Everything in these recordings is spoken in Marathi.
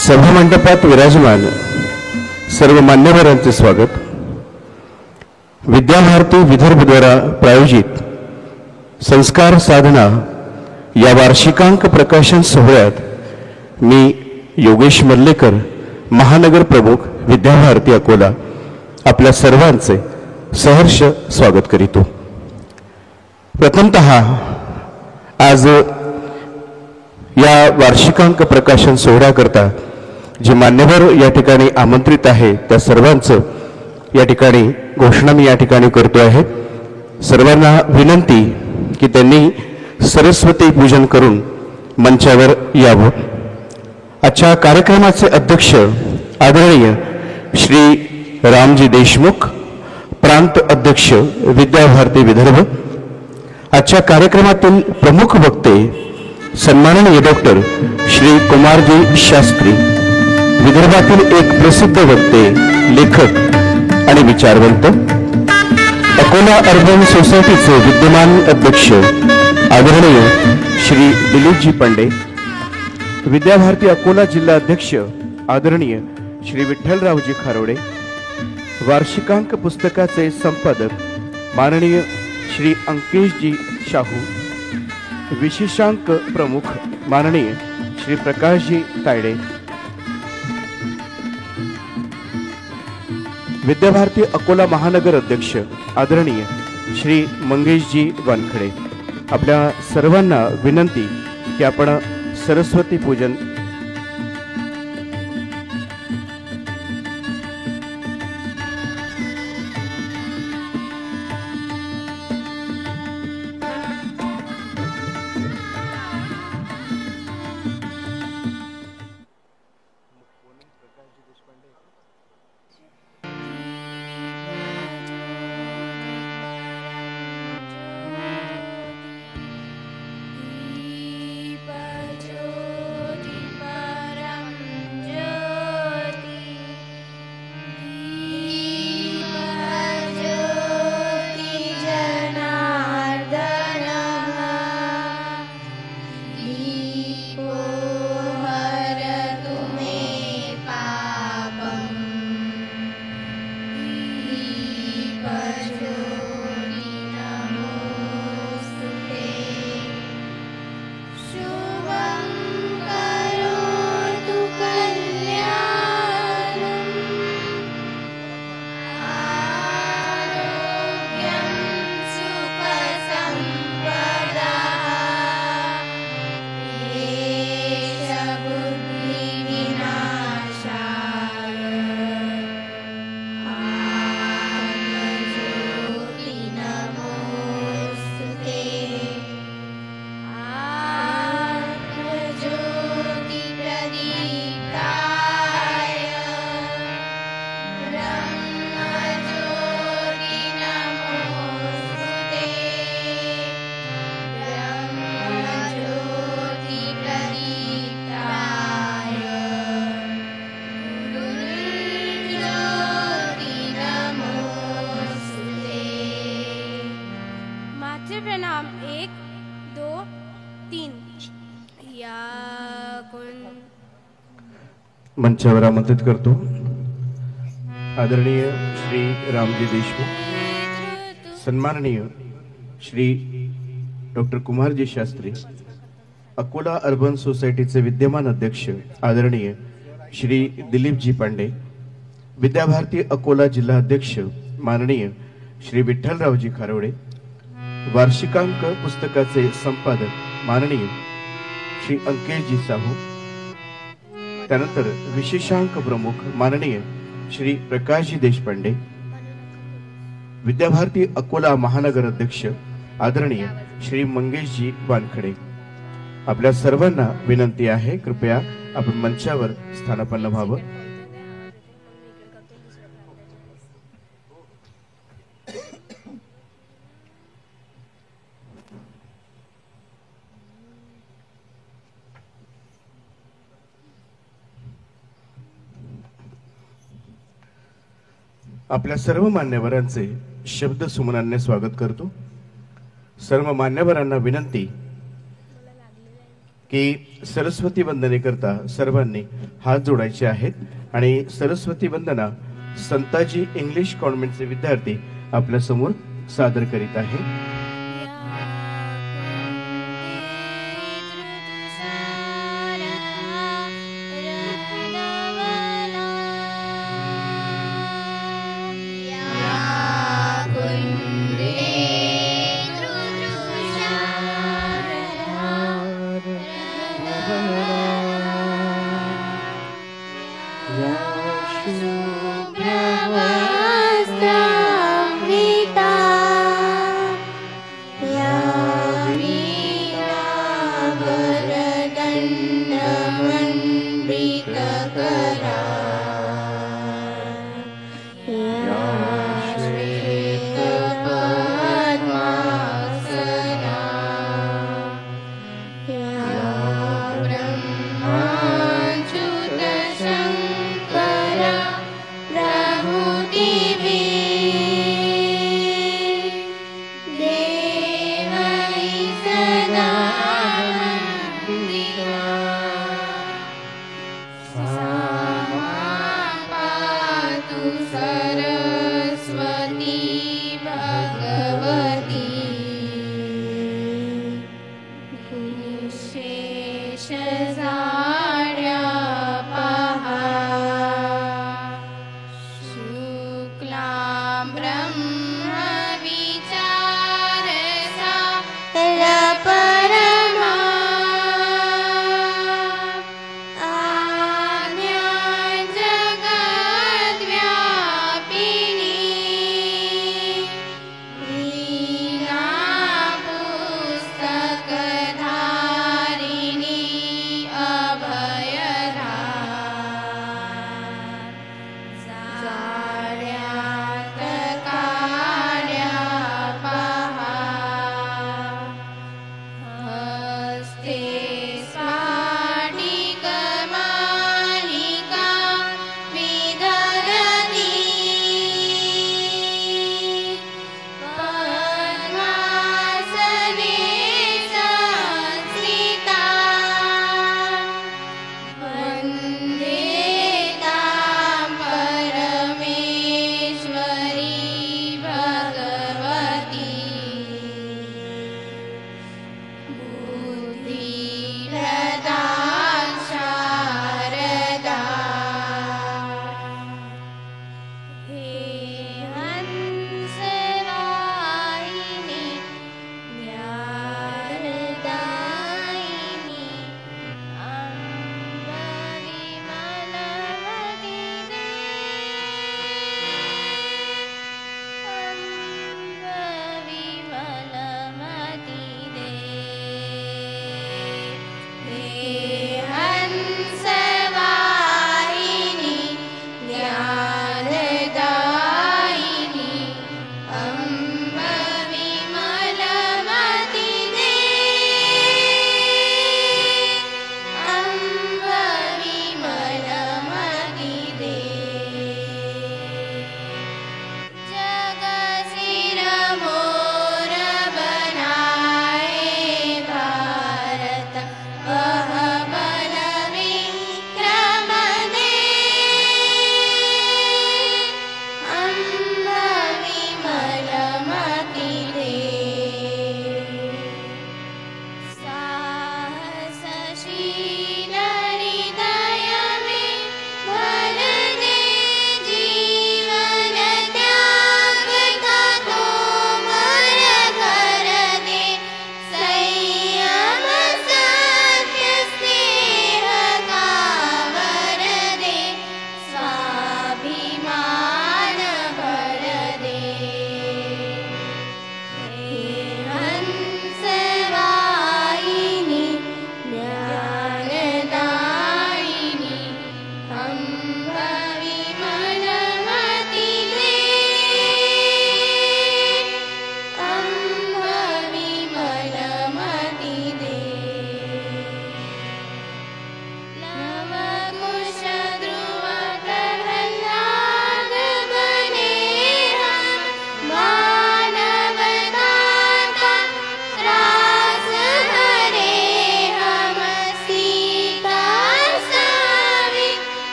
सभामंडपात विराजमान सर्व मान्यवरांचे स्वागत। विद्याभारती विदर्भ द्वारा प्रायोजित संस्कार साधना या वार्षिकांक प्रकाशन सोहळ्यात मी योगेश मल्लेकर, महानगर प्रमुख, विद्याभारती अकोला, आपल्या सर्वांचे सहर्ष स्वागत करीतो। प्रथमतः आज या वार्षिकांक प्रकाशन सोहळ्याकरता जे मान्यवर या ठिकाणी आमंत्रित आहे त्या सर्वांचं या ठिकाणी घोषणा मी या ठिकाणी करतो आहे। सर्वांना विनंती की त्यांनी सरस्वती पूजन करून मंचावर यावं। आजच्या कार्यक्रमाचे अध्यक्ष आदरणीय श्री रामजी देशमुख, प्रांत अध्यक्ष विद्याभारती विदर्भ। आजच्या कार्यक्रमातील प्रमुख वक्ते सन्माननीय डॉक्टर श्री कुमारजी शास्त्री, विदर्भातील एक प्रसिद्ध वक्ते, लेखक आणि विचारवंत। अकोला अर्बन सोसायटीचे विद्यमान अध्यक्ष आदरणीय श्री दिलीपजी पांडे, विद्याभारती अकोला जिल्हा अध्यक्ष आदरणीय श्री विठ्ठलरावजी खारोडे, वार्षिकांक पुस्तकाचे संपादक माननीय श्री अंकेशजी शाहू, विशेषांक प्रमुख माननीय श्री प्रकाशजी तायडे, विद्याभारती अकोला महानगर अध्यक्ष आदरणीय श्री मंगेशजी वानखडे। आपल्या सर्वांना विनंती की आपण सरस्वती पूजन मंचावर आमंत्रित करतो आदरणीय श्री रामजी देशमुख, सन्माननीय श्री डॉक्टर कुमारजी शास्त्री, अकोला अर्बन सोसायटीचे विद्यमान अध्यक्ष आदरणीय श्री दिलीपजी पांडे, विद्याभारती अकोला जिल्हा अध्यक्ष माननीय श्री विठ्ठलरावजी खारोडे, वार्षिकांक पुस्तकाचे संपादक माननीय श्री अंकेशजी साहू, त्यानंतर विशेषांक प्रमुख माननीय श्री प्रकाशजी देशपांडे, विद्याभारती अकोला महानगर अध्यक्ष आदरणीय श्री मंगेशजी वानखडे। आपल्या सर्वांना विनंती आहे कृपया आपण मंचावर स्थानापन्न व्हावं। आपल्या सर्व मान्यवरांचे शब्द सुमनाने स्वागत करतो। सर्व मान्यवरांना विनंती की सरस्वती वंदनेकरता सर्वांनी हात जोडायचे आहेत आणि सरस्वती वंदना संताजी इंग्लिश कॉन्व्हेंटचे विद्यार्थी आपल्या समोर सादर करीत आहेत.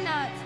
नाच.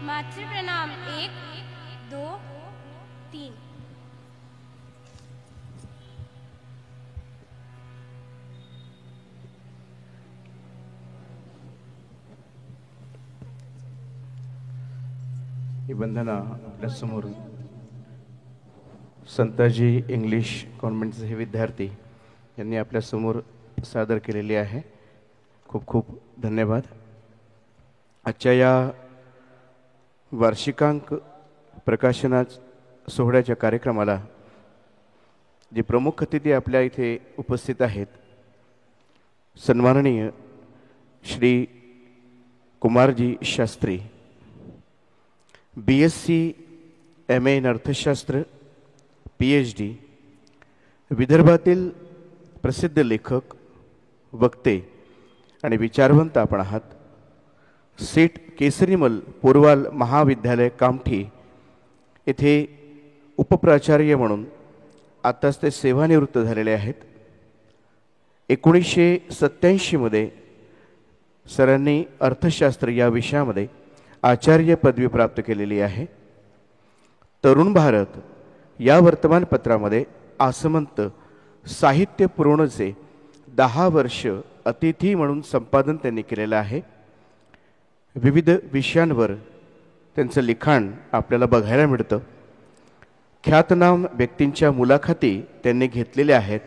मातृप्रणाम 1 2 3. ही वंदना आपल्यासमोर संताजी इंग्लिश कॉन्व्हेंटचे हे विद्यार्थी यांनी आपल्यासमोर सादर केलेली आहे. खूप खूप धन्यवाद. आजच्या या वार्षिकांक प्रकाशना सोहळ्याच्या कार्यक्रमाला जे प्रमुख अतिथी आपल्या इथे उपस्थित आहेत, सन्माननीय श्री कुमारजी शास्त्री, BSc MA इन अर्थशास्त्र, PhD, विदर्भातील प्रसिद्ध लेखक, वक्ते आणि विचारवंत आपण आहात. सेठ केसरीमल पोरवाल महाविद्यालय कामठी येथे उपप्राचार्य म्हणून आताच ते सेवानिवृत्त झालेले आहेत. 1987 मध्ये सरांनी अर्थशास्त्र या विषयामध्ये आचार्य पदवी प्राप्त केलेली आहे. तरुण भारत या वर्तमानपत्रामध्ये आसमंत साहित्य पुरवणीचे 10 वर्ष अतिथी म्हणून संपादन त्यांनी केलेलं आहे. विविध विषयांवर त्यांचं लिखाण आपल्याला बघायला मिळतं. ख्यातनाम व्यक्तींच्या मुलाखती त्यांनी घेतलेल्या आहेत.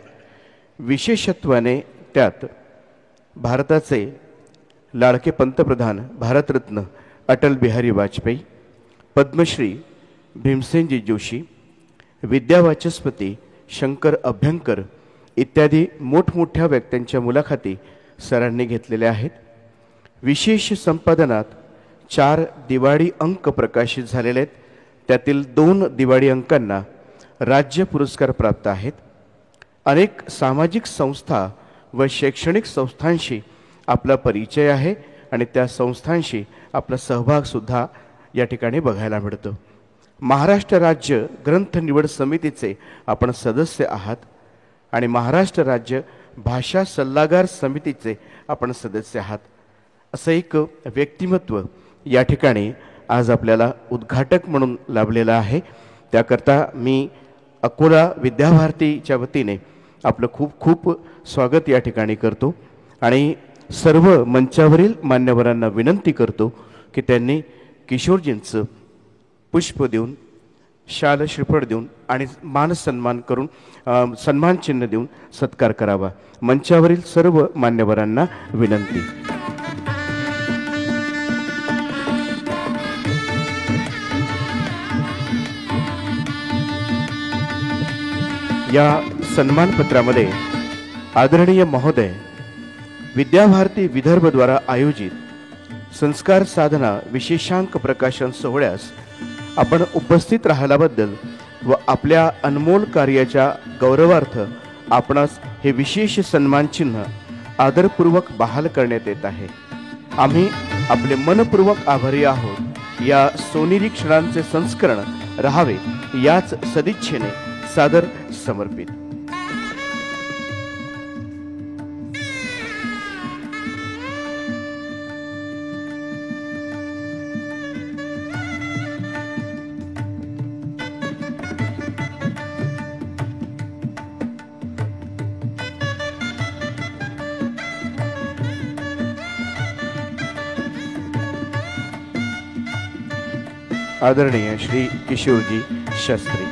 विशेषत्वाने त्यात भारताचे लाडके पंतप्रधान भारतरत्न अटल बिहारी वाजपेयी, पद्मश्री भीमसेनजी जोशी, विद्यावाचस्पती शंकर अभ्यंकर इत्यादी मोठमोठ्या व्यक्तींच्या मुलाखती सरांनी घेतलेल्या आहेत. विशेष संपादनात 4 दिवाळी अंक प्रकाशित झालेले आहेत. त्यातील 2 दिवाळी अंकांना राज्य पुरस्कार प्राप्त आहेत. अनेक सामाजिक संस्था व शैक्षणिक संस्थांशी आपला परिचय आहे आणि त्या संस्थांशी आपला सहभागसुद्धा या ठिकाणी बघायला मिळतो. महाराष्ट्र राज्य ग्रंथ निवड समितीचे आपण सदस्य आहात आणि महाराष्ट्र राज्य भाषा सल्लागार समितीचे आपण सदस्य आहात. असं एक व्यक्तिमत्व या ठिकाणी आज आपल्याला उद्घाटक म्हणून लाभलेलं आहे. त्याकरता मी अकोला विद्याभारतीच्या वतीने आपलं खूप खूप स्वागत या ठिकाणी करतो आणि सर्व मंचावरील मान्यवरांना विनंती करतो की त्यांनी किशोरजींचं पुष्प देऊन, शाल श्रीफळ देऊन आणि मानसन्मान करून सन्मान चिन्ह देऊन सत्कार करावा. मंचावरील सर्व मान्यवरांना विनंती. या सन्मानपत्रामध्ये आदरणीय महोदय, विद्याभारती विदर्भ द्वारा आयोजित संस्कार साधना विशेषांक प्रकाशन सोहळ्यास आपण उपस्थित राहिल्याबद्दल व आपल्या अनमोल कार्याच्या गौरवार्थ आपणास हे विशेष सन्मान चिन्ह आदरपूर्वक बहाल करण्यात येत आहे. आम्ही आपले मनपूर्वक आभारी आहोत. या सोनेरी क्षणांचे संस्करण राहावे याच सदिच्छेने सादर समर्पित. आदरणीय श्री किशोरजी शास्त्री.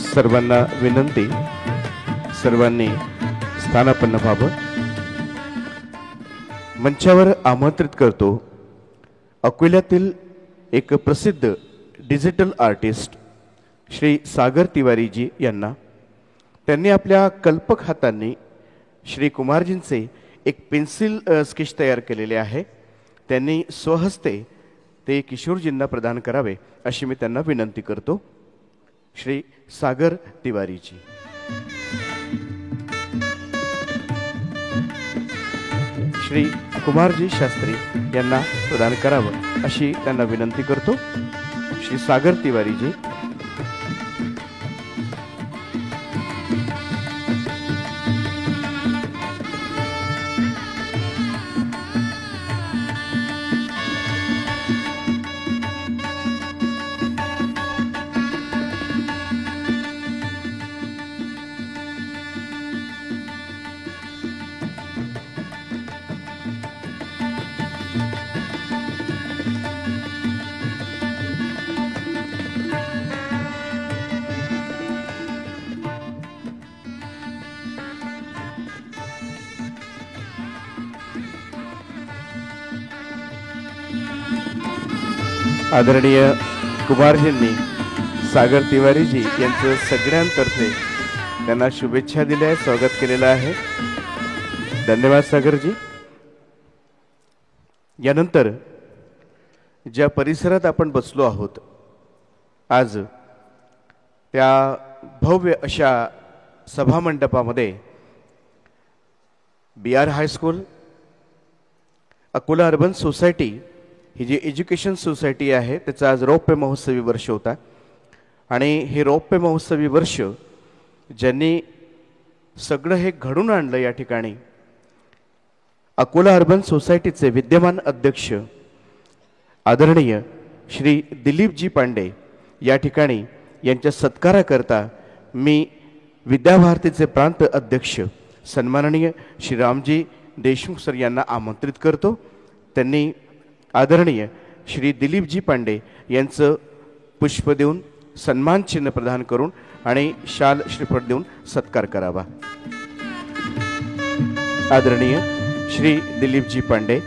सर्वांना विनंती, सर्वांनी स्थानापन्न व्हावं. मंचावर आमंत्रित करतो अकोल्यातील एक प्रसिद्ध डिजिटल आर्टिस्ट श्री सागर तिवारीजी यांना. त्यांनी आपल्या कल्पक हातांनी श्री कुमारजींचे एक पेन्सिल स्केच तयार केलेले आहे. त्यांनी स्वहस्ते ते किशोरजींना प्रदान करावे अशी मी त्यांना विनंती करतो. श्री सागर तिवारीजी. श्री कुमारजी शास्त्री यांना प्रदान करावं अशी त्यांना विनंती करतो. श्री सागर तिवारीजी. आदरणीय कुमारजींनी सागर तिवारीजी यांचं सगळ्यांतर्फे त्यांना शुभेच्छा दिल्या आहेत, स्वागत केलेलं आहे. धन्यवाद सागरजी. यानंतर ज्या परिसरात आपण बसलो आहोत आज, त्या भव्य अशा सभामंडपामध्ये BR high school, Akola urban society ही जी एज्युकेशन सोसायटी आहे त्याचा आज रौप्य महोत्सवी वर्ष होता. आणि हे रौप्य महोत्सवी वर्ष ज्यांनी सगळं हे घडून आणलं या ठिकाणी अकोला अर्बन सोसायटीचे विद्यमान अध्यक्ष आदरणीय श्री दिलीपजी पांडे या ठिकाणी यांच्या सत्काराकरता मी विद्याभारतीचे प्रांत अध्यक्ष सन्माननीय श्री रामजी देशमुख सर यांना आमंत्रित करतो. त्यांनी आदरणीय श्री दिलीपजी पांडे यांचं पुष्प देऊन सन्मान चिन्ह प्रदान करून आणि शाल श्रीफळ देऊन सत्कार करावा. आदरणीय श्री दिलीपजी पांडे,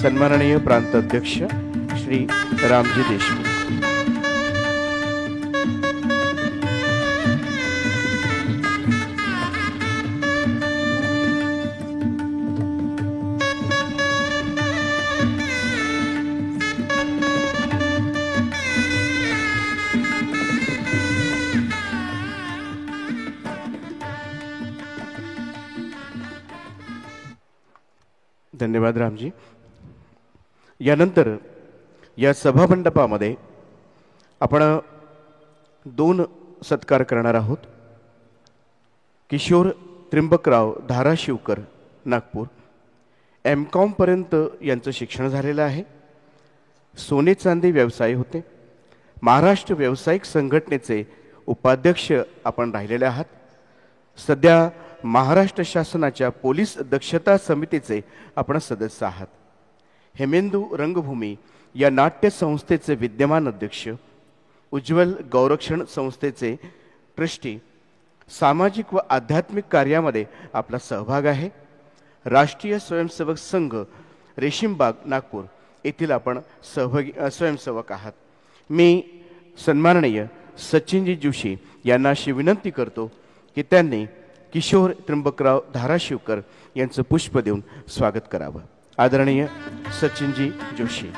सन्माननीय प्रांत अध्यक्ष श्री रामजी देशमुख. धन्यवाद रामजी. यानंतर या सभामंडपामध्ये आपण 2 सत्कार करणार आहोत. किशोर त्र्यंबकराव धाराशिवकर, नागपूर. M.Com पर्यंत यांचं शिक्षण झालेलं आहे. सोने चांदी व्यवसाय होते. महाराष्ट्र व्यावसायिक संघटनेचे उपाध्यक्ष आपण राहिलेले आहात. सध्या महाराष्ट्र शासनाच्या पोलीस दक्षता समितीचे आपण सदस्य आहात. हेमेंदू रंगभूमी या नाट्य संस्थेचे विद्यमान अध्यक्ष, उज्ज्वल गौरक्षण संस्थेचे ट्रस्टी, सामाजिक व आध्यात्मिक कार्यामध्ये आपला सहभाग आहे. राष्ट्रीय स्वयंसेवक संघ रेशीमबाग नागपूर येथील आपण स्वयंसेवक आहात. मी सन्माननीय सचिनजी जोशी यांना अशी विनंती करतो की त्यांनी किशोर त्र्यंबकराव धाराशिवकर यांचं पुष्प देऊन स्वागत करावं. आदरणीय सचिनजी जोशी.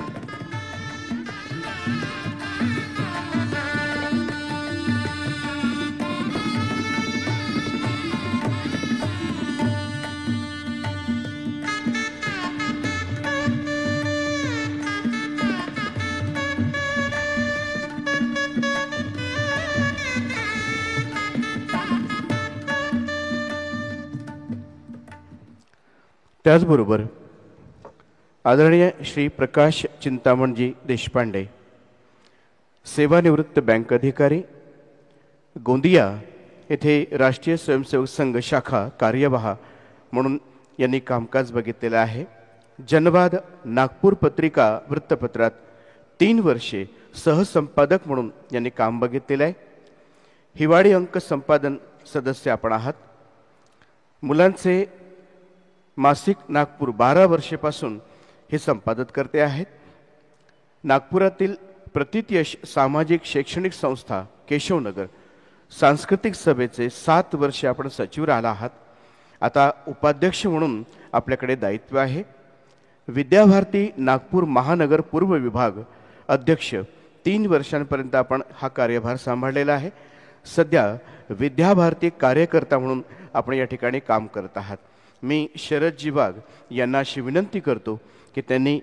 त्याचबरोबर आदरणीय श्री प्रकाश चिंतामणजी देशपांडे, सेवानिवृत्त बँक अधिकारी, गोंदिया येथे राष्ट्रीय स्वयंसेवक संघ शाखा कार्यवाह म्हणून यांनी कामकाज बघितलेलं आहे. जनवाद नागपूर पत्रिका वृत्तपत्रात 3 वर्षे सहसंपादक म्हणून यांनी काम बघितलेलं आहे. हिवाळी अंक संपादन सदस्य आपण आहात. मुलांचे मासिक नागपूर 12 वर्षापासून हे संपादक करते आहेत. नागपुरातील प्रतितयश सामाजिक शैक्षणिक संस्था केशवनगर सांस्कृतिक सभेचे 7 वर्षे आपण सचिव राहिला आहात. आता उपाध्यक्ष म्हणून आपल्याकडे दायित्व आहे. विद्याभारती नागपूर महानगर पूर्व विभाग अध्यक्ष 3 वर्षांपर्यंत आपण हा कार्यभार सांभाळलेला आहे. सध्या विद्याभारती कार्यकर्ता म्हणून आपण या ठिकाणी काम करत आहात. मी शरदजी वाघ यांना अशी विनंती करतो की त्यांनी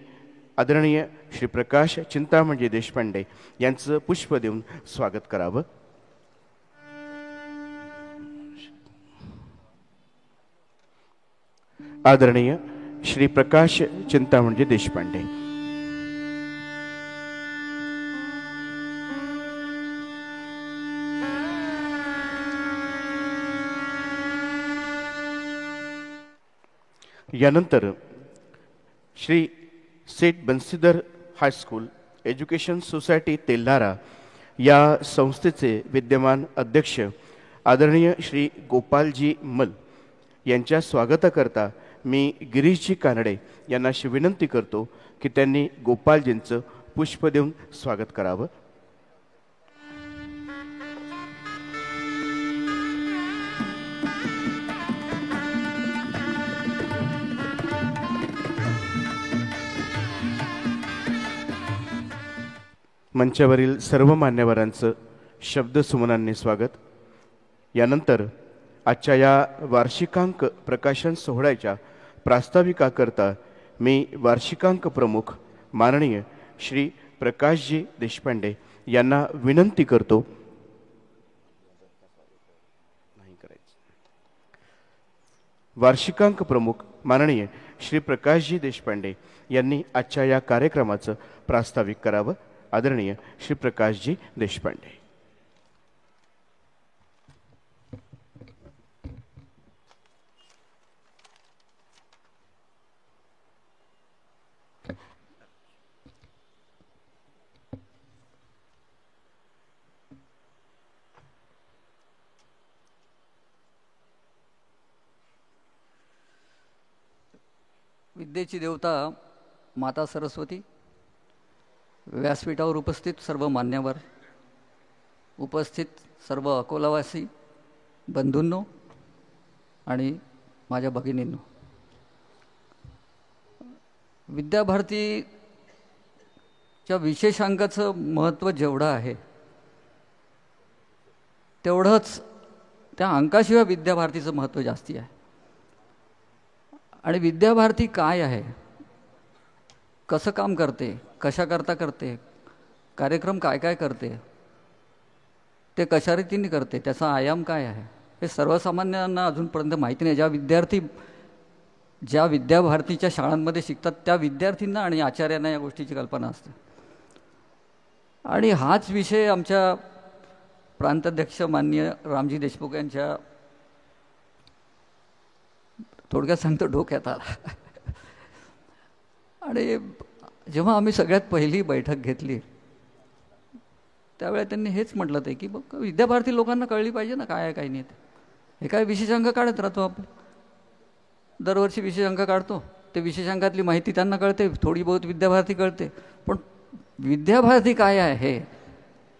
आदरणीय श्री प्रकाश चिंतामणजी देशपांडे यांचं पुष्प देऊन स्वागत करावं. आदरणीय श्री प्रकाश चिंतामणजी देशपांडे. यानंतर Shri Seth बन्सीधर high school education society Telhara या संस्थेचे विद्यमान अध्यक्ष आदरणीय श्री गोपालजी मल यांच्या स्वागताकरता मी गिरीशजी कानडे यांना अशी विनंती करतो की त्यांनी गोपालजींचं पुष्प देऊन स्वागत करावं. मंचावरील सर्व मान्यवरांचं शब्दसुमनांनी स्वागत. यानंतर आजच्या या वार्षिकांक प्रकाशन सोहळ्याच्या प्रास्ताविकाकरता मी वार्षिकांक प्रमुख माननीय श्री प्रकाशजी देशपांडे यांना विनंती करतो. वार्षिकांक प्रमुख माननीय श्री प्रकाशजी देशपांडे यांनी आजच्या या कार्यक्रमाचं प्रास्ताविक करावं. आदरणीय श्री प्रकाशजी देशपांडे. विद्येची देवता माता सरस्वती, व्यासपीठावर उपस्थित सर्व मान्यवर, उपस्थित सर्व अकोलावासी बंधूंनो आणि माझ्या भगिनींनो, विद्याभारतीच्या विशेषांकाचं महत्त्व जेवढं आहे तेवढंच त्या अंकाशिवाय विद्याभारतीचं महत्त्व जास्ती आहे. आणि विद्याभारती काय आहे, कसं काम करते, कशाकरता करते, कार्यक्रम काय काय करते, ते कशा रीतीने करते, त्याचा आयाम काय आहे, हे सर्वसामान्यांना अजूनपर्यंत माहिती नाही. ज्या विद्याभारतीच्या शाळांमध्ये शिकतात त्या विद्यार्थ्यांना आणि आचार्यांना या गोष्टीची कल्पना असते. आणि हाच विषय आमच्या प्रांताध्यक्ष माननीय रामजी देशमुख यांच्या थोडक्यात सांगतो डोक्यात आला. आणि जेव्हा आम्ही सगळ्यात पहिली बैठक घेतली त्यावेळेला त्यांनी हेच म्हटलं ते की बघ विद्याभारती लोकांना कळली पाहिजे ना काय आहे काय नाही. हे काय विशेषांक काढत राहतो आपण, दरवर्षी विशेषांक काढतो, ते विशेषांकातली माहिती त्यांना कळते, थोडी बहुत विद्याभारती कळते, पण विद्याभारती काय आहे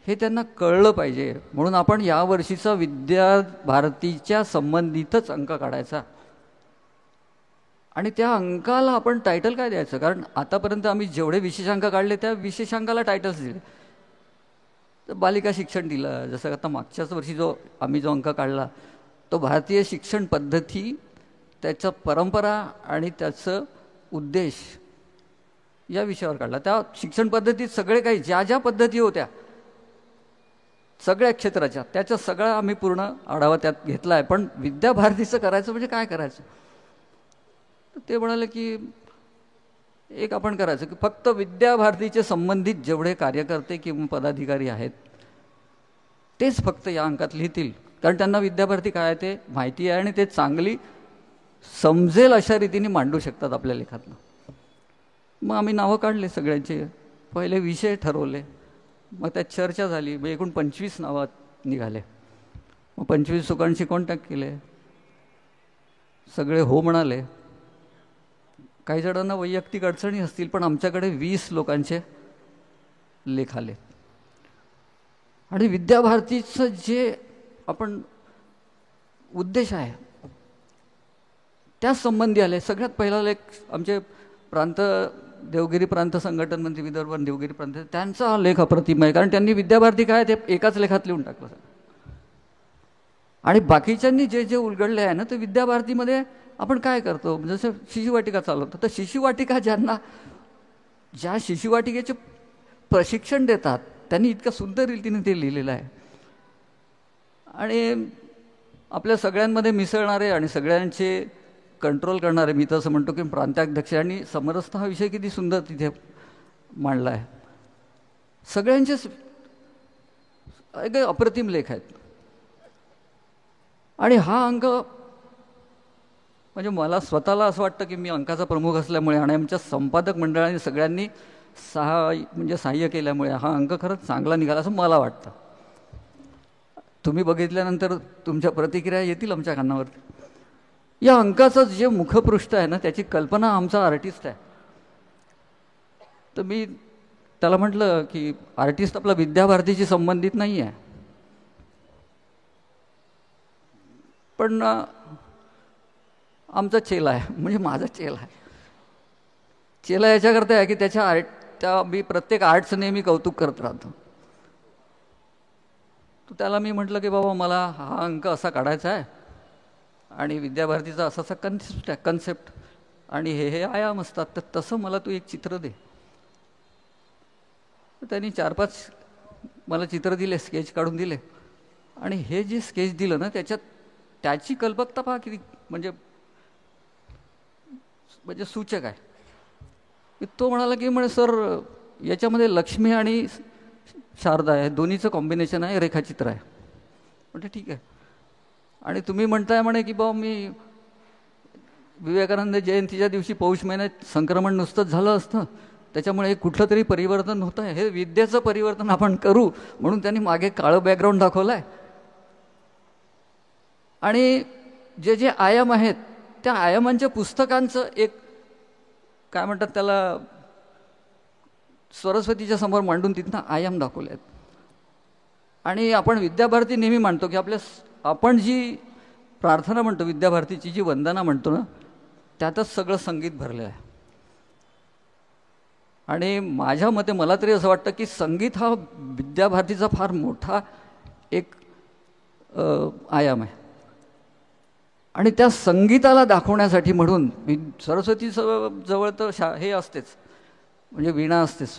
हे त्यांना कळलं पाहिजे. म्हणून आपण यावर्षीचा विद्याभारतीच्या संबंधितच अंक काढायचा आणि त्या अंकाला आपण टायटल काय द्यायचं. कारण आतापर्यंत आम्ही जेवढे विशेषांक काढले त्या विशेषांकाला टायटल्स दिले. तर बालिका शिक्षण दिलं, जसं आता मागच्याच वर्षी आम्ही जो अंक काढला तो भारतीय शिक्षण पद्धती, त्याचं परंपरा आणि त्याचं उद्देश या विषयावर काढला. त्या शिक्षण पद्धतीत सगळे काही ज्या ज्या पद्धती होत्या सगळ्या क्षेत्राच्या त्याचा सगळा आम्ही पूर्ण आढावा त्यात घेतला आहे. पण विद्याभारतीचं करायचं म्हणजे काय करायचं, तर ते म्हणाले की एक आपण करायचं की फक्त विद्याभारतीचे संबंधित जेवढे कार्यकर्ते किंवा पदाधिकारी आहेत तेच फक्त या अंकात लिहितील, कारण त्यांना विद्याभारती काय आहे ते माहिती आहे आणि ते चांगली समजेल अशा रीतीने मांडू शकतात आपल्या लेखातनं. मग आम्ही नावं काढले सगळ्यांचे, पहिले विषय ठरवले, मग त्यात चर्चा झाली, मग एकूण 25 नावं निघाले. मग 25 लोकांशी कॉन्टॅक्ट केले, सगळे हो म्हणाले. काही जणांना वैयक्तिक अडचणी असतील पण आमच्याकडे 20 लोकांचे लेख आले. आणि विद्याभारतीचं जे आपण उद्देश आहे त्याच संबंधी आले. सगळ्यात पहिला लेख आमचे देवगिरी प्रांत संघटन मंत्री विदर्भ देवगिरी प्रांत, त्यांचा हा लेख अप्रतिम आहे, कारण त्यांनी विद्याभारती काय ते एकाच लेखात लिहून टाकलं. आणि बाकीच्यांनी जे जे उलगडले आहे ना ते विद्याभारतीमध्ये आपण काय करतो, जसं शिशुवाटिका चालवतो, तर शिशुवाटिका ज्या शिशुवाटिकेचे प्रशिक्षण देतात त्यांनी इतक्या सुंदर रीतीने ते लिहिलेलं आहे. आणि आपल्या सगळ्यांमध्ये मिसळणारे आणि सगळ्यांचे कंट्रोल करणारे, मी तसं म्हणतो की प्रांताध्यक्ष आणि समरसता हा विषय किती सुंदर तिथे मांडला आहे. सगळ्यांचेच अप्रतिम लेख आहेत. आणि हा अंक म्हणजे मला स्वतःला असं वाटतं की मी अंकाचा प्रमुख असल्यामुळे आणि आमच्या संपादक मंडळाने सगळ्यांनी सहाय्य केल्यामुळे हा अंक खरंच चांगला निघाला असं मला वाटतं. तुम्ही बघितल्यानंतर तुमच्या प्रतिक्रिया येतील आमच्या कानावरती. या अंकाचं जे मुखपृष्ठ आहे ना त्याची कल्पना आमचा आर्टिस्ट आहे. तर मी त्याला म्हटलं की आर्टिस्ट आपला विद्याभारतीशी संबंधित नाही आहे, पण आमचा चेला आहे, म्हणजे माझा चेला आहे. चेला याच्याकरता आहे की मी प्रत्येक आर्टचं नेहमी कौतुक करत राहतो. तर त्याला मी म्हटलं की बाबा मला हा अंक असा काढायचा आहे आणि विद्याभारतीचा असा कन्सेप्ट आणि हे आयाम असतात, तर तसं मला तू एक चित्र दे. तर त्यांनी 4-5 मला चित्र दिले, स्केच काढून दिले. आणि हे जे स्केच दिलं ना त्याची कल्पकता पहा किती म्हणजे सूचक आहे. तो म्हणाला की सर याच्यामध्ये लक्ष्मी आणि शारदा आहे, दोन्हीचं कॉम्बिनेशन आहे, रेखाचित्र आहे. म्हणजे ठीक आहे. आणि तुम्ही म्हणताय म्हणे की बाबा मी विवेकानंद जयंतीच्या दिवशी पौष महिन्यात संक्रमण नुसतंच झालं असतं, त्याच्यामुळे कुठलं तरी परिवर्तन होतं आहे, हे विद्येचं परिवर्तन आपण करू म्हणून त्यांनी मागे काळं बॅकग्राऊंड दाखवलं आहे. आणि जे जे आयाम आहेत त्या आयामांच्या पुस्तकांचं एक काय म्हणतात त्याला, सरस्वतीच्या समोर मांडून तिथनं आयाम दाखवले आहेत. आणि आपण विद्याभारती नेहमी मांडतो की आपण जी प्रार्थना म्हणतो, विद्याभारतीची जी वंदना म्हणतो ना, त्यातच सगळं संगीत भरलेलं आहे. आणि माझ्या मते मला तरी असं वाटतं की संगीत हा विद्याभारतीचा फार मोठा एक आयाम आहे. आणि त्या संगीताला दाखवण्यासाठी म्हणून सरस्वती जवळ तर हे असतेच, म्हणजे वीणा असतेच,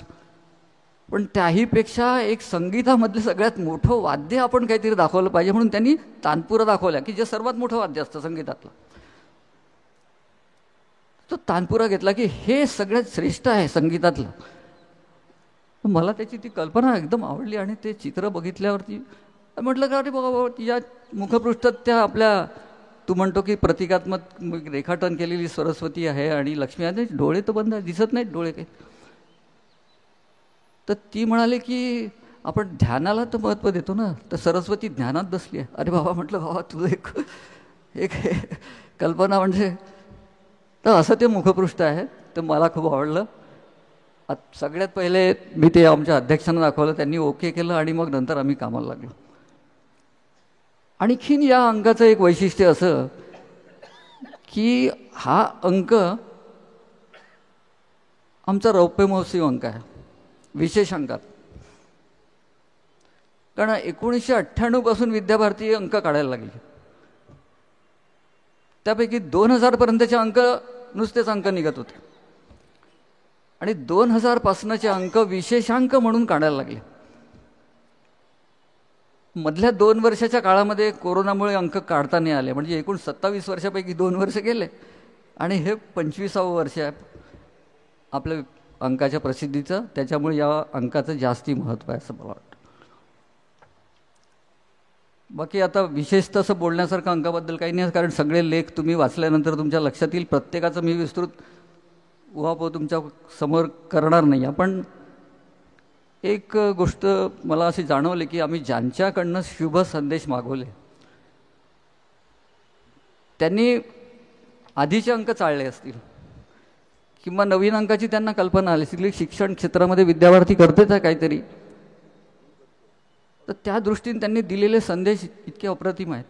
पण त्याहीपेक्षा एक संगीतामधलं सगळ्यात मोठं वाद्य आपण काहीतरी दाखवलं पाहिजे म्हणून त्यांनी तानपुरा दाखवला, की जे सर्वात मोठं वाद्य असतं संगीतातलं. तो तानपुरा घेतला की हे सगळ्यात श्रेष्ठ आहे संगीतातलं. मला त्याची ती कल्पना एकदम आवडली आणि ते चित्र बघितल्यावरती म्हटलं का अरे बाबा, या मुखपृष्ठात त्या आपल्या तू म्हणतो की प्रतिकात्मक रेखाटन केलेली सरस्वती आहे आणि लक्ष्मी आहे, डोळे तर बंद आहे, दिसत नाहीत डोळे काही. तर ती म्हणाले की आपण ध्यानाला तर महत्त्व देतो ना, तर सरस्वती ध्यानात बसली आहे. अरे बाबा म्हटलं, बाबा तुझं एक कल्पना म्हणजे. तर असं ते मुखपृष्ठ आहे. तर मला खूप आवडलं. सगळ्यात पहिले मी ते आमच्या अध्यक्षांना दाखवलं, त्यांनी ओके केलं आणि मग नंतर आम्ही कामाला लागलो. आणखीन या अंकाचं एक वैशिष्ट्य असं की हा अंक आमचा रौप्य महोत्सवी अंक आहे, विशेष अंकात. कारण 1998 पासून विद्याभारती अंक काढायला लागली. त्यापैकी 2000 पर्यंतचे अंक नुसतेच अंक निघत होते आणि 2000 पासूनचे अंक विशेषांक म्हणून काढायला लागले. मधल्या 2 वर्षाच्या काळामध्ये कोरोनामुळे अंक काढता नाही आले, म्हणजे एकूण 27 वर्षापैकी 2 वर्ष गेले आणि हे 25वं वर्ष आहे आपल्या अंकाच्या प्रसिद्धीचं. त्याच्यामुळे या अंकाचं जास्ती महत्त्व आहे असं मला वाटतं. बाकी आता विशेष तसं बोलण्यासारखं अंकाबद्दल काही नाही, कारण सगळे लेख तुम्ही वाचल्यानंतर तुमच्या लक्षात येईल. प्रत्येकाचं मी विस्तृत उहापोह तुमच्या समोर करणार नाही. आपण एक गोष्ट मला अशी जाणवली की आम्ही ज्यांच्याकडनं शुभ संदेश मागवले त्यांनी आधीचे अंक चाळले असतील किंवा नवीन अंकाची त्यांना कल्पना आली असतील. शिक्षण क्षेत्रामध्ये विद्याभारती करतेच आहे काहीतरी, तर त्या दृष्टीने त्यांनी दिलेले संदेश इतके अप्रतिम आहेत.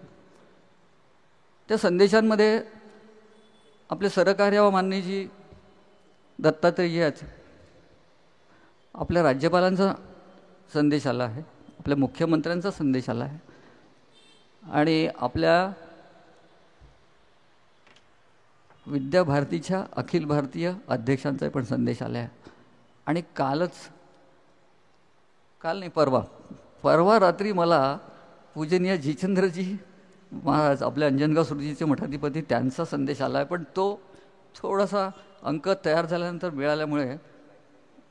त्या संदेशांमध्ये आपले सरकार्य माननीयजी दत्तात्रेयजी आहेत, आपल्या राज्यपालांचा संदेश आला आहे, आपल्या मुख्यमंत्र्यांचा संदेश आला आहे आणि आपल्या विद्याभारतीच्या अखिल भारतीय अध्यक्षांचा पण संदेश आला आहे. आणि काल नाही परवा रात्री मला पूजनीय जिचंद्रजी महाराज आपल्या अंजनगाव सुरजीचे मठाधिपती त्यांचा संदेश आला आहे. पण तो थोडासा अंक तयार झाल्यानंतर मिळाल्यामुळे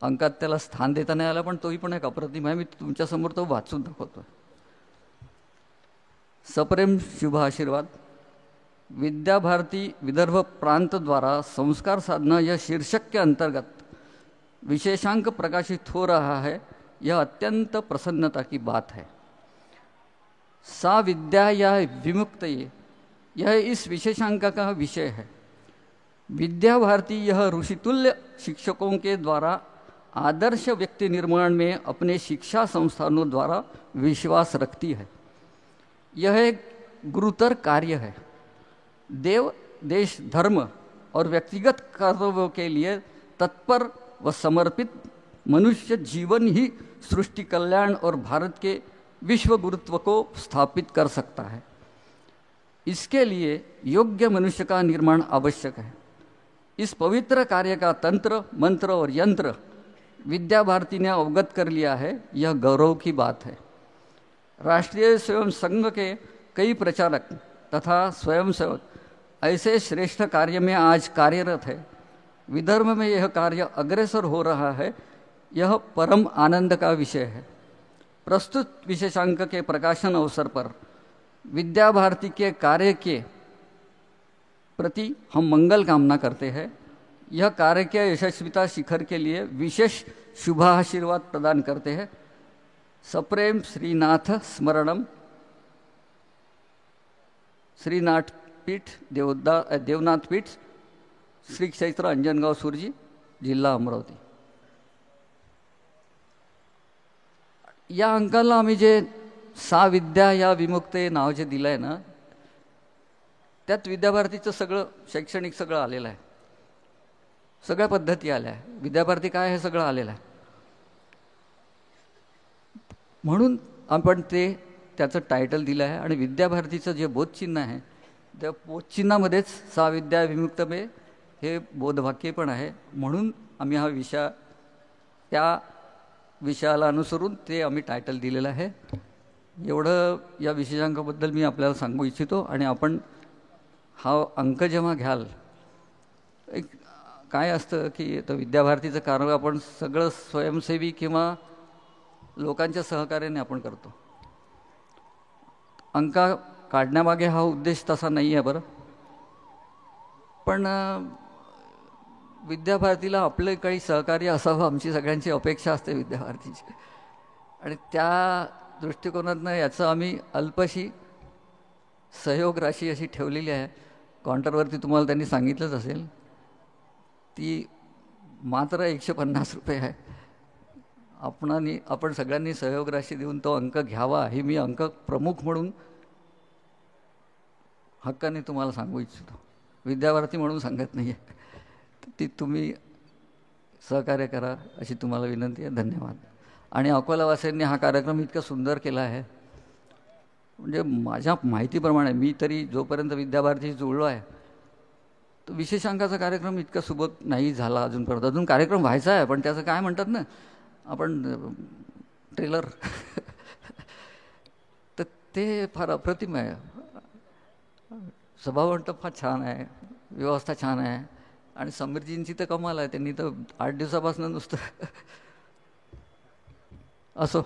अंकात त्याला स्थान देता नाही आलं, पण तोही पण एक अप्रतिम आहे. मी तुमच्यासमोर तो वाचून दाखवतो. सप्रेम शुभ आशीर्वाद. विद्याभारती विदर्भ प्रांत द्वारा संस्कार साधना यह शीर्षक के अंतर्गत विशेषांक प्रकाशित हो रहा है, यह अत्यंत प्रसन्नता की बात है. सा विद्या या विमुक्त यह इस विशेषांक का विषय है. विद्याभारती यह ऋषितुल्य शिक्षकों के द्वारा आदर्श व्यक्ति निर्माण में अपने शिक्षा संस्थानों द्वारा विश्वास रखती है. यह एक गुरुतर कार्य है. देव, देश, धर्म और व्यक्तिगत कर्तव्यों के लिए तत्पर व समर्पित मनुष्य जीवन ही सृष्टि कल्याण और भारत के विश्व गुरुत्व को स्थापित कर सकता है. इसके लिए योग्य मनुष्य का निर्माण आवश्यक है. इस पवित्र कार्य का तंत्र, मंत्र और यंत्र विद्याभारती ने अवगत कर लिया है, यह गौरव की बात है. राष्ट्रीय स्वयं संघ के कई प्रचारक तथा स्वयंसेवक ऐसे श्रेष्ठ कार्य में आज कार्यरत है. विदर्भ में यह कार्य अग्रसर हो रहा है, यह परम आनंद का विषय है. प्रस्तुत विशेषांक के प्रकाशन अवसर पर विद्याभारती के कार्य के प्रति हम मंगल कामना करते हैं. यह कार्य के यशस्विता शिखर के लिए विशेष शुभाशीर्वाद प्रदान करते हैं. सप्रेम श्रीनाथ स्मरणम. श्रीनाथ पीठ देवनाथ पीठ श्री क्षेत्र अंजनगाव सुरजी, जिल्हा अमरावती. या अंकाला आम्ही जे सा विद्या या विमुक्ते नाव जे दिलं आहे ना, त्यात विद्याभारतीचं सगळं शैक्षणिक सगळं आलेलं आहे, सगळ्या पद्धती आल्या आहे. विद्याभारती काय हे सगळं आलेलं आहे. म्हणून आपण त्याचं टायटल दिलं आहे. आणि विद्याभारतीचं जे बोधचिन्ह आहे त्या बोधचिन्हामध्येच सा विद्या विमुक्तमे हे बोधवाक्य पण आहे. म्हणून आम्ही हा विषय त्या विषयाला अनुसरून ते आम्ही टायटल दिलेलं आहे. एवढं या विशेषांकाबद्दल मी आपल्याला सांगू इच्छितो. आणि आपण हा अंक जेव्हा घ्याल, एक काय असतं की तर विद्याभारतीचं कार्य आपण सगळं स्वयंसेवी किंवा लोकांच्या सहकार्याने आपण करतो. अंका काढण्यामागे हा उद्देश तसा नाही आहे बरं. पण विद्याभारतीला आपलं काही सहकार्य असावं आमची सगळ्यांची अपेक्षा असते विद्याभारतीची. आणि त्या दृष्टिकोनातनं याचं आम्ही अल्पशी सहयोग राशी अशी ठेवलेली आहे. काउंटरवरती तुम्हाला त्यांनी सांगितलंच असेल, ती मात्र 150 रुपये आहे. आपण सगळ्यांनी सहयोग राशी देऊन तो अंक घ्यावा ही मी अंक प्रमुख म्हणून हक्काने तुम्हाला सांगू इच्छितो. विद्याभारती म्हणून सांगत नाही आहे. ती तुम्ही सहकार्य करा अशी तुम्हाला विनंती आहे. धन्यवाद. आणि अकोलावासियांनी हा कार्यक्रम इतका सुंदर केला आहे, म्हणजे माझ्या माहितीप्रमाणे मी तरी जोपर्यंत विद्याभारती जुळलो आहे तो विशेषांकाचा कार्यक्रम इतका सुबक नाही झाला अजूनपर्यंत. अजून कार्यक्रम व्हायचा आहे, पण त्याचं काय म्हणतात ना आपण ट्रेलर तर ते फार अप्रतिम आहे. सभामंडप फार छान आहे, व्यवस्था छान आहे. आणि समीरजींची तर कमाल आहे, त्यांनी तर 8 दिवसापासून नुसतं असो.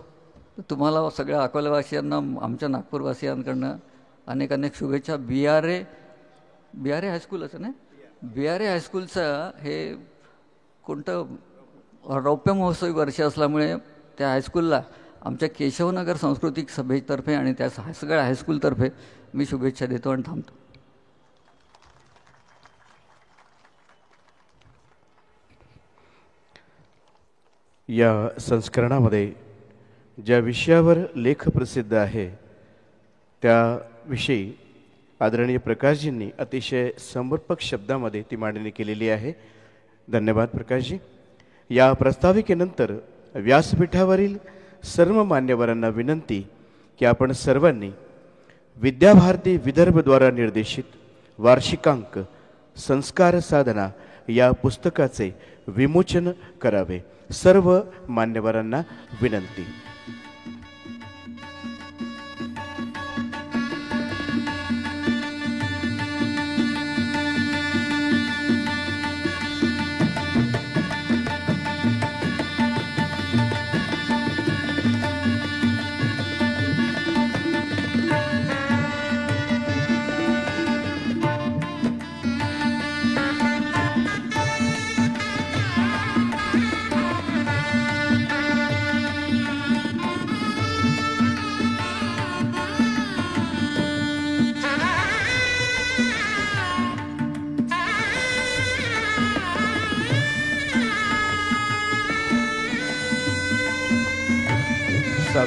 तुम्हाला सगळ्या अकोलेवासियांना आमच्या नागपूरवासियांकडनं अनेक अनेक शुभेच्छा. बिहारे हायस्कूलच ना, बिहारे हायस्कूलचं हे कोणतं रौप्य महोत्सवी वर्ष असल्यामुळे त्या हायस्कूलला आमच्या केशवनगर सांस्कृतिक सभेतर्फे आणि त्या सगळ्या हायस्कूलतर्फे मी शुभेच्छा देतो आणि थांबतो. या संस्करणामध्ये ज्या विषयावर लेख प्रसिद्ध आहे त्याविषयी आदरणीय प्रकाशजींनी अतिशय समर्पक शब्दामध्ये ती मांडणी केलेली आहे. धन्यवाद प्रकाशजी. या प्रस्ताविकेनंतर व्यासपीठावरील सर्व मान्यवरांना विनंती की आपण सर्वांनी विद्याभारती विदर्भद्वारा निर्देशित वार्षिकांक संस्कार साधना या पुस्तकाचे विमोचन करावे. सर्व मान्यवरांना विनंती.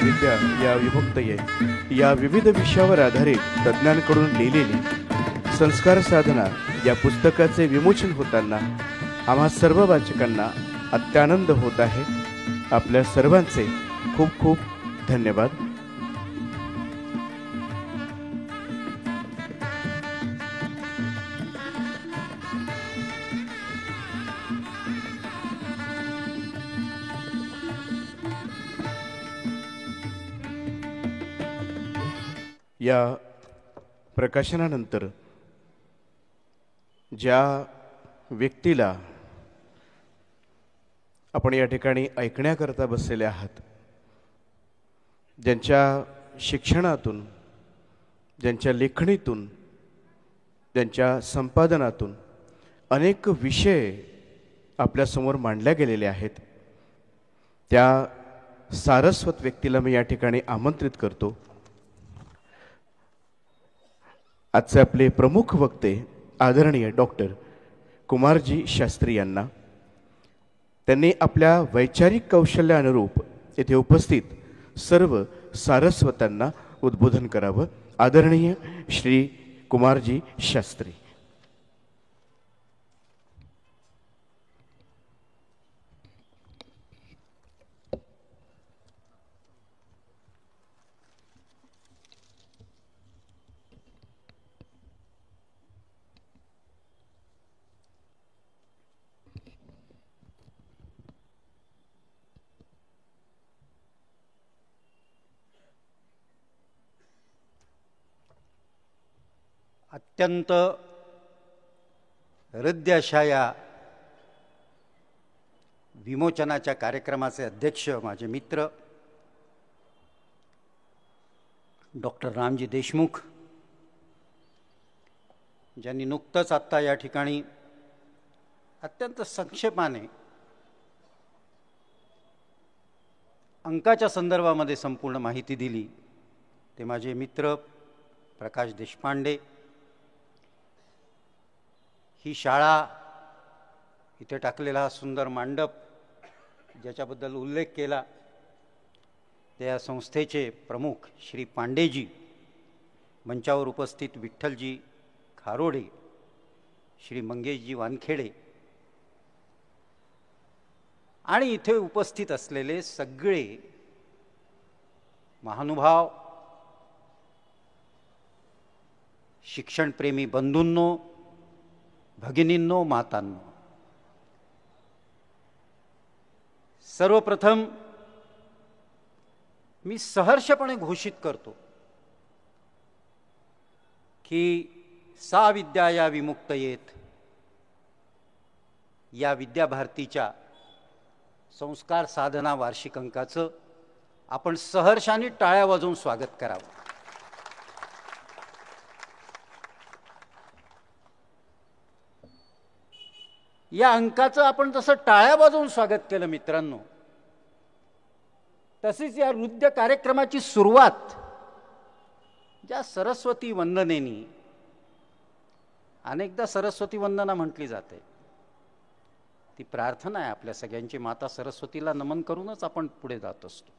विद्या या विमुक्तये या विविध विषयावर आधारित तज्ज्ञांकडून लिहिलेली संस्कार साधना या पुस्तकाचे विमोचन होताना आम्हा सर्व वाचकांना अत्यानंद होत आहे. आपल्या सर्वांचे खूप खूप धन्यवाद. या प्रकाशनानंतर ज्या व्यक्तीला आपण या ठिकाणी ऐकण्याकरता बसलेले आहात, ज्यांच्या शिक्षणातून, ज्यांच्या लेखणीतून, ज्यांच्या संपादनातून अनेक विषय आपल्यासमोर मांडल्या गेलेले आहेत, त्या सारस्वत व्यक्तीला मी या ठिकाणी आमंत्रित करतो. आजचे आपले प्रमुख वक्ते आदरणीय डॉक्टर कुमारजी शास्त्री यांना. त्यांनी आपल्या वैचारिक कौशल्यानुरूप येथे उपस्थित सर्व सारस्वतांना उद्बोधन करावं. आदरणीय श्री कुमारजी शास्त्री. अत्यंत हृद्य अशा या विमोचनाच्या कार्यक्रमाचे अध्यक्ष माझे मित्र डॉक्टर रामजी देशमुख, ज्यांनी नुकतंच आत्ता या ठिकाणी अत्यंत संक्षेपाने अंकाच्या संदर्भामध्ये संपूर्ण माहिती दिली, ते माझे मित्र प्रकाश देशपांडे. ही शाळा, इथे टाकलेला हा सुंदर मांडप ज्याच्याबद्दल उल्लेख केला, त्या संस्थेचे प्रमुख श्री पांडेजी, मंचावर उपस्थित विठ्ठलजी खारोडे, श्री मंगेशजी वानखेडे आणि इथे उपस्थित असलेले सगळे महानुभाव, शिक्षणप्रेमी बंधूंनो, भगिनींनो, मातांनो, सर्वप्रथम मी सहर्षपणे घोषित करतो की सा विद्या या विमुक्तयेत या विद्याभारतीच्या संस्कार साधना वार्षिक अंकाचं आपण सहर्षाने टाळ्या वाजवून स्वागत करावं. या अंकाचं आपण जसं टाळ्या वाजवून स्वागत केलं मित्रांनो, तसेच या हृद्य कार्यक्रमाची सुरुवात ज्या सरस्वती वंदनेनी, अनेकदा सरस्वती वंदना म्हटली जाते, ती प्रार्थना आहे आपल्या सगळ्यांची. माता सरस्वतीला नमन करूनच आपण पुढे जात असतो.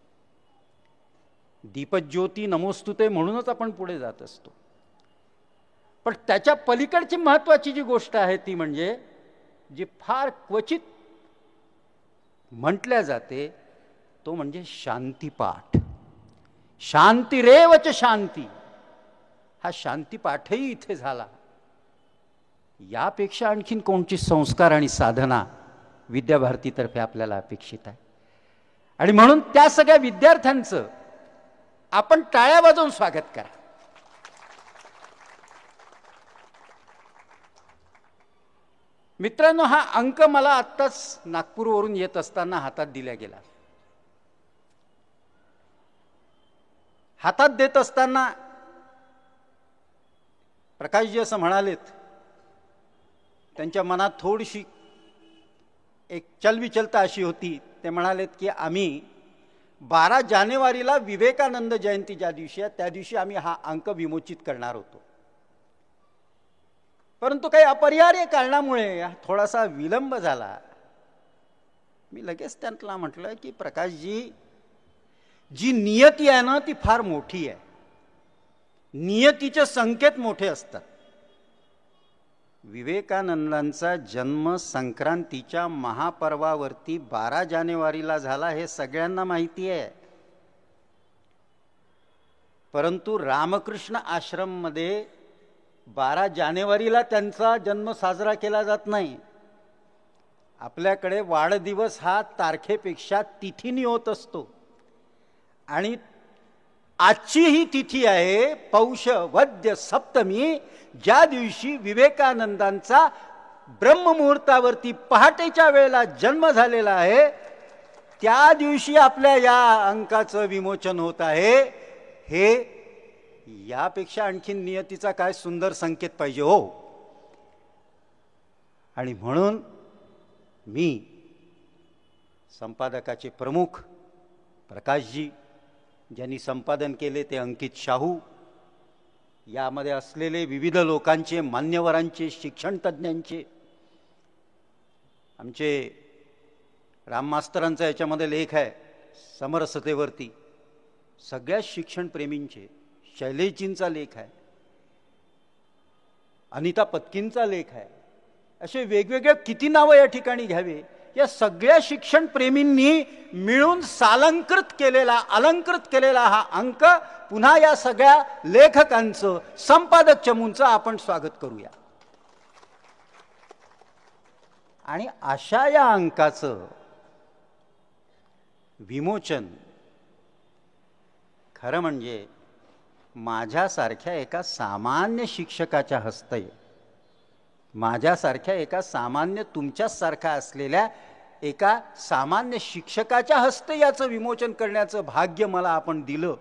दीपज्योती नमोस्तुते म्हणूनच आपण पुढे जात असतो. पण त्याच्या पलीकडची महत्वाची जी गोष्ट आहे ती म्हणजे जी फार क्वचित म्हटल्या जाते तो म्हणजे शांतीपाठ. शांतिरेवच शांती, हा शांतीपाठही इथे झाला. यापेक्षा आणखीन कोणची संस्कार आणि साधना विद्याभारतीतर्फे आपल्याला अपेक्षित आहे. आणि म्हणून त्या सगळ्या विद्यार्थ्यांचं आपण टाळ्या वाजवून स्वागत करा. मित्रांनो, हा अंक मला आत्ताच नागपूरवरून येत असताना हातात दिला गेला. हातात देत असताना प्रकाशजी असं म्हणालेत, त्यांच्या मनात थोडीशी एक चलविचलता अशी होती. ते म्हणालेत की आम्ही 12 जानेवारीला विवेकानंद जयंती ज्या दिवशी आहे त्या दिवशी आम्ही हा अंक विमोचित करणार होतो, परंतु काही अपरिहार्य कारणामुळे थोडासा विलंब झाला. मी लगेच त्यांना म्हटलं की प्रकाशजी, जी नियती आहे ना ती फार मोठी आहे. नियतीचे संकेत मोठे असतात. विवेकानंदांचा जन्म संक्रांतीच्या महापर्वावरती 12 जानेवारीला झाला हे सगळ्यांना माहिती आहे. परंतु रामकृष्ण आश्रम मध्ये 12 जानेवारीला त्यांचा जन्म साजरा केला जात नाही. आपल्याकडे वाढदिवस हा तारखेपेक्षा तिथीने होत असतो. आणि आजची ही तिथी आहे पौष वद्य सप्तमी, ज्या दिवशी विवेकानंदांचा ब्रह्ममुहूर्तावरती पहाटेच्या वेळेला जन्म झालेला आहे. त्या दिवशी आपल्या या अंकाचं विमोचन होत आहे. हे यापेक्षा आणखीन नियतीचा काय सुंदर संकेत पाहिजे हो. आणि म्हणून मी संपादकाचे प्रमुख प्रकाशजी, ज्यांनी संपादन केले ते अंकित शाहू, यामध्ये असलेले विविध लोकांचे, मान्यवरांचे, शिक्षण तज्ज्ञांचे आमचे राम मास्तरांचा याच्यामध्ये लेख आहे समरसतेवरती, सगळ्या शिक्षणप्रेमींचे. शैलेशजींचा लेख आहे, अनिता पत्कींचा लेख आहे. असे वेगवेगळे किती नावं या ठिकाणी घ्यावे. या सगळ्या शिक्षणप्रेमींनी मिळून सालंकृत केलेला, अलंकृत केलेला हा अंक, पुन्हा या सगळ्या लेखकांचं, संपादक चमूंचं आपण स्वागत करूया. आणि अशा या अंकाचं विमोचन खरं म्हणजे माझ्यासारख्या एका सामान्य शिक्षकाच्या हस्ते, माझ्यासारख्या एका सामान्य तुमच्यासारखा असलेल्या एका सामान्य शिक्षकाच्या हस्ते याचं विमोचन करण्याचं भाग्य मला आपण दिलं.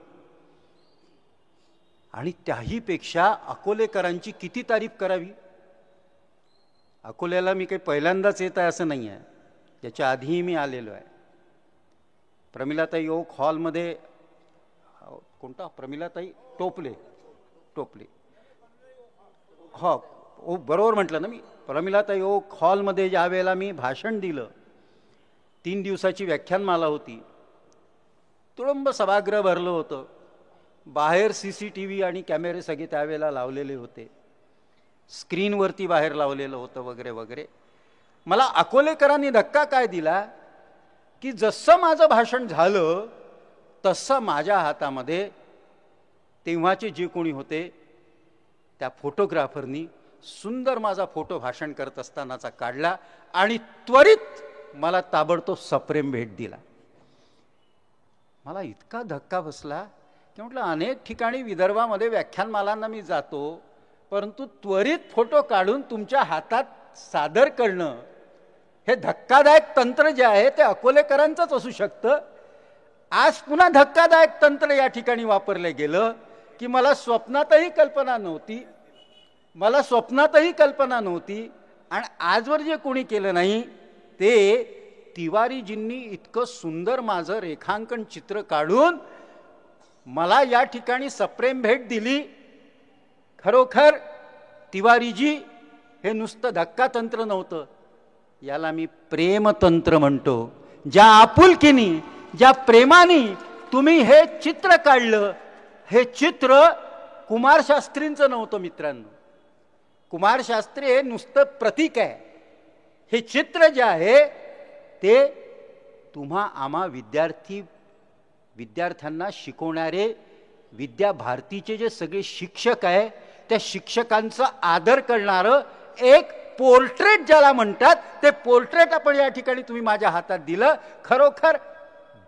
आणि त्याहीपेक्षा अकोलेकरांची किती तारीफ करावी. अकोल्याला मी काही पहिल्यांदाच येत आहे असं नाही आहे, त्याच्या आधीही मी आलेलो आहे. प्रमिलाताई ओक हॉलमध्ये, कोणता प्रमिलाताई टोपले, हो बरोबर म्हटलं ना मी. प्रमिलाताई ओक हॉलमध्ये ज्या वेळेला मी भाषण दिलं, 3 दिवसाची व्याख्यानमाला होती, तुडुंब सभागृह भरलं होतं. बाहेर CCTV आणि कॅमेरे सगळे त्यावेळेला लावलेले होते, स्क्रीनवरती बाहेर लावलेलं होतं वगैरे वगैरे. मला अकोलेकरांनी धक्का काय दिला की जसं माझं भाषण झालं तसं माझ्या हातामध्ये तेव्हाचे जे कोणी होते त्या फोटोग्राफरनी सुंदर माझा फोटो भाषण करत असतानाचा काढला आणि त्वरित मला ताबडतोब सप्रेम भेट दिला. मला इतका धक्का बसला की म्हटलं अनेक ठिकाणी विदर्भामध्ये व्याख्यानमालांना मी जातो, परंतु त्वरित फोटो काढून तुमच्या हातात सादर करणं हे धक्कादायक तंत्र जे आहे ते अकोलेकरांचंच असू शकतं. आज पुन्हा धक्कादायक तंत्र या ठिकाणी वापरलं गेलं की मला स्वप्नातही कल्पना नव्हती. आणि आजवर जे कोणी केलं नाही ते तिवारीजींनी इतकं सुंदर माझं रेखांकन चित्र काढून मला या ठिकाणी सप्रेम भेट दिली. खरोखर तिवारीजी हे नुसतं धक्का तंत्र नव्हतं, याला मी प्रेमतंत्र म्हणतो. ज्या आपुलकीनी, ज्या प्रेमाने तुम्ही हे चित्र काढलं, हे चित्र कुमार शास्त्रींचं नव्हतं मित्रांनो. कुमार शास्त्री हे नुसतं प्रतीक आहे. हे चित्र जे आहे ते तुम्हा आम्हा विद्यार्थ्यांना शिकवणारे विद्या भारतीचे जे सगळे शिक्षक आहे त्या शिक्षकांचा आदर करणारं एक पोर्ट्रेट ज्याला म्हणतात ते पोर्ट्रेट आपण या ठिकाणी तुम्ही माझ्या हातात दिलं. खरोखर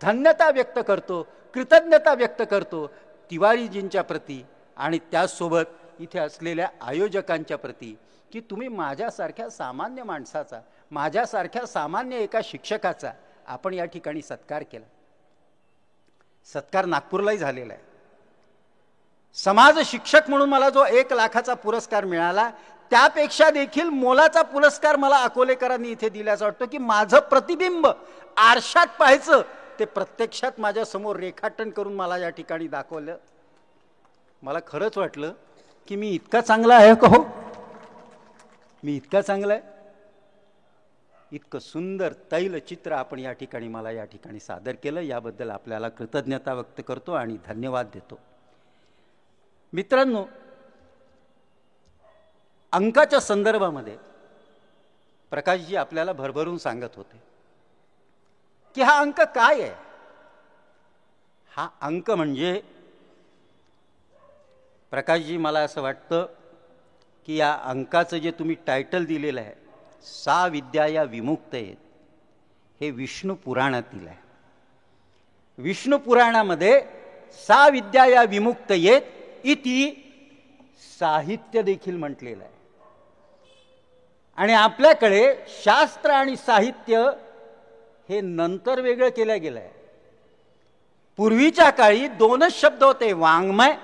धन्यता व्यक्त करतो, कृतज्ञता व्यक्त करतो तिवारीजींच्या प्रती आणि त्याचसोबत इथे असलेल्या आयोजकांच्या प्रती की तुम्ही माझ्यासारख्या सामान्य माणसाचा, माझ्यासारख्या सामान्य एका शिक्षकाचा आपण या ठिकाणी सत्कार केला. सत्कार नागपूरलाही झालेला आहे. समाज शिक्षक म्हणून मला जो 1 लाखाचा पुरस्कार मिळाला त्यापेक्षा देखील मोलाचा पुरस्कार मला अकोलेकरांनी इथे दिल्याचं वाटतं की माझं प्रतिबिंब आरशात पाहायचं ते प्रत्यक्षात माझ्या समोर रेखाटन करून मला या ठिकाणी दाखवलं. मला खरंच वाटलं की मी इतका चांगला आहे का हो, मी इतका चांगला आहे. इतकं सुंदर तैलचित्र आपण या ठिकाणी मला या ठिकाणी सादर केलं, याबद्दल आपल्याला कृतज्ञता व्यक्त करतो आणि धन्यवाद देतो. मित्रांनो, अंकाच्या संदर्भामध्ये प्रकाशजी आपल्याला भरभरून सांगत होते की हा अंक काय आहे. हा अंक म्हणजे प्रकाशजी मला असं वाटतं की या अंकाचं जे तुम्ही टायटल दिलेलं आहे 6 विद्या या विमुक्त आहेत, हे विष्णू पुराणातील आहे. विष्णू पुराणामध्ये 6 विद्या या विमुक्त आहेत इति साहित्य देखील म्हटलेलं आहे. आणि आपल्याकडे शास्त्र आणि साहित्य हे नंतर वेगळं केलं गेलं आहे. पूर्वीच्या काळी 2च शब्द होते, वाङ्मय,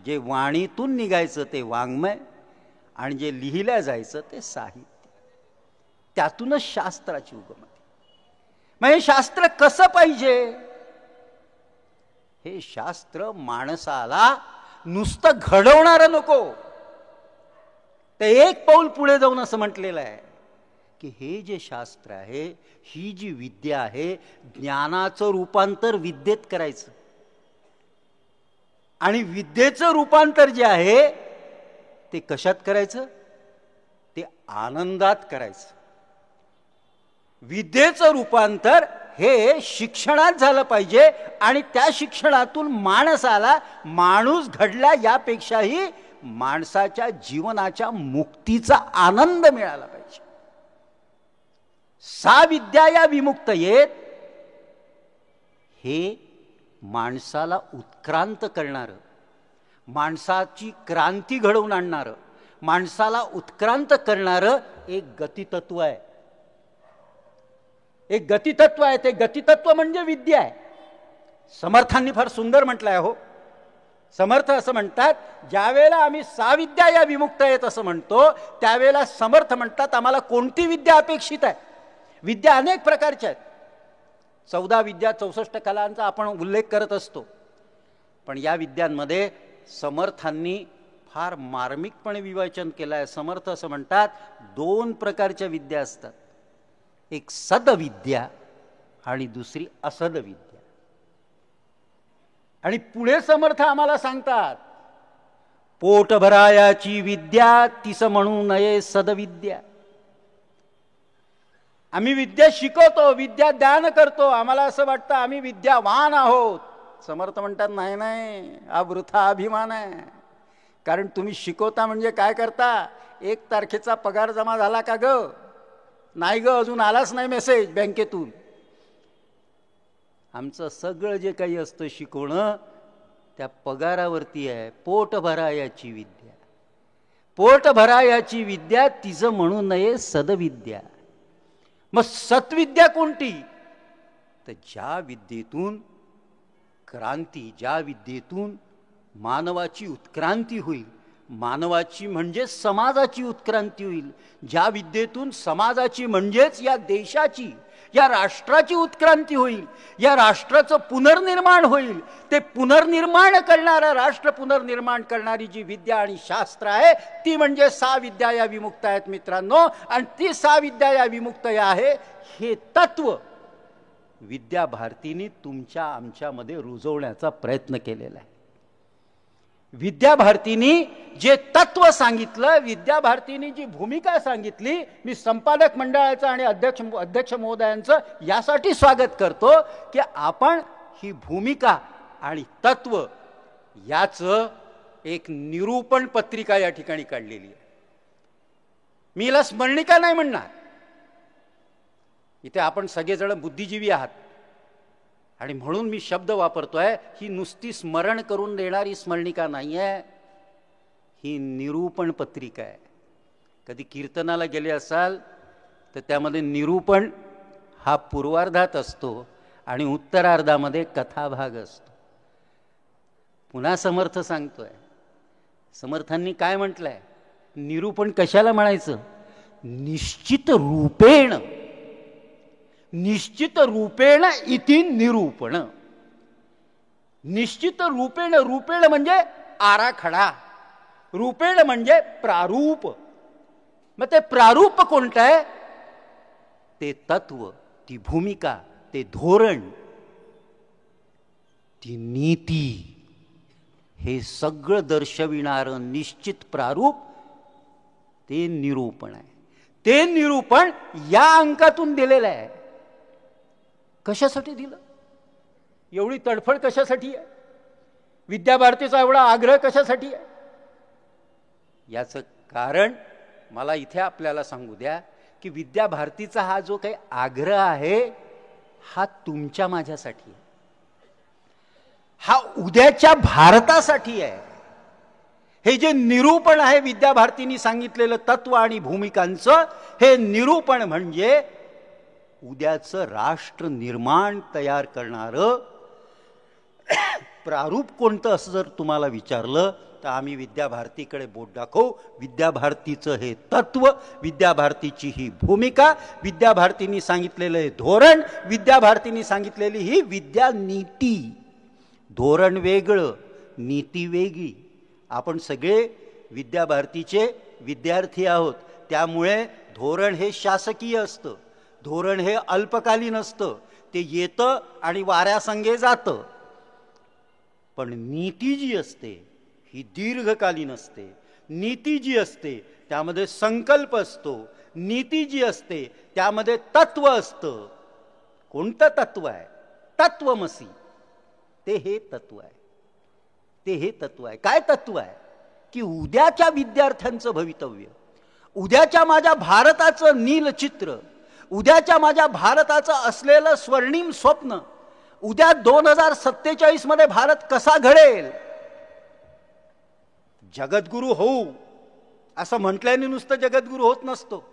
जे वाणीतून निघायचं ते वाङ्मय, आणि जे लिहिलं जायचं ते साहित्य. त्यातूनच शास्त्राची उगमती. मग हे शास्त्र कसं पाहिजे. हे शास्त्र माणसाला नुसतं घडवणारं नको, ते एक पाऊल पुढे जाऊन असं म्हटलेलं आहे की हे जे शास्त्र आहे, ही जी विद्या आहे, ज्ञानाचं रूपांतर विद्येत करायचं आणि विद्येचं रूपांतर जे आहे ते कशात करायचं? ते आनंदात करायचं. विद्येचं रूपांतर हे शिक्षणात झालं पाहिजे आणि त्या शिक्षणातून माणसाला माणूस घडला यापेक्षाही माणसाच्या जीवनाच्या मुक्तीचा आनंद मिळाला पाहिजे. सा विद्या या विमुक्त येत हे माणसाला उत्क्रांत करणारं, माणसाची क्रांती घडवून आणणारं, माणसाला उत्क्रांत करणारं एक गतितत्व आहे. एक गतितत्व आहे. ते गतितत्व म्हणजे विद्या आहे. समर्थांनी फार सुंदर म्हटलंय. हो, समर्थ असं म्हणतात, ज्यावेळेला आम्ही साविद्या या विमुक्त आहेत असं म्हणतो, त्यावेळेला समर्थ म्हणतात आम्हाला कोणती विद्या अपेक्षित आहे. विद्या अनेक प्रकारच्या आहेत. 14 विद्या 64 कलांचा आपण उल्लेख करत असतो. पण या विद्यांमध्ये समर्थांनी फार मार्मिकपणे विवेचन केलं आहे. समर्थ असं म्हणतात 2 प्रकारच्या विद्या असतात. एक सदविद्या आणि दुसरी असदविद्या. आणि पुढे समर्थ आम्हाला सांगतात, पोट भरायाची विद्या तिस म्हणू नये सदविद्या. आम्ही विद्या शिकवतो, विद्या दान करतो, आम्हाला असं वाटतं आम्ही विद्यावान आहोत. समर्थ म्हणतात नाही नाही, हा वृथा अभिमान आहे. कारण तुम्ही शिकवता म्हणजे काय करता? 1 तारखेचा पगार जमा झाला का ग? नाही ग, अजून आलाच नाही मेसेज बँकेतून. आमचं सगळं जे काही असतं शिकवणं त्या पगारावरती आहे. पोट भरायाची विद्या, पोट भरायाची विद्या तिचं म्हणू नये सदविद्या. मग सत्विद्या कोणती? तर ज्या विद्येतून क्रांती, ज्या विद्येतून मानवाची उत्क्रांती होईल, मानवाची म्हणजे समाजाची उत्क्रांती होईल, ज्या विद्येतून समाजाची म्हणजेच या देशाची, या राष्ट्राची उत्क्रांती होईल, या राष्ट्राचं पुनर्निर्माण होईल, ते पुनर्निर्माण करणारं, राष्ट्र पुनर्निर्माण करणारी जी विद्या आणि शास्त्र आहे ती म्हणजे 6 विद्या या विमुक्त आहेत मित्रांनो. आणि ती 6 विद्या या विमुक्त आहे हे तत्व विद्या भारतीने तुमच्या आमच्यामध्ये रुजवण्याचा प्रयत्न केलेला आहे. विद्या भारतीने जे तत्व सांगितलं, विद्या भारतीने जी भूमिका सांगितली, मी संपादक मंडळाचं आणि अध्यक्ष महोदयांचं यासाठी स्वागत करतो की आपण ही भूमिका आणि तत्व याचं एक निरूपण पत्रिका या ठिकाणी काढलेली आहे. मी हिला स्मरणिका नाही म्हणणार. इथे आपण सगळेजण बुद्धिजीवी आहात आणि म्हणून मी शब्द वापरतोय. ही नुसती स्मरण करून देणारी स्मरणिका नाही आहे, ही निरूपण पत्रिका आहे. कधी कीर्तनाला गेले असाल तर त्यामध्ये निरूपण हा पूर्वार्धात असतो आणि उत्तरार्धामध्ये कथाभाग असतो. पुन्हा समर्थ सांगतोय, समर्थांनी काय म्हटलंय? निरूपण कशाला म्हणायचं? निश्चित रूपेण, निश्चित रूपेण इति निरूपण. निश्चित रूपेण, रूपेण म्हणजे आराखडा, रूपेण म्हणजे प्रारूप. मग ते प्रारूप कोणतं आहे? ते तत्व, ती भूमिका, ते धोरण, ती नीती, हे सगळं दर्शविणारं निश्चित प्रारूप ते निरूपण आहे. ते निरूपण या अंकातून दिलेलं आहे. कशासाठी दिलं? एवढी तडफड कशासाठी आहे? विद्याभारतीचा एवढा आग्रह कशासाठी आहे? याचं कारण मला इथे आपल्याला सांगू द्या की विद्याभारतीचा हा जो काही आग्रह आहे हा तुमच्या माझ्यासाठी आहे, हा उद्याच्या भारतासाठी आहे. हे जे निरूपण आहे विद्याभारतीने सांगितलेलं तत्व आणि भूमिकांचं, हे निरूपण म्हणजे उद्याचं राष्ट्र निर्माण तयार करणारं प्रारूप कोणतं असं जर तुम्हाला विचारलं तर आम्ही विद्याभारतीकडे बोट दाखवू. विद्याभारतीचं हे तत्व, विद्याभारतीची ही भूमिका, विद्याभारतीने सांगितलेलं हे धोरण, विद्याभारतीने सांगितलेली ही विद्या नीती. धोरण वेगळं, नीती वेगळी. आपण सगळे विद्याभारतीचे विद्यार्थी आहोत. त्यामुळे धोरण हे शासकीय असतं, धोरण हे अल्पकालीन असतं, ते येतं आणि वाऱ्यासंगे जातं. पण नीती जी असते ही दीर्घकालीन असते. नीती जी असते त्यामध्ये संकल्प असतो. नीती जी असते त्यामध्ये तत्व असतं. कोणतं तत्व आहे? तत्वमसी. ते हे तत्व आहे. ते हे तत्व आहे. काय तत्व आहे? की उद्याच्या विद्यार्थ्यांचं भवितव्य, उद्याच्या माझ्या भारताचं नीलचित्र, उद्याच्या माझ्या भारताचं असलेलं स्वर्णिम स्वप्न, उद्या 2047 मध्ये भारत कसा घडेल. जगद्गुरु होऊ असं म्हटल्याने नुसतं जगद्गुरु होत नसतो.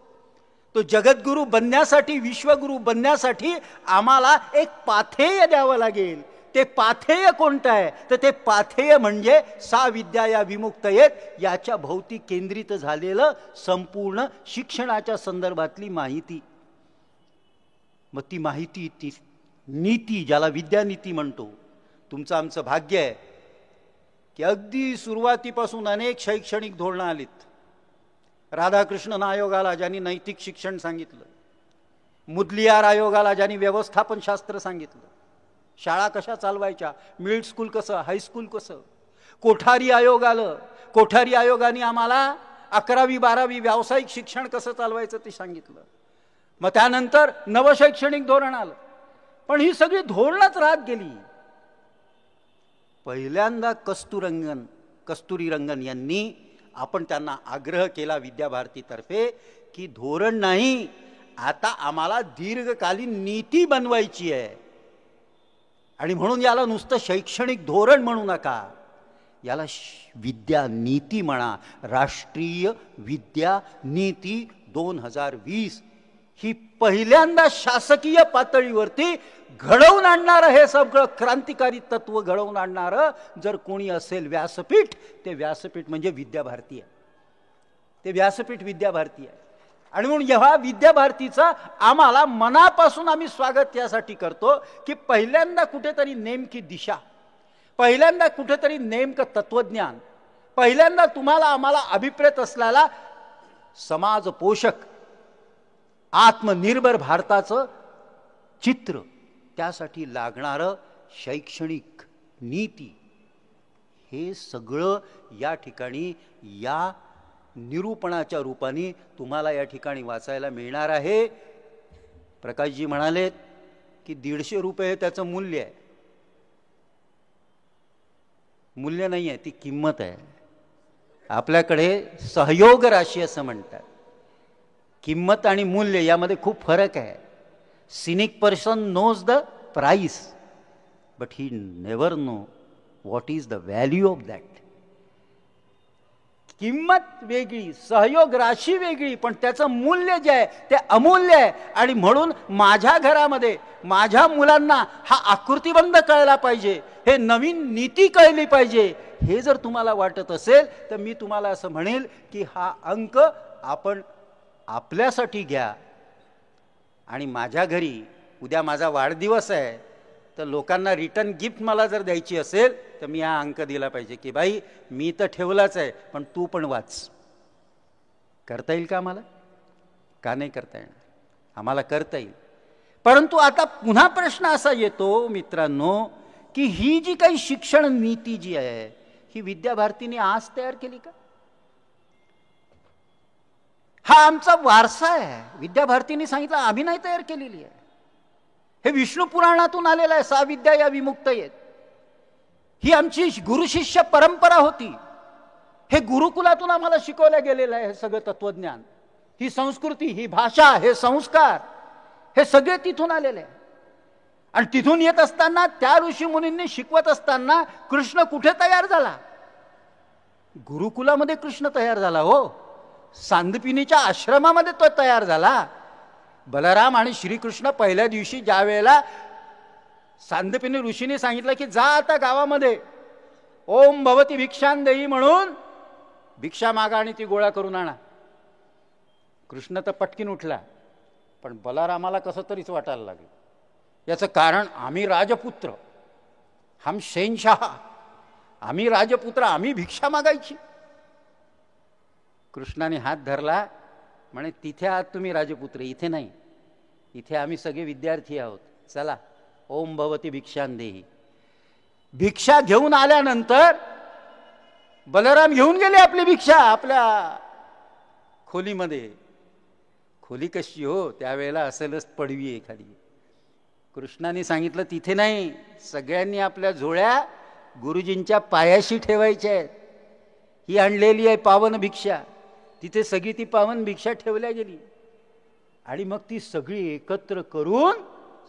तो जगद्गुरु बनण्यासाठी, विश्वगुरु बनण्यासाठी आम्हाला एक पाथेय द्यावं लागेल. ते पाथेय कोणतं आहे? तर ते पाथेय म्हणजे सा विद्या या विमुक्तयेत याच्या भोवती केंद्रित झालेलं संपूर्ण शिक्षणाच्या संदर्भातली माहिती. मग ती माहिती, ती नीती, ज्याला विद्यानीती म्हणतो. तुमचं आमचं भाग्य आहे की अगदी सुरुवातीपासून अनेक शैक्षणिक धोरणं आलीत. राधाकृष्णन आयोगाला ज्यांनी नैतिक शिक्षण सांगितलं, मुदलियार आयोगाला ज्यांनी व्यवस्थापन शास्त्र सांगितलं, शाळा कशा चालवायच्या, मिडल स्कूल कसं, हायस्कूल कसं. कोठारी आयोग आलं, कोठारी आयोगाने आम्हाला 11वी 12वी व्यावसायिक शिक्षण कसं चालवायचं ते सांगितलं. मग त्यानंतर नवशैक्षणिक धोरण आलं. पण ही सगळी धोरणच राहत गेली. पहिल्यांदा कस्तुरीरंगन यांनी आपण त्यांना आग्रह केला विद्याभारतीतर्फे की धोरण नाही, आता आम्हाला दीर्घकालीन नीती बनवायची आहे. आणि म्हणून याला नुसतं शैक्षणिक धोरण म्हणू नका, याला विद्या नीती म्हणा. राष्ट्रीय विद्या नीती 2020 ही पहिल्यांदा शासकीय पातळीवरती घडवून आणणारं, हे सगळं क्रांतिकारी तत्व घडवून आणणारं जर कोणी असेल व्यासपीठ, ते व्यासपीठ म्हणजे विद्याभारती आहे. ते व्यासपीठ विद्याभारती आहे. आणि म्हणून ह्या विद्याभारतीचा आम्हाला मनापासून आम्ही स्वागत यासाठी करतो की पहिल्यांदा कुठेतरी नेमकी दिशा, पहिल्यांदा कुठेतरी नेमकं तत्वज्ञान, पहिल्यांदा तुम्हाला आम्हाला अभिप्रेत असलेला समाज पोषक आत्मनिर्भर भारताचं चित्र, त्यासाठी लागणारं शैक्षणिक नीती, हे सगळं या ठिकाणी या निरूपणाच्या रूपाने तुम्हाला या ठिकाणी वाचायला मिळणार आहे. प्रकाशजी म्हणालेत की 150 रुपये त्याचं मूल्य आहे. मूल्य नाही आहे, ती किंमत आहे. आपल्याकडे सहयोग राशी असं म्हणतात. किंमत आणि मूल्य यामध्ये खूप फरक आहे. Cynic person knows the price but he never know what is the value of that. किंमत वेगळी, सहयोग राशी वेगळी, पण त्याचं मूल्य जे आहे ते अमूल्य आहे. आणि म्हणून माझ्या घरामध्ये माझ्या मुलांना हा आकृतिबंध कळला पाहिजे, हे नवीन नीती कळली पाहिजे. हे जर तुम्हाला वाटत असेल तर मी तुम्हाला असं म्हणेल की हा अंक आपण आपल्यासाठी घ्या. आणि माझ्या घरी उद्या माझा वाढदिवस आहे, तर लोकांना रिटर्न गिफ्ट मला जर द्यायची असेल तर मी हा अंक दिला पाहिजे की भाई मी तर ठेवलाच आहे, पण तू पण वाच. करता येईल का आम्हाला? का नाही करता येणार? आम्हाला करता येईल. परंतु आता पुन्हा प्रश्न असा येतो मित्रांनो की ही जी काही शिक्षण नीती जी आहे ही विद्याभारतीने आज तयार केली का? हा आमचा वारसा आहे. विद्याभारतीने सांगितलं, आम्ही नाही तयार केलेली आहे. हे विष्णू पुराणातून आलेलं आहे. सा विद्या या विमुक्तयेत ही आमची गुरुशिष्य परंपरा होती. हे गुरुकुलातून आम्हाला शिकवलं गेलेलं आहे. हे सगळं तत्वज्ञान, ही संस्कृती, ही भाषा, हे संस्कार, हे सगळे तिथून आलेले आहे. आणि तिथून येत असताना त्या ऋषी मुनींनी शिकवत असताना कृष्ण कुठे तयार झाला? गुरुकुलामध्ये कृष्ण तयार झाला. हो, सांदपिनीच्या आश्रमामध्ये तो तयार झाला. बलराम आणि श्रीकृष्ण पहिल्या दिवशी ज्या वेळेला सांदपिनी ऋषीने सांगितलं की जा आता गावामध्ये ओम भवती भिक्षांदेही म्हणून भिक्षा मागा आणि ती गोळा करून आणा. कृष्ण तर पटकीन उठला, पण बलरामाला कसं तरीच वाटायला लागलं. याचं कारण, आम्ही राजपुत्र, हम शहेनशाह, आम्ही राजपुत्र, आम्ही भिक्षा मागायची. कृष्णाने हात धरला, म्हणे तिथे आहात तुम्ही राजपुत्र, इथे नाही, इथे आम्ही सगळे विद्यार्थी आहोत, चला ओम भवती भिक्षांदेही. भिक्षा घेऊन आल्यानंतर बलराम घेऊन गेले आपली भिक्षा आपल्या खोलीमध्ये. खोली कशी हो, त्यावेळेला असेलच पडवी एखादी. कृष्णाने सांगितलं तिथे नाही, सगळ्यांनी आपल्या झोळ्या गुरुजींच्या पायाशी ठेवायच्या आहेत. ही आणलेली आहे पावन भिक्षा. तिथे सगळी ती पावन भिक्षा ठेवल्या गेली आणि मग ती सगळी एकत्र करून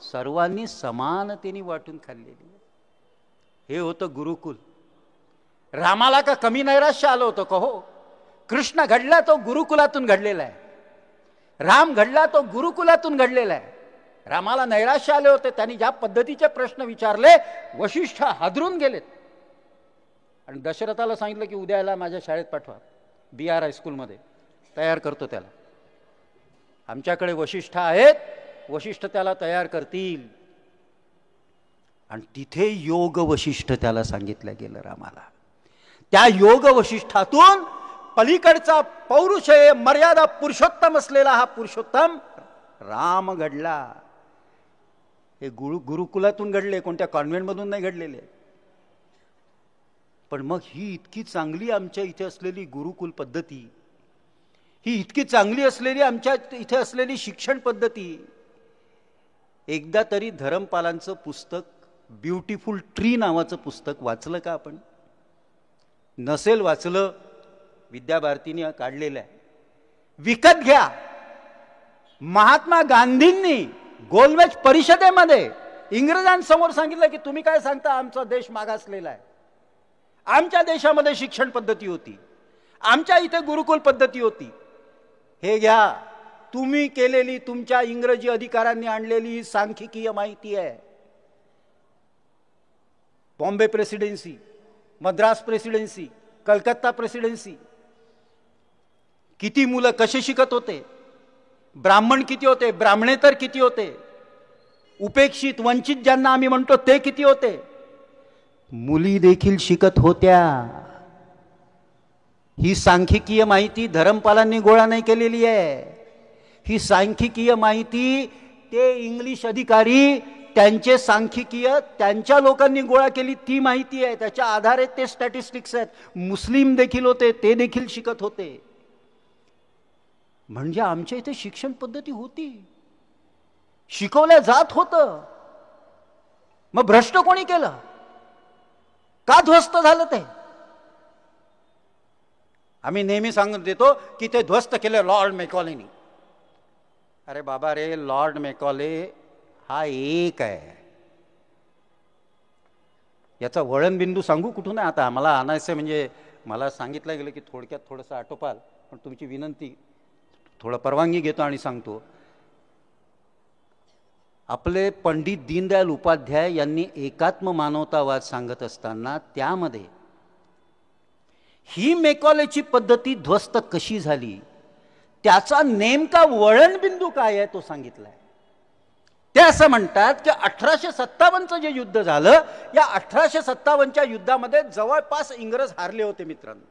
सर्वांनी समानतेने वाटून खाल्लेली. हे होतं गुरुकुल. रामाला का कमी नैराश्य आलं होतं का? हो, कृष्ण घडला तो गुरुकुलातून घडलेला आहे. राम घडला तो गुरुकुलातून घडलेला आहे. रामाला नैराश्य आले होते, त्यांनी ज्या पद्धतीचे प्रश्न विचारले वशिष्ठ हादरून गेलेत आणि दशरथाला सांगितलं की उद्याला माझ्या शाळेत पाठवा, BR हायस्कूलमध्ये तयार करतो त्याला. आमच्याकडे वशिष्ठ आहेत, वशिष्ठ त्याला तयार करतील. आणि तिथे योग वशिष्ठ त्याला सांगितलं गेलं रामाला. त्या योग वशिष्ठातून पलीकडचा पौरुष मर्यादा पुरुषोत्तम असलेला हा पुरुषोत्तम राम घडला. हे गुरुकुलातून घडले, कोणत्या कॉन्व्हेंटमधून नाही घडलेले. पण मग ही इतकी चांगली आमच्या इथे असलेली गुरुकुल पद्धती, ही इतकी चांगली असलेली आमच्या इथे असलेली शिक्षण पद्धती, एकदा तरी धरमपालांचं पुस्तक ब्युटिफुल ट्री नावाचं पुस्तक वाचलं का आपण? नसेल वाचलं, विद्याभारतीने काढलेलं आहे, विकत घ्या. महात्मा गांधींनी गोलमेज परिषदेमध्ये इंग्रजांसमोर सांगितलं की तुम्ही काय सांगता, आमचा देश मागासलेला आहे, आमच्या देशामध्ये शिक्षण पद्धती होती, आमच्या इथे गुरुकुल पद्धती होती, हे घ्या, तुम्ही केलेली तुमच्या इंग्रजी अधिकाऱ्यांनी आणलेली सांख्यिकीय माहिती आहे. Bombay presidency, Madras presidency, Calcutta presidency, किती मुलं कसे शिकत होते, ब्राह्मण किती होते, ब्राह्मणेतर किती होते, उपेक्षित वंचित ज्यांना आम्ही म्हणतो ते किती होते, मुली देखील शिकत होत्या. ही सांख्यिकीय माहिती धरमपालांनी गोळा नाही केलेली आहे. ही सांख्यिकीय माहिती ते इंग्लिश अधिकारी त्यांचे सांख्यिकीय त्यांच्या लोकांनी गोळा केली ती माहिती आहे. त्याच्या आधारे ते स्टॅटिस्टिक्स आहेत. मुस्लिम देखील होते, ते देखील शिकत होते. म्हणजे आमच्या इथे शिक्षण पद्धती होती, शिकवल्या जात होतं. मग भ्रष्ट कोणी केलं? का ध्वस्त झालं ते? आम्ही नेहमी सांगून देतो की ते ध्वस्त केलं लॉर्ड मेकॉलेनी. अरे बाबा रे, लॉर्ड मेकॉले हा एक आहे. याचा वळणबिंदू सांगू कुठून आहे आता मला आणायचं, म्हणजे मला सांगितलं गेलं की थोडक्यात थोडंसं आटोपाल, पण तुमची विनंती थोडं परवानगी घेतो आणि सांगतो. आपले पंडित दीनदयाल उपाध्याय यांनी एकात्म मानवतावाद सांगत असताना त्यामध्ये ही मेकॉलेची पद्धती ध्वस्त कशी झाली, त्याचा नेमका वळणबिंदू काय आहे तो सांगितलाय. ते असं म्हणतात की 1857चं जे युद्ध झालं, या 1857च्या युद्धामध्ये जवळपास इंग्रज हारले होते मित्रांनो.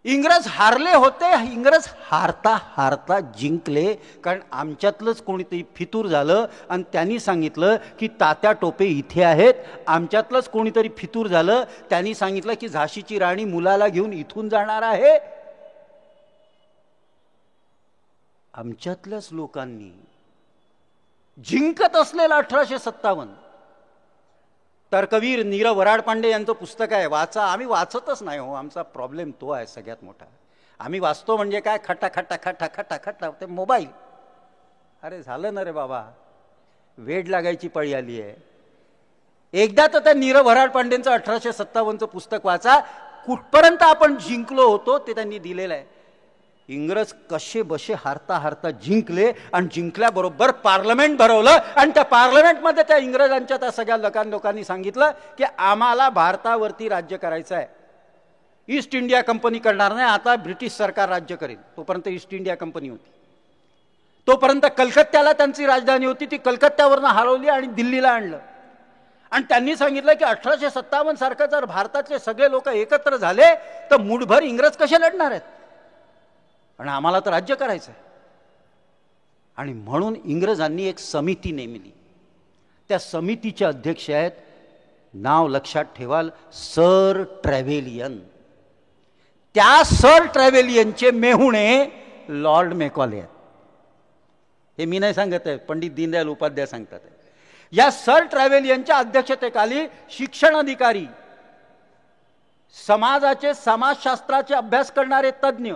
इंग्रज हारले होते. इंग्रज हारता हारता जिंकले, कारण आमच्यातलंच कोणीतरी फितूर झालं आणि त्यांनी सांगितलं की तात्या टोपे इथे आहेत. आमच्यातलंच कोणीतरी फितूर झालं, त्यांनी सांगितलं की झाशीची राणी मुलाला घेऊन इथून जाणार आहे. आमच्यातल्याच लोकांनी जिंकत असलेला 1857 तर्कवीर नीरव वराड पांडे यांचं पुस्तक आहे, वाचा. आम्ही वाचतच नाही हो, आमचा प्रॉब्लेम तो आहे सगळ्यात मोठा. आम्ही वाचतो म्हणजे काय, खटा खटा खटा खटा खटा ते मोबाईल. अरे झालं ना रे बाबा, वेड लागायची पळी आली आहे. एकदा तर त्या नीरव वराड पांडेंचं 1857चं पुस्तक वाचा. कुठपर्यंत आपण जिंकलो होतो ते त्यांनी दिलेलं आहे. इंग्रज कसे बसे हारता हारता जिंकले आणि जिंकल्याबरोबर पार्लमेंट भरवलं आणि त्या पार्लमेंटमध्ये त्या इंग्रजांच्या त्या सगळ्या लोकांनी सांगितलं की आम्हाला भारतावरती राज्य करायचं आहे, ईस्ट इंडिया कंपनी करणार नाही, आता ब्रिटिश सरकार राज्य करेल. तोपर्यंत ईस्ट इंडिया कंपनी होती, तोपर्यंत कलकत्त्याला त्यांची राजधानी होती, ती कलकत्त्यावरनं हलवली आणि दिल्लीला आणलं. आणि त्यांनी सांगितलं की 1857 सारखं जर भारतातले सगळे लोक एकत्र झाले तर मुठभर इंग्रज कसे लढणार आहेत. पण आम्हाला तर राज्य करायचं आहे. आणि म्हणून इंग्रजांनी एक समिती नेमली. त्या समितीचे अध्यक्ष आहेत, नाव लक्षात ठेवाल, सर ट्रॅव्हेलियन. त्या सर ट्रॅव्हेलियनचे मेहुणे लॉर्ड मेकॉले आहेत. हे मी नाही सांगत आहे, पंडित दीनदयाल उपाध्याय सांगतात. या सर ट्रॅव्हेलियनच्या अध्यक्षतेखाली शिक्षण अधिकारी, समाजाचे, समाजशास्त्राचे अभ्यास करणारे तज्ज्ञ,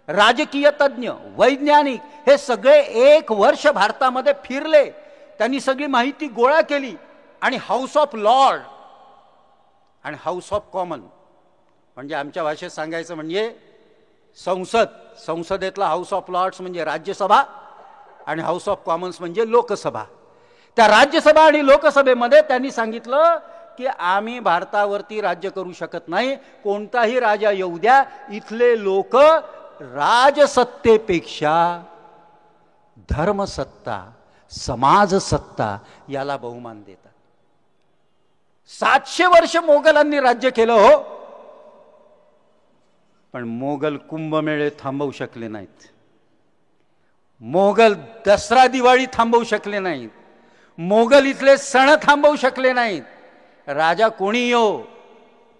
राजकीय तज्ज्ञ, वैज्ञानिक, हे सगळे 1 वर्ष भारतामध्ये फिरले. त्यांनी सगळी माहिती गोळा केली आणि हाऊस ऑफ लॉर्ड आणि हाऊस ऑफ कॉमन, म्हणजे आमच्या भाषेत सांगायचं म्हणजे संसदेतला हाऊस ऑफ लॉर्ड्स म्हणजे राज्यसभा आणि हाऊस ऑफ कॉमन्स म्हणजे लोकसभा. त्या राज्यसभा आणि लोकसभेमध्ये त्यांनी सांगितलं की आम्ही भारतावरती राज्य करू शकत नाही, कोणताही राजा येऊ द्या, इथले लोक राजसत्तेपेक्षा धर्मसत्ता, समाजसत्ता याला बहुमान देतात. 700 वर्ष मोगलांनी राज्य केलं हो, पण मोगल कुंभमेळे थांबवू शकले नाहीत. मोगल दसरा दिवाळी थांबवू शकले नाहीत. मोगल इथले सण थांबवू शकले नाहीत. राजा कोणी येऊ,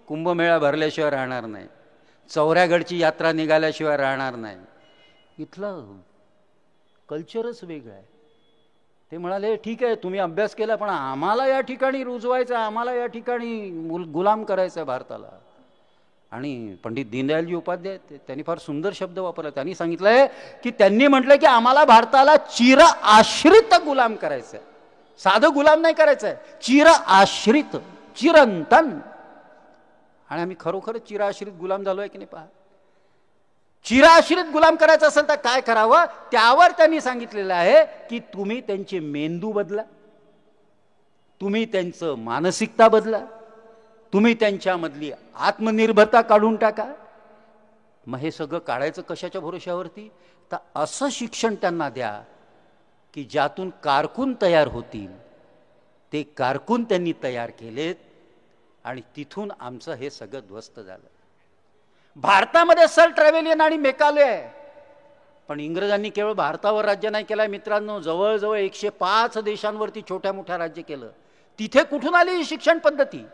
कुंभमेळा भरल्याशिवाय राहणार नाही, चौऱ्यागडची यात्रा निघाल्याशिवाय राहणार नाही. इथलं कल्चरच वेगळं आहे. ते म्हणाले ठीक आहे तुम्ही अभ्यास केला, पण आम्हाला या ठिकाणी रुजवायचं, आम्हाला या ठिकाणी गुलाम करायचं भारताला. आणि पंडित दीनदयालजी उपाध्याय त्यांनी फार सुंदर शब्द वापरला. त्यांनी सांगितलंय की त्यांनी म्हटलं की आम्हाला भारताला चिर आश्रित गुलाम करायचं आहे, साधं गुलाम नाही करायचं आहे, चिर आश्रित, चिरंतन. आणि आम्ही खरोखर चिराश्रित गुलाम झालोय की नाही पहा. चिराश्रित गुलाम करायचं असेल तर काय करावं, त्यावर त्यांनी सांगितलेलं आहे की तुम्ही त्यांचे मेंदू बदला, तुम्ही त्यांचं मानसिकता बदला, तुम्ही त्यांच्यामधली आत्मनिर्भरता काढून टाका. मग हे सगळं काढायचं कशाच्या भरोश्यावरती, तर असं शिक्षण त्यांना द्या की ज्यातून कारकून तयार होतील. ते कारकून त्यांनी तयार केलेत आणि तिथून आमचं हे सगळं ध्वस्त झालं. भारतामध्ये सर ट्रॅव्हेलियन आणि मेकाले आहे, पण इंग्रजांनी केवळ भारतावर राज्य नाही केलंय मित्रांनो, जवळजवळ 105 देशांवरती छोट्या मोठ्या राज्य केलं. तिथे कुठून आली ही शिक्षण पद्धती,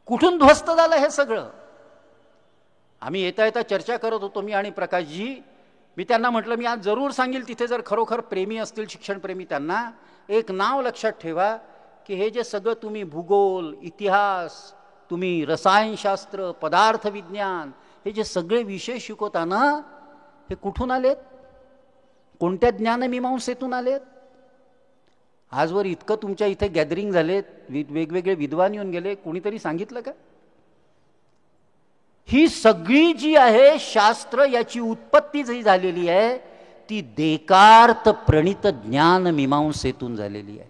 कुठून ध्वस्त झालं हे सगळं. आम्ही येता येता चर्चा करत होतो, मी आणि प्रकाशजी. मी त्यांना म्हटलं मी आज जरूर सांगेल, तिथे जर खरोखर प्रेमी असतील, शिक्षणप्रेमी, त्यांना एक नाव लक्षात ठेवा की हे जे सगळं तुम्ही भूगोल, इतिहास, तुम्ही रसायनशास्त्र, पदार्थ विज्ञान, हे जे सगळे विषय शिकवता ना, हे कुठून आलेत, कोणत्या ज्ञानमीमांसेतून आलेत. आजवर इतकं तुमच्या इथे गॅदरिंग झालेत, वेगवेगळे विद्वान येऊन गेले, कोणीतरी सांगितलं का? ही सगळी जी आहे शास्त्र, याची उत्पत्ती जी झालेली आहे ती देकार्त प्रणित ज्ञान मीमांसेतून झालेली आहे.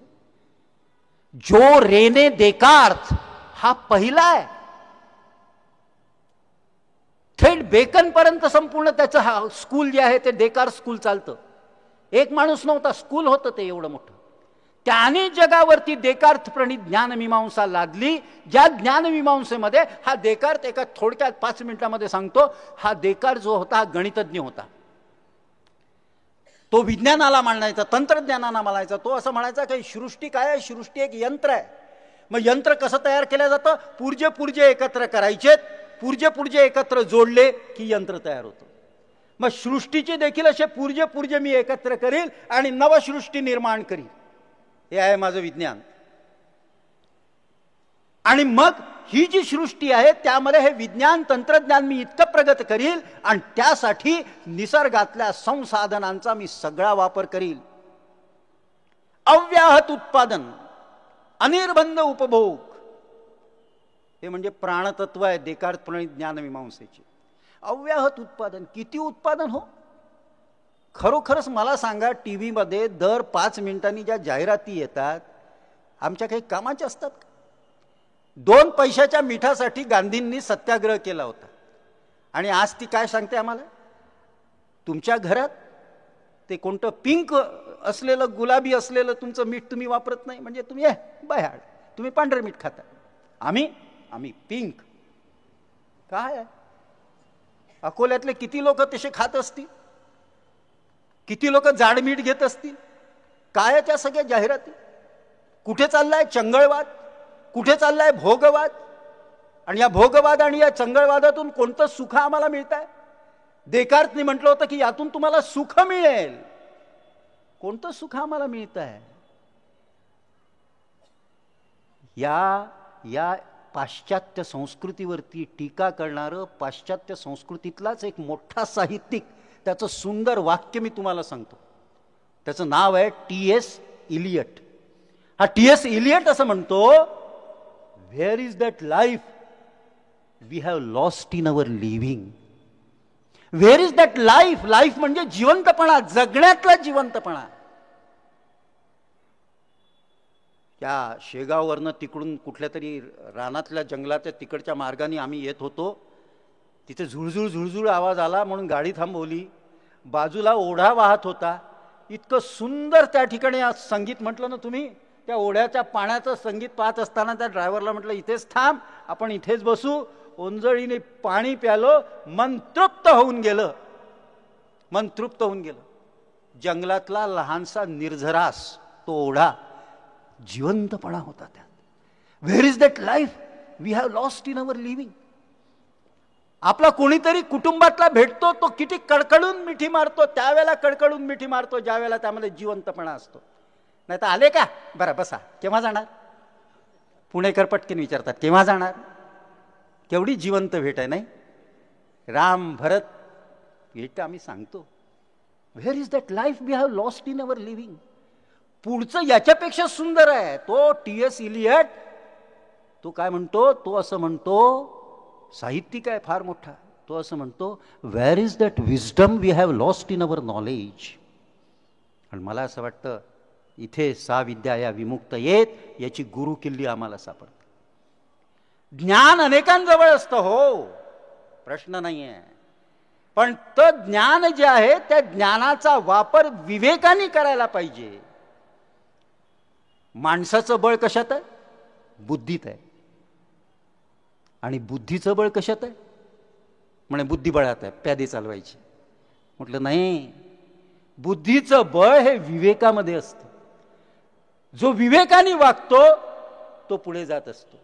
जो रेने देकार्त हा पहिला आहे. थेट बेकन पर्यंत संपूर्ण त्याचं हा स्कूल जे आहे ते देकार्त स्कूल चालतं. एक माणूस नव्हता, स्कूल होतं ते एवढं मोठं. त्याने जगावरती देकार्त प्रणित ज्ञानमीमांसा लादली. ज्या ज्ञानमीमांसेमध्ये हा देकार्त, एका थोडक्यात 5 मिनिटांमध्ये सांगतो, हा देकार्त जो होता हा गणितज्ञ होता. तो विज्ञानाला मांडायचा, तंत्रज्ञानाला मांडायचा. तो असं म्हणायचा की सृष्टी काय आहे, सृष्टी एक यंत्र आहे. मग यंत्र कसं तयार केलं जातं, पुर्जे एकत्र करायचे, पुर्जे एकत्र जोडले की यंत्र तयार होतं. मग सृष्टीचे देखील असे पुर्जे मी एकत्र करील आणि नवसृष्टी निर्माण करील, हे आहे माझं विज्ञान. आणि मग ही जी सृष्टी आहे त्यामध्ये हे विज्ञान तंत्रज्ञान मी इतकं प्रगत करील आणि त्यासाठी निसर्गातल्या संसाधनांचा मी सगळा वापर करील. अव्याहत उत्पादन, अनिर्बंध उपभोग, हे म्हणजे प्राणतत्व आहे देकार्त प्रणित ज्ञानमीमांसेचे. अव्याहत उत्पादन, किती उत्पादन हो. खरोखरच मला सांगा, टी व्हीमध्ये दर 5 मिनिटांनी ज्या जाहिराती येतात, आमच्या काही कामाच्या असतात का? 2 पैशाच्या मिठासाठी गांधींनी सत्याग्रह केला होता आणि आज ती काय सांगते आम्हाला, तुमच्या घरात ते कोणतं पिंक असलेलं, गुलाबी असलेलं तुमचं मीठ तुम्ही वापरत नाही, म्हणजे तुम्ही बयाड, तुम्ही पांढरं मीठ खाता. आम्ही पिंक. काय आहे अकोल्यातले किती लोक तसे खात असतील, किती लोक जाडमीठ घेत असतील. काय त्या सगळ्या जाहिराती? कुठे चाललाय चंगळवाद, कुठे चाललाय भोगवाद? आणि या भोगवाद आणि या चंगळवादातून कोणतं सुख आम्हाला मिळत आहे? देकार्तनी म्हटलं होतं की यातून तुम्हाला सुख मिळेल. कोणतं सुख आम्हाला मिळत आहे? या पाश्चात्य संस्कृतीवरती टीका करणारं पाश्चात्य संस्कृतीतलाच एक मोठा साहित्यिक, त्याचं सुंदर वाक्य मी तुम्हाला सांगतो. त्याचं नाव आहे टी.एस. इलियट. हा टी.एस. इलियट असं म्हणतो, where is that life we have lost in our living. Where is that life? Life म्हणजे जिवंतपणा, जगण्यातला जिवंतपणा. त्या शेगाववरनं तिकडून कुठल्या तरी रानातल्या जंगलाच्या तिकडच्या मार्गाने आम्ही येत होतो. तिथे झुळझुळ झुळझुळ आवाज आला म्हणून गाडी थांबवली. बाजूला ओढा वाहत होता. इतकं सुंदर त्या ठिकाणी आज संगीत म्हटलं ना तुम्ही, त्या ओढ्याच्या पाण्याचं संगीत पाहत असताना त्या ड्रायव्हरला म्हटलं इथेच थांब, आपण इथेच बसू. ओंजळीने पाणी प्यालो, मन तृप्त होऊन गेलं, मन तृप्त होऊन गेलं. जंगलातला लहानसा निर्झरास तो ओढा, जिवंतपणा होता त्यात. Where is that life we have lost in our living. आपला कोणीतरी कुटुंबातला भेटतो, तो किती कडकडून मिठी मारतो, त्यावेळेला कडकडून मिठी मारतो ज्यावेळेला त्यामध्ये जिवंतपणा असतो. नाही तर आले का, बरं बसा, केव्हा जाणार? पुणेकर पटकन विचारतात केव्हा जाणार. केवढी जिवंत भेट आहे नाही? राम भरत भेट आम्ही सांगतो. Where is that life we have lost in our living. पुढचं याच्यापेक्षा सुंदर आहे. तो टी.एस. इलियट तो काय म्हणतो, तो असं म्हणतो, साहित्यिक आहे फार मोठा. तो असं म्हणतो, where is that wisdom we have lost in our knowledge. आणि मला असं वाटतं इथे सा विद्या या विमुक्त येत याची गुरु किल्ली आम्हाला सापडते. ज्ञान अनेकांजवळ असतं, हो, प्रश्न नाही आहे. पण तो ज्ञान जे आहे त्या ज्ञानाचा वापर विवेकाने करायला पाहिजे. माणसाचं बळ कशात आहे? बुद्धीत आहे. आणि बुद्धीचं बळ कशात आहे? म्हणे बुद्धिबळात आहे, प्यादे चालवायची. म्हटलं नाही, बुद्धीचं बळ हे विवेकामध्ये असतं. जो विवेकाने वागतो तो पुढे जात असतो.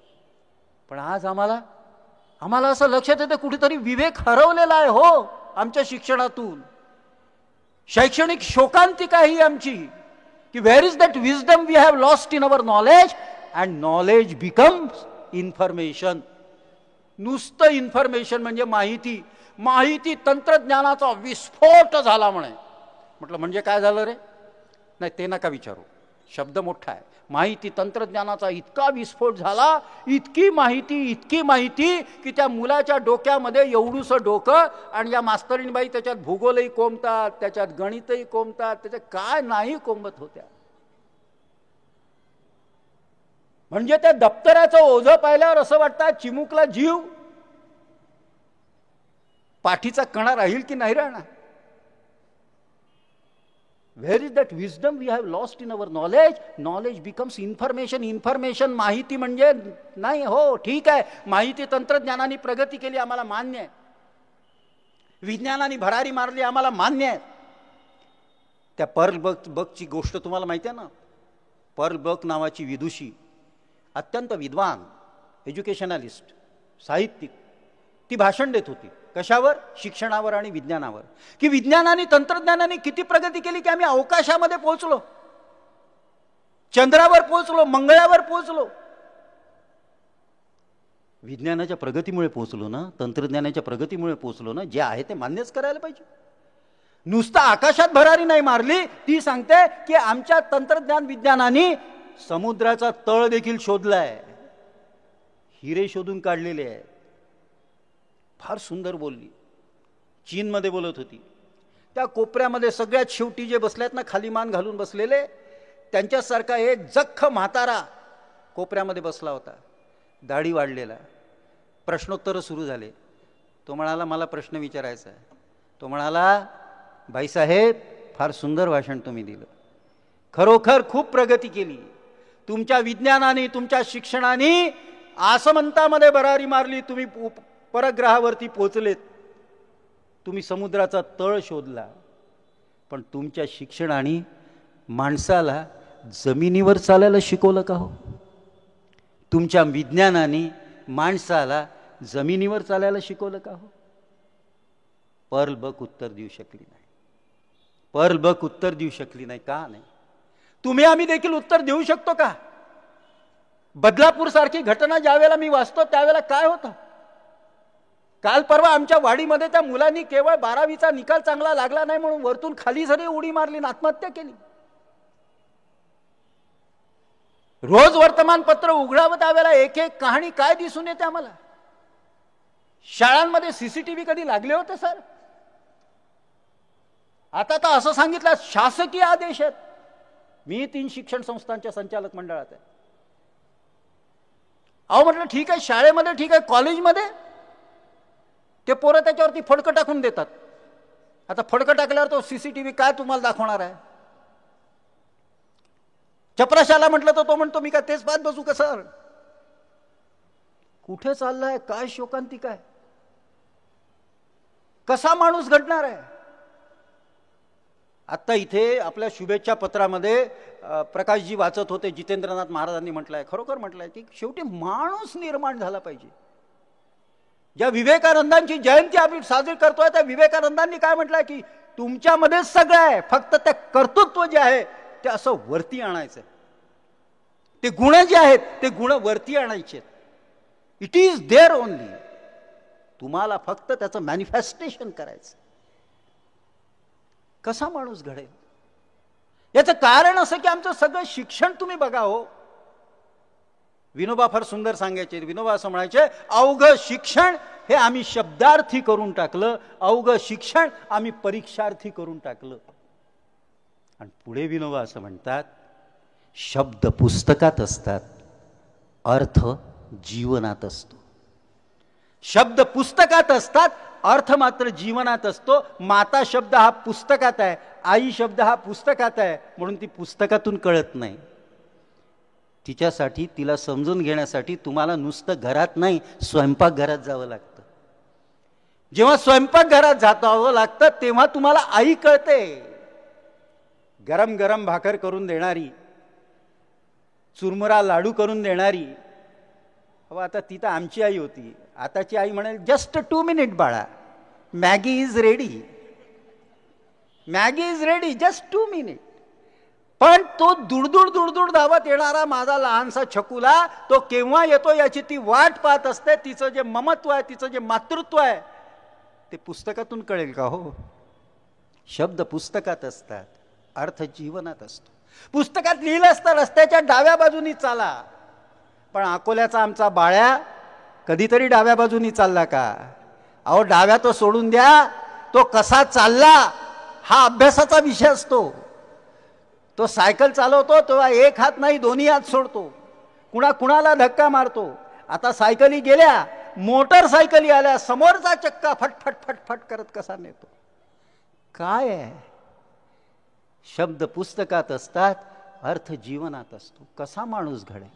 पण आज आम्हाला असं लक्षात येतं कुठेतरी विवेक हरवलेला आहे हो आमच्या शिक्षणातून. शैक्षणिक शोकांतिका ही आमची की where is that wisdom we have lost in our knowledge and knowledge becomes information. नुसतं इन्फॉर्मेशन म्हणजे माहिती तंत्रज्ञानाचा विस्फोट झाला म्हणे. म्हटलं म्हणजे काय झालं रे? नाही ते नका विचारू, शब्द मोठा आहे. माहिती तंत्रज्ञानाचा इतका विस्फोट झाला, इतकी माहिती की त्या मुलाच्या डोक्यामध्ये एवढूसं डोकं, आणि या मास्तरीणबाई त्याच्यात भूगोलही कोंबतात, त्याच्यात गणितही कोंबतात, त्याच्यात काय नाही कोंबत होत्या. म्हणजे त्या दप्तराचं ओझं पाहिल्यावर असं वाटतं चिमुकला जीव, पाठीचा कणा राहील की नाही राहणार. Where is that wisdom we have lost in our knowledge. Knowledge becomes information. माहिती म्हणजे नाही, हो ठीक आहे, माहिती तंत्रज्ञानाने प्रगती केली आम्हाला मान्य आहे, विज्ञानाने भरारी मारली आम्हाला मान्य आहे. त्या पर्ल बकची गोष्ट तुम्हाला माहिती आहे ना? पर्ल बक नावाची विदुषी, अत्यंत विद्वान, एज्युकेशनलिस्ट, साहित्यिक, ती भाषण देत होती. कशावर? शिक्षणावर आणि विज्ञानावर. की विज्ञानाने तंत्रज्ञानाने किती प्रगती केली की आम्ही अवकाशामध्ये पोहोचलो, चंद्रावर पोहोचलो, मंगळावर पोहोचलो. विज्ञानाच्या प्रगतीमुळे पोहोचलो ना, तंत्रज्ञानाच्या प्रगतीमुळे पोहोचलो ना. जे आहे ते मान्यच करायला पाहिजे. नुसतं आकाशात भरारी नाही मारली. ती सांगते की आमच्या तंत्रज्ञान विज्ञानाने समुद्राचा तळ देखील शोधलाय, हिरे शोधून काढलेले आहेत. फार सुंदर बोलली. चीनमध्ये बोलत होती. त्या कोपऱ्यामध्ये सगळ्यात शेवटी जे बसल्यात ना, खाली मान घालून बसलेले, त्यांच्यासारखा एक जख्ख म्हातारा कोपऱ्यामध्ये बसला होता, दाढी वाढलेला. प्रश्नोत्तर सुरू झाले. तो म्हणाला मला प्रश्न विचारायचा आहे. तो म्हणाला भाईसाहेब फार सुंदर भाषण तुम्ही दिलं, खरोखर खूप प्रगती केली तुमच्या विज्ञानाने, तुमच्या शिक्षणाने. आसमंतामध्ये भरारी मारली, तुम्ही परग्रहावरती पोहोचलेत. तुम्ही समुद्राचा तळ शोधला, पण तुमच्या शिक्षणाने माणसाला जमिनीवर चालायला शिकवलं का हो? तुमच्या विज्ञानाने माणसाला जमिनीवर चालायला शिकवलं का हो? पर्ल बक उत्तर देऊ शकली नाही. पर्ल बक उत्तर देऊ शकली नाही. का नाही? तुम्ही आम्ही देखील उत्तर देऊ शकतो का? बदलापूर सारखी घटना ज्यावेळेला मी वाचतो त्यावेळेला काय होतं? काल परवा आमच्या वाडीमध्ये त्या मुलांनी केवळ 12वीचा निकाल चांगला लागला नाही म्हणून वरतून खाली सरी उडी मारली, आत्महत्या केली. रोज वर्तमानपत्र उघडावं त्यावेळेला एक एक कहाणी काय दिसून येते आम्हाला? शाळांमध्ये सीसीटीव्ही कधी लागले होते सर? आता तर असं सांगितलं शासकीय आदेश आहेत. मी 3 शिक्षण संस्थांच्या संचालक मंडळात आहे. अहो म्हटलं ठीक आहे, शाळेमध्ये ठीक आहे, कॉलेजमध्ये ते पोरं त्याच्यावरती फडकं टाकून देतात. आता फडकं टाकल्यावर तो सीसीटीव्ही काय तुम्हाला दाखवणार आहे? चपराशाला म्हटलं तर तो म्हणतो मी काय तेच पाहत बसू का सर? कुठे चाललाय? काय शोकांतिक आहे? कसा माणूस घडणार आहे? आता इथे आपल्या शुभेच्छा पत्रामध्ये प्रकाशजी वाचत होते, जितेंद्रनाथ महाराजांनी म्हटलंय, खरोखर म्हटलंय की शेवटी माणूस निर्माण झाला पाहिजे. ज्या विवेकानंदांची जयंती आपण साजरी करतोय त्या विवेकानंदांनी काय म्हटलंय की तुमच्यामध्येच सगळं आहे, फक्त ते कर्तृत्व जे आहे ते असं वरती आणायचं. ते गुण जे आहेत ते गुण वरती आणायचे. It is there only. तुम्हाला फक्त त्याचं मॅनिफेस्टेशन करायचं. कसा माणूस घडेल? याचं कारण असं की आमचं सगळं शिक्षण तुम्ही बघा हो. विनोबा फार सुंदर सांगायचे. विनोबा असं म्हणायचे, अवघ शिक्षण हे आम्ही शब्दार्थी करून टाकलं, अवघ शिक्षण आम्ही परीक्षार्थी करून टाकलं. आणि पुढे विनोबा असं म्हणतात, शब्द पुस्तकात असतात, अर्थ जीवनात असतो. शब्द पुस्तकात असतात, अर्थ मात्र जीवनात असतो. माता शब्द हा पुस्तकात आहे, आई शब्द हा पुस्तकात आहे, म्हणून ती पुस्तकातून कळत नाही. तिच्यासाठी, तिला समजून घेण्यासाठी तुम्हाला नुसतं घरात नाही, स्वयंपाकघरात जावं लागतं. जेव्हा स्वयंपाकघरात जावं लागतं तेव्हा तुम्हाला आई कळते. गरम गरम भाकर करून देणारी, चुरमुरा लाडू करून देणारी. अहो आता ती तर आमची आई होती. आताची आई म्हणेल जस्ट 2 मिनिट बाळा, Maggi is ready, Maggi is ready, just 2 minute. पण तो दुडदुड दुडदुड धावत येणारा माझा लहानसा छकुला, तो केव्हा येतो याची ती वाट पाहत असते. तिचं जे ममत्व आहे, तिचं जे मातृत्व आहे ते पुस्तकातून कळेल का हो? शब्द पुस्तकात असतात, अर्थ जीवनात असतो. पुस्तकात लिहिलं असतं रस्त्याच्या डाव्या बाजूनी चाला, पण अकोल्याचा आमचा बाळ्या कधीतरी डाव्या बाजूनी चालला का? अहो डाव्या तो सोडून द्या, तो कसा चालला हा अभ्यासाचा विषय असतो. तो सायकल चालवतो तेव्हा एक हात नाही 2 हात सोडतो, कुणाला धक्का मारतो. आता सायकली गेल्या, मोटरसायकली आल्या, समोरचा चक्का फटफट फटफट करत कसा नेतो. काय आहे? शब्द पुस्तकात असतात, अर्थ जीवनात असतो. कसा माणूस घडेल?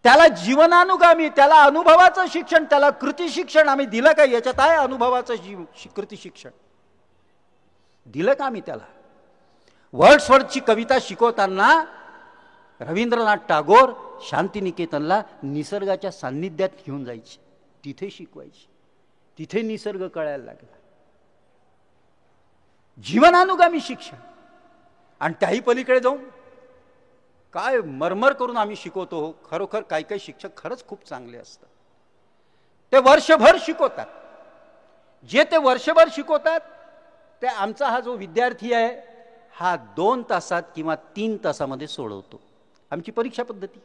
त्याला जीवनानुगामी, त्याला अनुभवाचं शिक्षण, त्याला कृती शिक्षण आम्ही दिलं का? याच्यात आहे अनुभवाचं कृती शिक्षण दिलं का आम्ही त्याला? वर्ड्सवर्थची कविता शिकवताना रवींद्रनाथ टागोर शांतिनिकेतनला निसर्गाच्या सान्निध्यात घेऊन जायचे, तिथे शिकवायचे, तिथे निसर्ग कळायला लागला. जीवनानुगामी शिक्षण. आणि त्याही पलीकडे जाऊन काय मरमर करून आम्ही शिकवतो. खरोखर काही काही शिक्षक खरंच खूप चांगले असतात. ते वर्षभर शिकवतात. जे ते वर्षभर शिकवतात ते आमचा हा जो विद्यार्थी आहे हा 2 तासात किंवा 3 तासामध्ये सोडवतो. आमची परीक्षा पद्धती.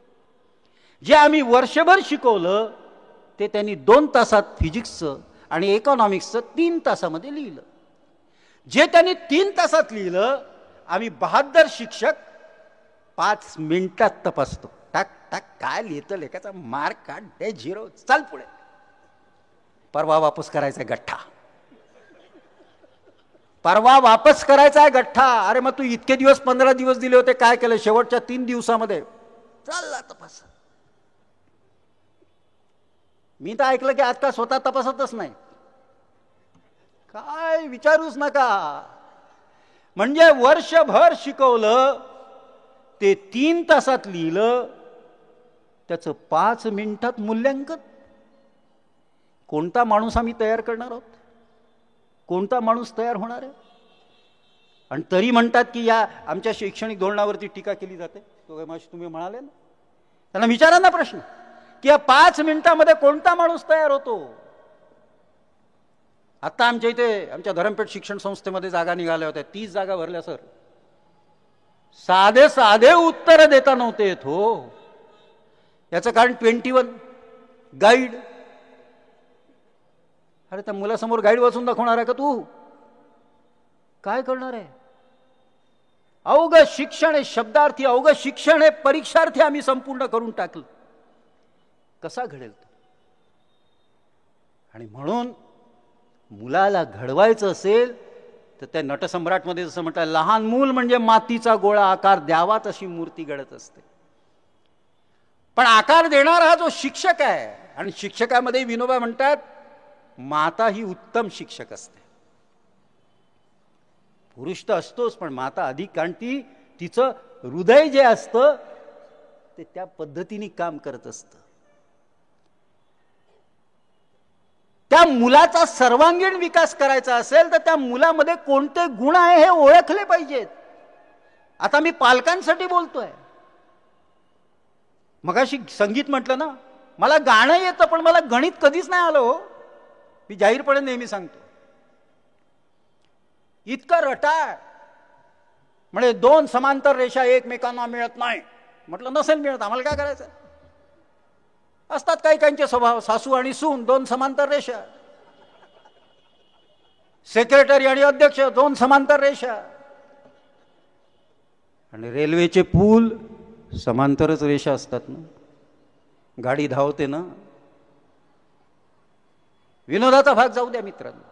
जे आम्ही वर्षभर शिकवलं ते त्यांनी 2 तासात फिजिक्सचं आणि इकॉनॉमिक्सचं 3 तासामध्ये लिहिलं. जे त्यांनी 3 तासात लिहिलं आम्ही 72 शिक्षक 5 मिनिटात तपासतो. टाक टाक काय लिहितं, लेखाचा मार्क काढ दे 0, चाल पुढे. परवा वापस करायचा गठ्ठा, परवा वापस करायचा आहे गठ्ठा. अरे मग तू इतके दिवस 15 दिवस दिले होते, काय केलं शेवटच्या 3 दिवसामध्ये? चालला तपास. मी तर ऐकलं की आजकाल स्वतः तपासतच नाही, काय विचारूच नका. म्हणजे वर्षभर शिकवलं ते 3 तासात लिहिलं, त्याचं 5 मिनिटात मूल्यांकन. कोणता माणूस आम्ही तयार करणार आहोत? कोणता माणूस तयार होणार आहे? आणि तरी म्हणतात की या आमच्या शैक्षणिक धोरणावरती टीका केली जाते. तो काय माशी तुम्ही म्हणाले ना, त्यांना विचारा ना प्रश्न की या 5 मिनिटामध्ये कोणता माणूस तयार होतो? आता आमच्या इथे आमच्या धरमपेठ शिक्षण संस्थेमध्ये जागा निघाल्या होत्या, 30 जागा भरल्या सर. साधे साधे उत्तर देता नव्हते येत हो. याचं कारण 21 गाईड. अरे त्या मुलासमोर गाईड वाचून दाखवणार आहे का तू? काय करणार आहे? अवघ शिक्षण हे शब्दार्थी, अवघ शिक्षण हे परीक्षार्थी आम्ही संपूर्ण करून टाकलं. कसा घडेल तो? आणि म्हणून मुलाला घडवायचं असेल तर त्या नटसम्राटमध्ये जसं म्हटलं, लहान मूल म्हणजे मातीचा गोळा, आकार द्यावा तशी मूर्ती घडत असते. पण आकार देणारा हा जो शिक्षक आहे, आणि शिक्षकामध्ये विनोबा म्हणतात माता ही उत्तम शिक्षक असते. पुरुष तर असतोच, पण माता अधिक, कारण तिचं हृदय जे असतं ते त्या पद्धतीने काम करत असतं. त्या मुलाचा सर्वांगीण विकास करायचा असेल तर त्या मुलामध्ये कोणते गुण आहे हे ओळखले पाहिजेत. आता मी पालकांसाठी बोलतोय. मगाशी संगीत म्हटलं ना, मला गाणं येतं पण मला गणित कधीच नाही आलं हो. मी जाहीरपणे नेहमी सांगतो. इतकं रटाळ म्हणजे 2 समांतर रेषा एकमेकांना मिळत नाही. म्हटलं नसेल मिळत, आम्हाला काय करायचं? असतात काही काहींचे स्वभाव, सासू आणि सून 2 समांतर रेषा, सेक्रेटरी आणि अध्यक्ष 2 समांतर रेषा, आणि रेल्वेचे पूल समांतरच रेषा असतात ना. गाडी धावते ना. विनोदाचा भाग जाऊ द्या मित्रांनो.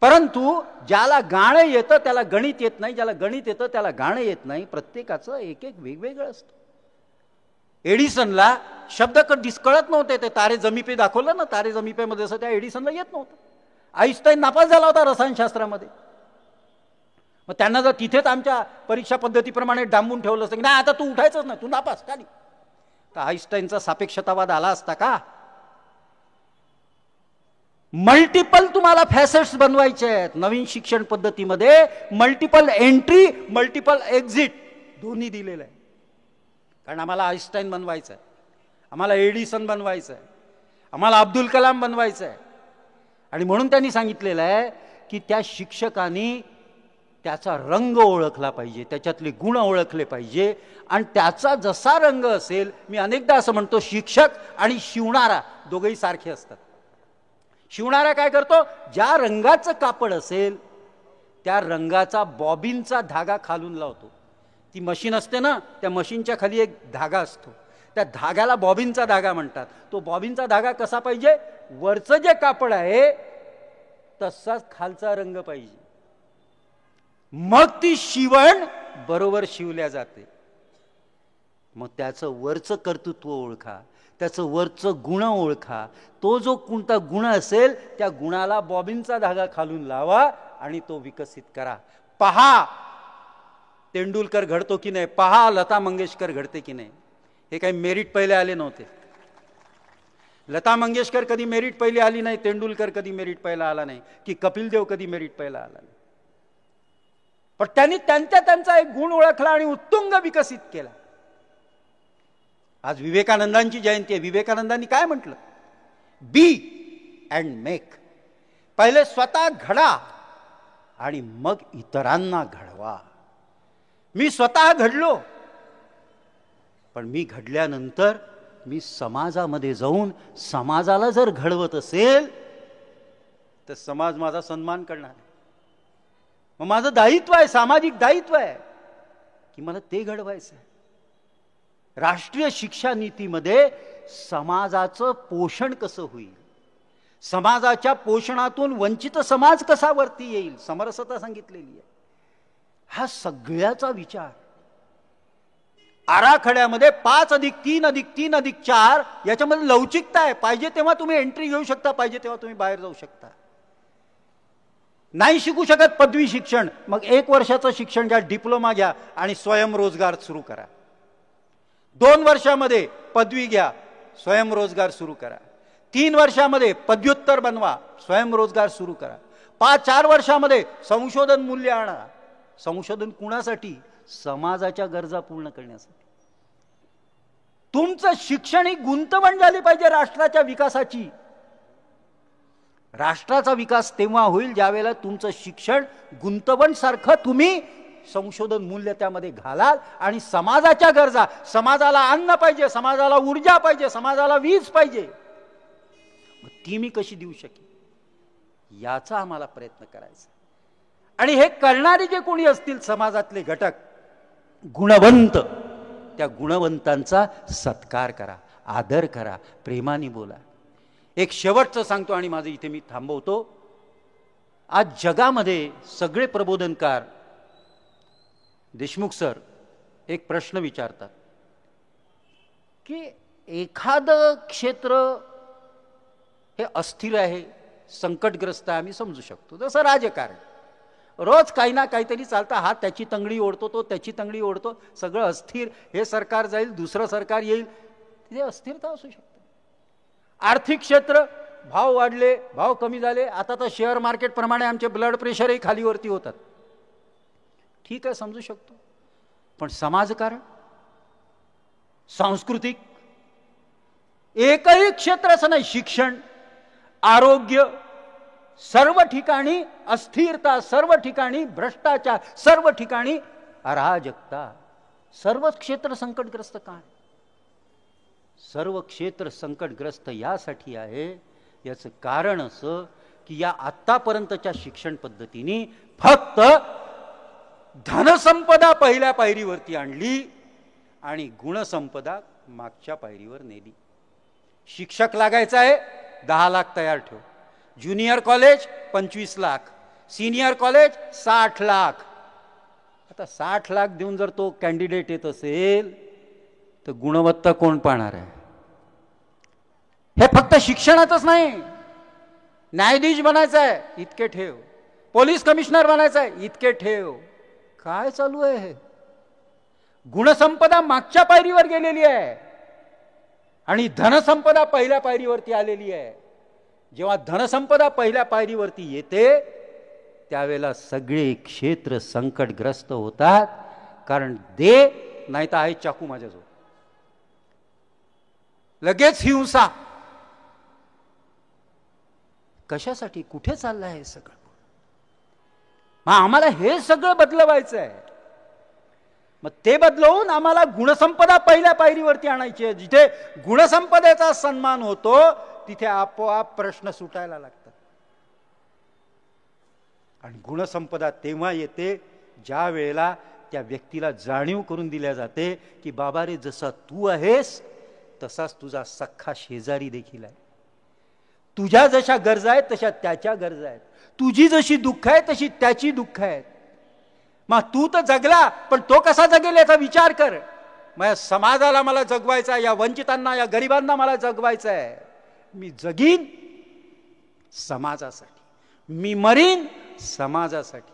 परंतु ज्याला गाणं येतं त्याला गणित येत नाही, ज्याला गणित येतं त्याला गाणं येत नाही. प्रत्येकाचं एक एक वेगवेगळं असतं. एडिसनला शब्द कळत नव्हते. ते तारे जमिपे दाखवलं ना, तारे जमिपेमध्ये असं त्या एडिसनला येत नव्हतं. आईन्स्टाईन नापास झाला होता रसायनशास्त्रामध्ये. मग त्यांना जर तिथेच आमच्या परीक्षा पद्धतीप्रमाणे डांबून ठेवलं असतं की नाही आता तू उठायचंच नाही, तू नापास का नाही, तर आईन्स्टाईनचा सापेक्षतावाद आला असता का? मल्टिपल तुम्हाला फॅसेट्स बनवायचे आहेत नवीन शिक्षण पद्धतीमध्ये. मल्टिपल एंट्री, मल्टिपल एक्झिट दोन्ही दिलेलं आहे. कारण आम्हाला आईन्स्टाईन बनवायचं आहे, आम्हाला एडिसन बनवायचं आहे, आम्हाला अब्दुल कलाम बनवायचं आहे. आणि म्हणून त्यांनी सांगितलेलं आहे की त्या शिक्षकांनी त्याचा रंग ओळखला पाहिजे, त्याच्यातले गुण ओळखले पाहिजे. आणि त्याचा जसा रंग असेल, मी अनेकदा असं म्हणतो, शिक्षक आणि शिवणारा दोघेही सारखे असतात. शिवणारा काय करतो? ज्या रंगाचं कापड असेल त्या रंगाचा बॉबिनचा धागा खालून लावतो. ती मशीन असते ना, त्या मशीनच्या खाली एक धागा असतो, त्या धाग्याला बॉबिनचा धागा म्हणतात. तो बॉबिनचा धागा कसा पाहिजे? वरचं जे कापड आहे तसाच खालचा रंग पाहिजे. मग ती शिवण बरोबर शिवल्या जाते. मग त्याचं वरचं कर्तृत्व ओळखा, त्याचं वरचं गुण ओळखा. तो जो कोणता गुण असेल त्या गुणाला बॉबिनचा धागा खालून लावा आणि तो विकसित करा. पहा तेंडुलकर घडतो की नाही, पहा लता मंगेशकर घडते की नाही. हे काही मेरिट पहिले आले नव्हते. लता मंगेशकर कधी मेरिट पहिली आली नाही, तेंडुलकर कधी मेरिट पहिला आला नाही, की कपिल देव कधी मेरिट पहिला आला नाही. पण त्यांनी त्यांचा एक गुण ओळखला आणि उत्तुंग विकसित केला. आज विवेकानंदांची जयंती आहे. विवेकानंदांनी काय म्हटलं? बी अँड मेक. पहिले स्वतः घडा आणि मग इतरांना घडवा. मी स्वतः घडलो, पण मी घडल्यानंतर मी समाजामध्ये जाऊन समाजाला जर घडवत असेल तर समाज माझा सन्मान करणार. मग माझं दायित्व आहे, सामाजिक दायित्व आहे की मला ते घडवायचं आहे. राष्ट्रीय शिक्षा नीतीमध्ये समाजाचं पोषण कसं होईल, समाजाच्या पोषणातून वंचित समाज कसा वरती येईल, समरसता सांगितलेली आहे. हा सगळ्याचा विचार आराखड्यामध्ये 5+3+3+4 याच्यामध्ये लवचिकता आहे. पाहिजे तेव्हा तुम्ही एंट्री घेऊ शकता, पाहिजे तेव्हा तुम्ही बाहेर जाऊ शकता. नाही शिकू शकत पदवी शिक्षण, मग 1 वर्षाचं शिक्षण घ्या, डिप्लोमा घ्या आणि स्वयंरोजगार सुरू करा. 2 वर्षामध्ये पदवी घ्या, स्वयंरोजगार सुरू करा. 3 वर्षामध्ये पदव्युत्तर बनवा, स्वयंरोजगार सुरू करा. 4 वर्षामध्ये संशोधन मूल्य आणा. संशोधन कुणासाठी? समाजाच्या गरजा पूर्ण करण्यासाठी. तुमचं शिक्षण ही गुंतवण झाली पाहिजे राष्ट्राच्या विकासाची. राष्ट्राचा विकास तेव्हा होईल ज्यावेळेला तुमचं शिक्षण गुंतवण सारखं तुम्ही संशोधन मूल्य त्यामध्ये घालाल आणि समाजाच्या गरजा, समाजाला अन्न पाहिजे, समाजाला ऊर्जा पाहिजे, समाजाला वीज पाहिजे, ती मी कशी देऊ शकेन याचा आम्हाला प्रयत्न करायचा. आणि हे करणारे जे कोणी असतील समाजातले घटक गुणवंत, त्या गुणवंतांचा सत्कार करा, आदर करा, प्रेमाने बोला. एक शेवटचं सांगतो आणि माझं इथे मी थांबवतो. आज जगामध्ये सगळे प्रबोधनकार देशमुख सर एक प्रश्न विचारतात की एखादं क्षेत्र हे अस्थिर आहे, संकटग्रस्त आहे, आम्ही समजू शकतो. जसं राजकारण, रोज काही ना काहीतरी चालतं, हा त्याची तंगडी ओढतो, तो त्याची तंगडी ओढतो, सगळं अस्थिर, हे सरकार जाईल, दुसरं सरकार येईल, तिथे अस्थिरता असू शकते. आर्थिक क्षेत्र, भाव वाढले, भाव कमी झाले, आता तर शेअर मार्केट प्रमाणे आमचे ब्लड प्रेशरही खालीवरती होतात, ठीक आहे, समजू शकतो. पण समाजकारण, सांस्कृतिक, एकही क्षेत्र असं नाही, शिक्षण, आरोग्य, सर्व ठिकाणी अस्थिरता, सर्व ठिकाणी भ्रष्टाचार, सर्व ठिकाणी अराजकता, सर्व क्षेत्र संकटग्रस्त काय? सर्व क्षेत्र संकटग्रस्त यासाठी आहे, याचं कारण असं की या आतापर्यंतच्या शिक्षण पद्धतीने फक्त धनसंपदा पहिल्या पायरीवरती आणली आणि गुणसंपदा मागच्या पायरीवर नेली. शिक्षक लागायचा आहे, 10 लाख तयार ठेव. Junior college 25 lakh, senior college 60 lakh. आता 60 लाख देऊन जर तो कॅन्डिडेट येत असेल तर गुणवत्ता कोण पाहणार आहे? हे फक्त शिक्षणातच नाही, न्यायाधीश बनायचं आहे, इतके ठेव. पोलीस कमिशनर बनायचं आहे, इतके ठेव. काय चालू आहे हे? गुणसंपदा मागच्या पायरीवर गेलेली आहे आणि धनसंपदा पहिल्या पायरीवरती आलेली आहे. जेव्हा धनसंपदा पहिल्या पायरीवरती येते त्यावेळेला सगळे क्षेत्र संकटग्रस्त होतात, कारण दे नाही तर आहे चाकू माझ्याजवळ, लगेच हिंसा. कशासाठी? कुठे चाललं आहे सगळं? मग आम्हाला हे सगळं बदलवायचं आहे. मग ते बदलवून आम्हाला गुणसंपदा पहिल्या पायरीवरती आणायची आहे. जिथे गुणसंपदेचा सन्मान होतो तिथे आपोआप प्रश्न सुटायला लागतात. आणि गुणसंपदा तेव्हा येते ज्या वेळेला त्या व्यक्तीला जाणीव करून दिल्या जाते की बाबा रे, जसा तू आहेस तसाच तुझा सख्खा शेजारी देखील आहे. तुझ्या जशा गरजा आहेत तशा त्याच्या गरजा आहेत. तुझी जशी दुःख आहे तशी त्याची दुःख आहेत. मग तू तर जगला, पण तो कसा जगेल याचा विचार कर. मग समाजाला मला जगवायचा आहे, या वंचितांना, या गरिबांना मला जगवायचं आहे. मी जगीन समाजासाठी, मी मरीन समाजासाठी.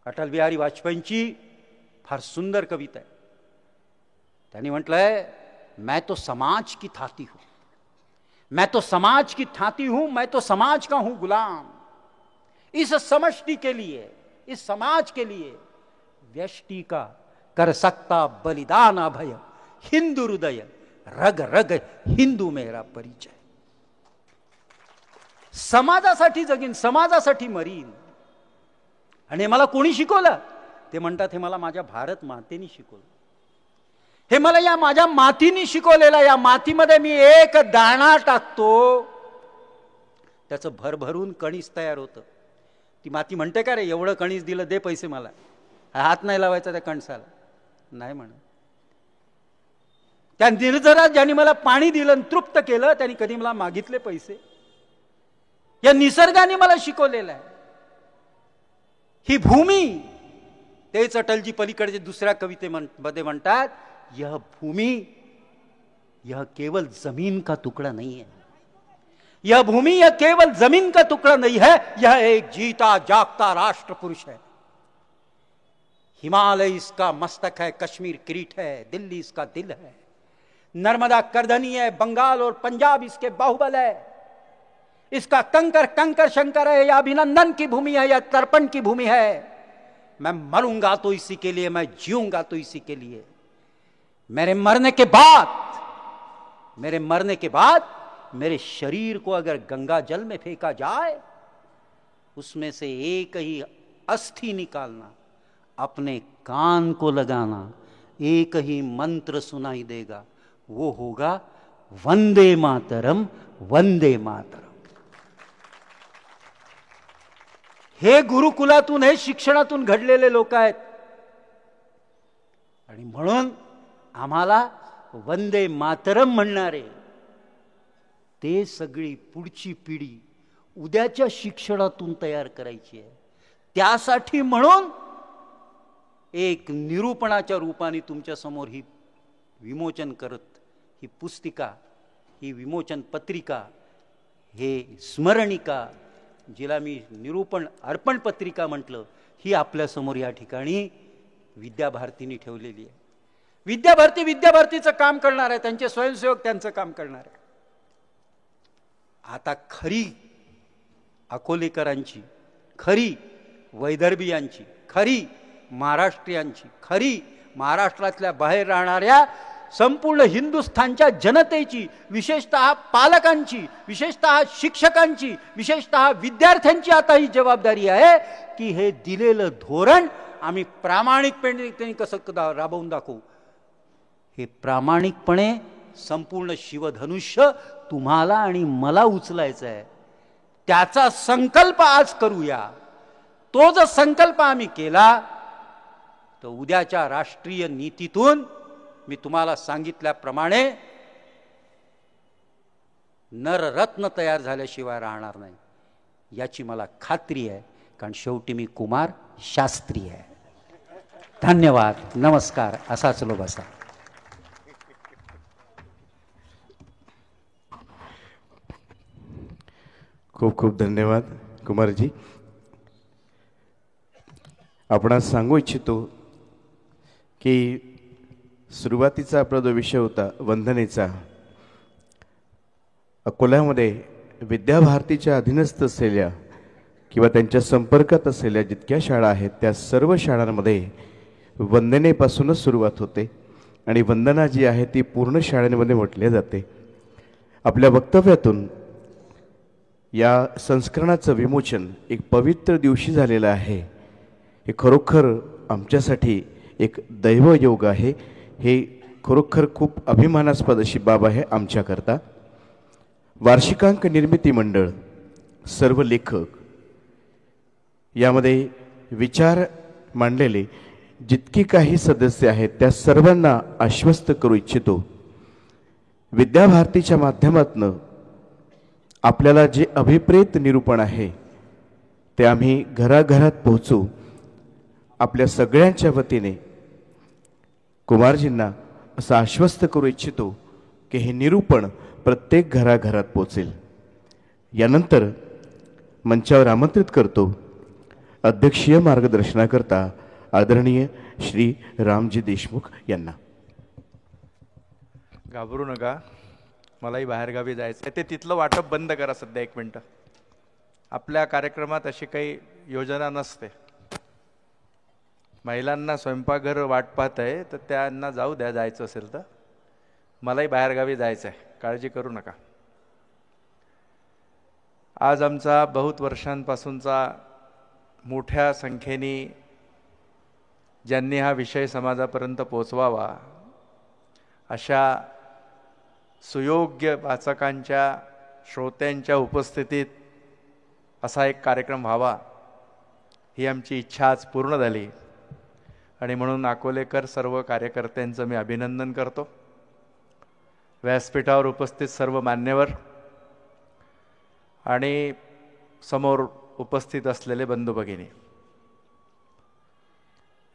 अटल बिहारी वाजपेयींची फार सुंदर कविता आहे. त्यांनी म्हटलंय, मैं तो समाज की थाती हूं, मैं तो समाज की थाती हूं, मैं तो समाज का हूं गुलाम. इस समष्टि के लिए, इस समाज के लिए व्यष्टि का कर सकता बलिदान अभय. हिंदू हृदय रग रग हिंदू मेरा परिचय. समाजासाठी जगीन, समाजासाठी मरीन. आणि मला कोणी शिकवलं? ते म्हणतात हे मला माझ्या भारत मातेने शिकवलं. हे मला या माझ्या मातीने शिकवलेलं. या मातीमध्ये मी एक दाणा टाकतो, त्याचं भरभरून कणीस तयार होतं. ती माती म्हणते का रे, एवढं कणीस दिलं, दे पैसे मला. हात नाही लावायचा त्या कणसाला, नाही म्हण. त्या निर्जरात ज्यांनी मला पाणी दिलं आणि तृप्त केलं त्यांनी कधी मला मागितले पैसे? या निसर्गाने मला शिकवलेलं आहे. ही भूमी, तेच अटलजी पलीकडे दुसऱ्या कवितेमध्ये म्हणतात, यह भूमि यह केवल जमीन का टुकड़ा नहीं है, यह भूमि यह केवल जमीन का टुकड़ा नहीं है, यह एक जीता जागता राष्ट्र पुरुष है। हिमालय इसका मस्तक है, कश्मीर किरीट है, दिल्ली इसका दिल है, नर्मदा करधनी है, बंगाल और पंजाब इसके बाहुबल है। इसका कंकर कंकर शंकर है, या अभिनंदन की भूमि है, या तर्पण की भूमि है। मैं मरूंगा तो इसी के लिए, मैं जीऊंगा तो इसी के लिए। मेरे मरने के बाद मेरे शरीर को अगर गंगा जल में फेंका जाए, उसमें से एक ही अस्थि निकालना, अपने कान को लगाना, एक ही मंत्र सुनाई देगा, वो होगा वंदे मातरम, वंदे मातरम। हे गुरुकुलातून, हे शिक्षणातून घडलेले लोक आहेत, आणि म्हणून आम्हाला वंदे मातरम म्हणणारे ते सगळी पुढची पिढी उद्याच्या शिक्षणातून तयार करायची आहे। त्यासाठी म्हणून एक निरूपणाच्या रूपाने तुमच्या समोर ही विमोचन करत, ही पुस्तिका, ही विमोचन पत्रिका, हे स्मरणिका, जिला मी निरूपण अर्पण पत्रिका म्हटलं, ही आपल्यासमोर या ठिकाणी विद्याभारतीने ठेवलेली आहे। विद्याभारतीचं काम करणार आहे, त्यांचे स्वयंसेवक त्यांचं काम करणार आहे। आता खरी अकोलेकरांची, खरी वैदर्भियांची, खरी महाराष्ट्रीयांची, खरी महाराष्ट्रातल्या बाहेर राहणाऱ्या संपूर्ण हिंदुस्थानच्या जनतेची, विशेषतः पालकांची, विशेषतः शिक्षकांची, विशेषतः विद्यार्थ्यांची आता ही जबाबदारी आहे की हे दिलेलं धोरण आम्ही प्रामाणिकपणे कसं राबवून दाखवू। हे प्रामाणिकपणे संपूर्ण शिवधनुष्य तुम्हाला आणि मला उचलायचं आहे, त्याचा संकल्प आज करूया। तो जर संकल्प आम्ही केला तर उद्याच्या राष्ट्रीय नीतीतून मी तुम्हाला सांगितल्याप्रमाणे नररत्न तयार झाल्याशिवाय राहणार नाही, याची मला खात्री आहे, कारण शेवटी मी कुमार शास्त्री आहे। धन्यवाद, नमस्कार, असाच लो बसा। खूप खूप धन्यवाद कुमारजी। आपण सांगू इच्छितो की सुरुवातीचा आपला जो विषय होता वंदनेचा, अकोल्यामध्ये विद्याभारतीच्या अधीनस्थ असलेल्या किंवा त्यांच्या संपर्कात असलेल्या जितक्या शाळा आहेत त्या सर्व शाळांमध्ये वंदनेपासूनच सुरुवात होते आणि वंदना जी आहे ती पूर्ण शाळांमध्ये म्हटली जाते। आपल्या वक्तव्यातून या संस्करणाचं विमोचन एक पवित्र दिवशी झालेलं आहे, हे खरोखर आमच्यासाठी एक दैवयोग आहे। हे खरोखर खूप अभिमानास्पद अशी बाब आहे आमच्याकरता। वार्षिकांक निर्मिती मंडळ, सर्व लेखक, यामध्ये विचार मांडलेले जितकी काही सदस्य आहेत त्या सर्वांना आश्वस्त करू इच्छितो, विद्याभारतीच्या माध्यमातून आपल्याला जे अभिप्रेत निरूपण आहे ते आम्ही घराघरात पोहोचू। आपल्या सगळ्यांच्या वतीने कुमारजींना असं आश्वस्त करू इच्छितो की हे निरूपण प्रत्येक घराघरात पोहोचेल। यानंतर मंचावर आमंत्रित करतो अध्यक्षीय मार्गदर्शनाकरता आदरणीय श्री रामजी देशमुख यांना। घाबरू नका, मलाही बाहेरगावी जायचं आहे, ते तिथलं वाटप बंद करा सध्या 1 मिनटं। आपल्या कार्यक्रमात अशी काही योजना नसते। महिलांना स्वयंपाकघर वाट पाहत आहे तर त्यांना जाऊ द्या, जायचं असेल तर। मलाही बाहेरगावी जायचं आहे, काळजी करू नका। आज आमचा बहुत वर्षांपासूनचा मोठ्या संख्येने ज्यांनी हा विषय समाजापर्यंत पोहोचवावा अशा सुयोग्य वाचकांच्या, श्रोत्यांच्या उपस्थितीत असा एक कार्यक्रम व्हावा, ही आमची इच्छा आज पूर्ण झाली। आणि म्हणून अकोलेकर सर्व कार्यकर्त्यांचं मी अभिनंदन करतो। व्यासपीठावर उपस्थित सर्व मान्यवर आणि समोर उपस्थित असलेले बंधू भगिनी,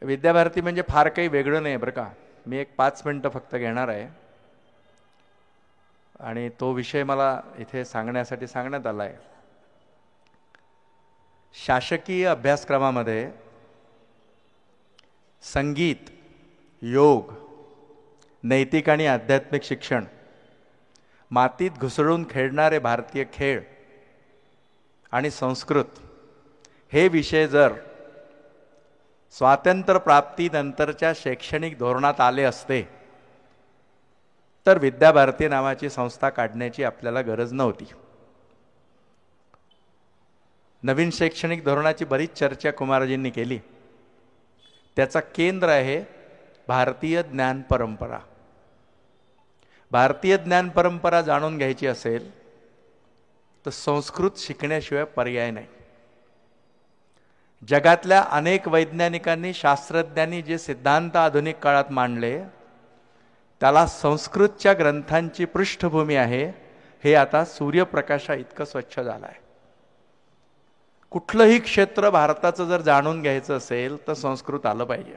विद्याभारती म्हणजे फार काही वेगळं नाही बरं का। मी एक 5 मिनटं फक्त घेणार आहे। आणि तो विषय मला इथे सांगण्यासाठी सांगण्यात आला आहे. शासकीय अभ्यासक्रमामध्ये संगीत, योग, नैतिक आणि आध्यात्मिक शिक्षण, मातीत घुसळून खेळणारे भारतीय खेळ आणि संस्कृत हे विषय जर स्वातंत्र्य प्राप्तीनंतरच्या शैक्षणिक धोरणात आले असते तर विद्याभारती नावाची संस्था काढण्याची आपल्याला गरज नव्हती. नवीन शैक्षणिक धोरणाची बरीच चर्चा कुमारजींनी केली. त्याचा केंद्र आहे भारतीय ज्ञान परंपरा. भारतीय ज्ञान परंपरा जाणून घ्यायची असेल तर संस्कृत शिकण्याशिवाय पर्याय नाही. जगातल्या अनेक वैज्ञानिकांनी, शास्त्रज्ञांनी जे सिद्धांत आधुनिक काळात मांडले त्याला संस्कृतच्या ग्रंथांची पृष्ठभूमी आहे. हे आता सूर्यप्रकाशा इतकं स्वच्छ झालं आहे. कुठलंही क्षेत्र भारताचं जर जाणून घ्यायचं असेल तर संस्कृत आलं पाहिजे.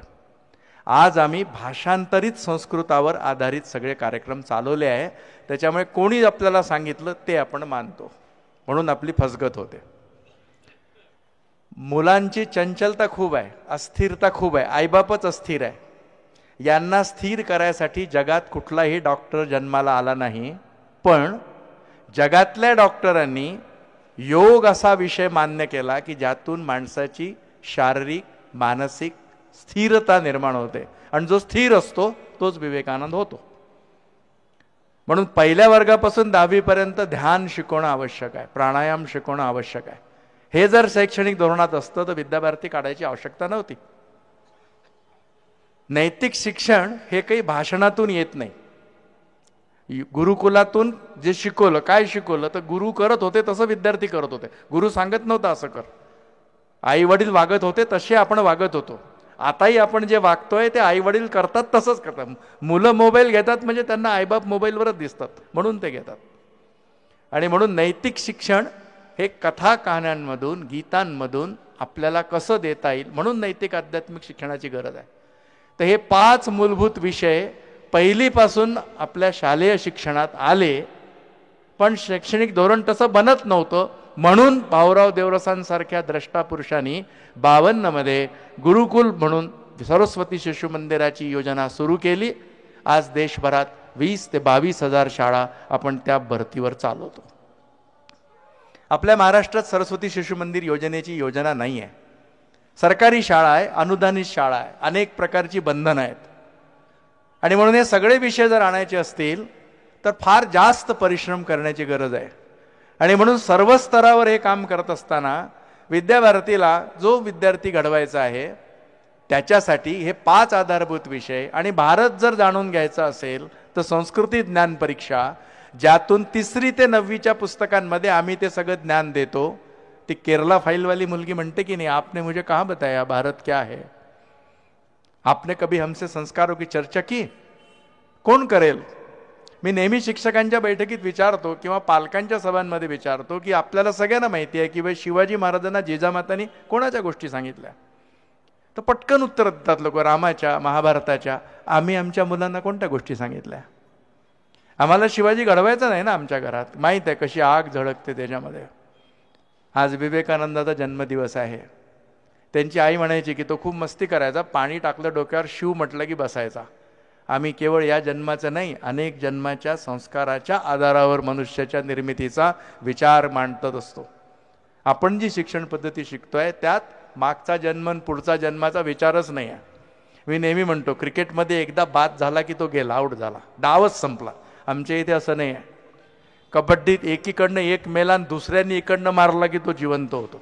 आज आम्ही भाषांतरित संस्कृतावर आधारित सगळे कार्यक्रम चालवले आहे. त्याच्यामुळे कोणी आपल्याला सांगितलं ते आपण मानतो, म्हणून आपली फसगत होते. मुलांची चंचलता खूप आहे, अस्थिरता खूप आहे. आईबापच अस्थिर आहे. यांना स्थिर करायसाठी जगात कुठलाही डॉक्टर जन्माला आला नाही. पण जगातल्या डॉक्टरांनी योग असा विषय मान्य केला की ज्यातून माणसाची शारीरिक, मानसिक स्थिरता निर्माण होते. आणि जो स्थिर असतो तोच विवेकानंद होतो. म्हणून पहिल्या वर्गापासून 10वी पर्यंत ध्यान शिकवणं आवश्यक आहे, प्राणायाम शिकवणं आवश्यक आहे. हे जर शैक्षणिक धोरणात असतं तर विद्याभारती काढायची आवश्यकता नव्हती. नैतिक शिक्षण हे काही भाषणातून येत नाही. गुरुकुलातून जे शिकवलं, काय शिकवलं तर गुरु करत होते तसं विद्यार्थी करत होते. गुरु सांगत नव्हता असं कर. आई वडील वागत होते तसे आपण वागत होतो. आताही आपण जे वागतोय ते आई वडील करतात तसंच करतात. मुलं मोबाईल घेतात म्हणजे त्यांना आईबाप मोबाईलवरच दिसतात म्हणून ते घेतात. आणि म्हणून नैतिक शिक्षण हे कथा कहाण्यांमधून, गीतांमधून आपल्याला कसं देता येईल म्हणून नैतिक आध्यात्मिक शिक्षणाची गरज आहे. तर हे 5 मूलभूत विषय पहिलीपासून आपल्या शालेय शिक्षणात आले. पण शैक्षणिक धोरण तसं बनत नव्हतं. म्हणून भाऊराव देवरसांसारख्या द्रष्टा पुरुषांनी 52 मध्ये गुरुकुल म्हणून सरस्वती शिशु मंदिराची योजना सुरू केली. आज देशभरात 20 ते 22 हजार शाळा आपण त्या भरतीवर चालवतो. आपल्या महाराष्ट्रात सरस्वती शिशु मंदिर योजनेची योजना नाही आहे. सरकारी शाळा आहे, अनुदानित शाळा आहे, अनेक प्रकारची बंधनं आहेत. आणि म्हणून हे सगळे विषय जर आणायचे असतील तर फार जास्त परिश्रम करण्याची गरज आहे. आणि म्हणून सर्व स्तरावर हे काम करत असताना विद्याभारतीला जो विद्यार्थी घडवायचा आहे त्याच्यासाठी हे 5 आधारभूत विषय. आणि भारत जर जाणून घ्यायचा असेल तर संस्कृती ज्ञान परीक्षा, ज्यातून 3री ते 9वीच्या पुस्तकांमध्ये आम्ही ते सगळं ज्ञान देतो. ती केरला फाईलवाली मुलगी म्हणते की नाही, आपने मुझे कहाँ बताया भारत क्या है, आपने कभी हमसे संस्कारों की चर्चा की, कोण करेल. मी नेहमी शिक्षकांच्या बैठकीत विचारतो किंवा पालकांच्या सभांमध्ये विचारतो की आपल्याला सगळ्यांना माहिती आहे की बाई शिवाजी महाराजांना जिजामातांनी कोणाच्या गोष्टी सांगितल्या. तर पटकन उत्तर देतात लोक, रामाच्या, महाभारताच्या. आम्ही आमच्या मुलांना कोणत्या गोष्टी सांगितल्या. आम्हाला शिवाजी घडवायचा नाही ना आमच्या घरात. माहीत आहे कशी आग झळकते त्याच्यामध्ये. आज विवेकानंदाचा जन्मदिवस आहे. त्यांची आई म्हणायची की तो खूप मस्ती करायचा, पाणी टाकलं डोक्यावर शिव म्हटलं की बसायचा. आम्ही केवळ या जन्माचं नाही, अनेक जन्माच्या संस्काराच्या आधारावर मनुष्याच्या निर्मितीचा विचार मांडत असतो. आपण जी शिक्षण पद्धती शिकतोय त्यात मागचा जन्म आणि पुढचा जन्माचा विचारच नाही आहे. मी नेहमी म्हणतो क्रिकेटमध्ये एकदा बाद झाला की तो गेला, आऊट झाला, डावच संपला. आमच्या इथे असं नाही आहे. कबड्डीत एकीकडनं एक मेला आणि दुसऱ्यांनी इकडनं मारला की तो जिवंत होतो.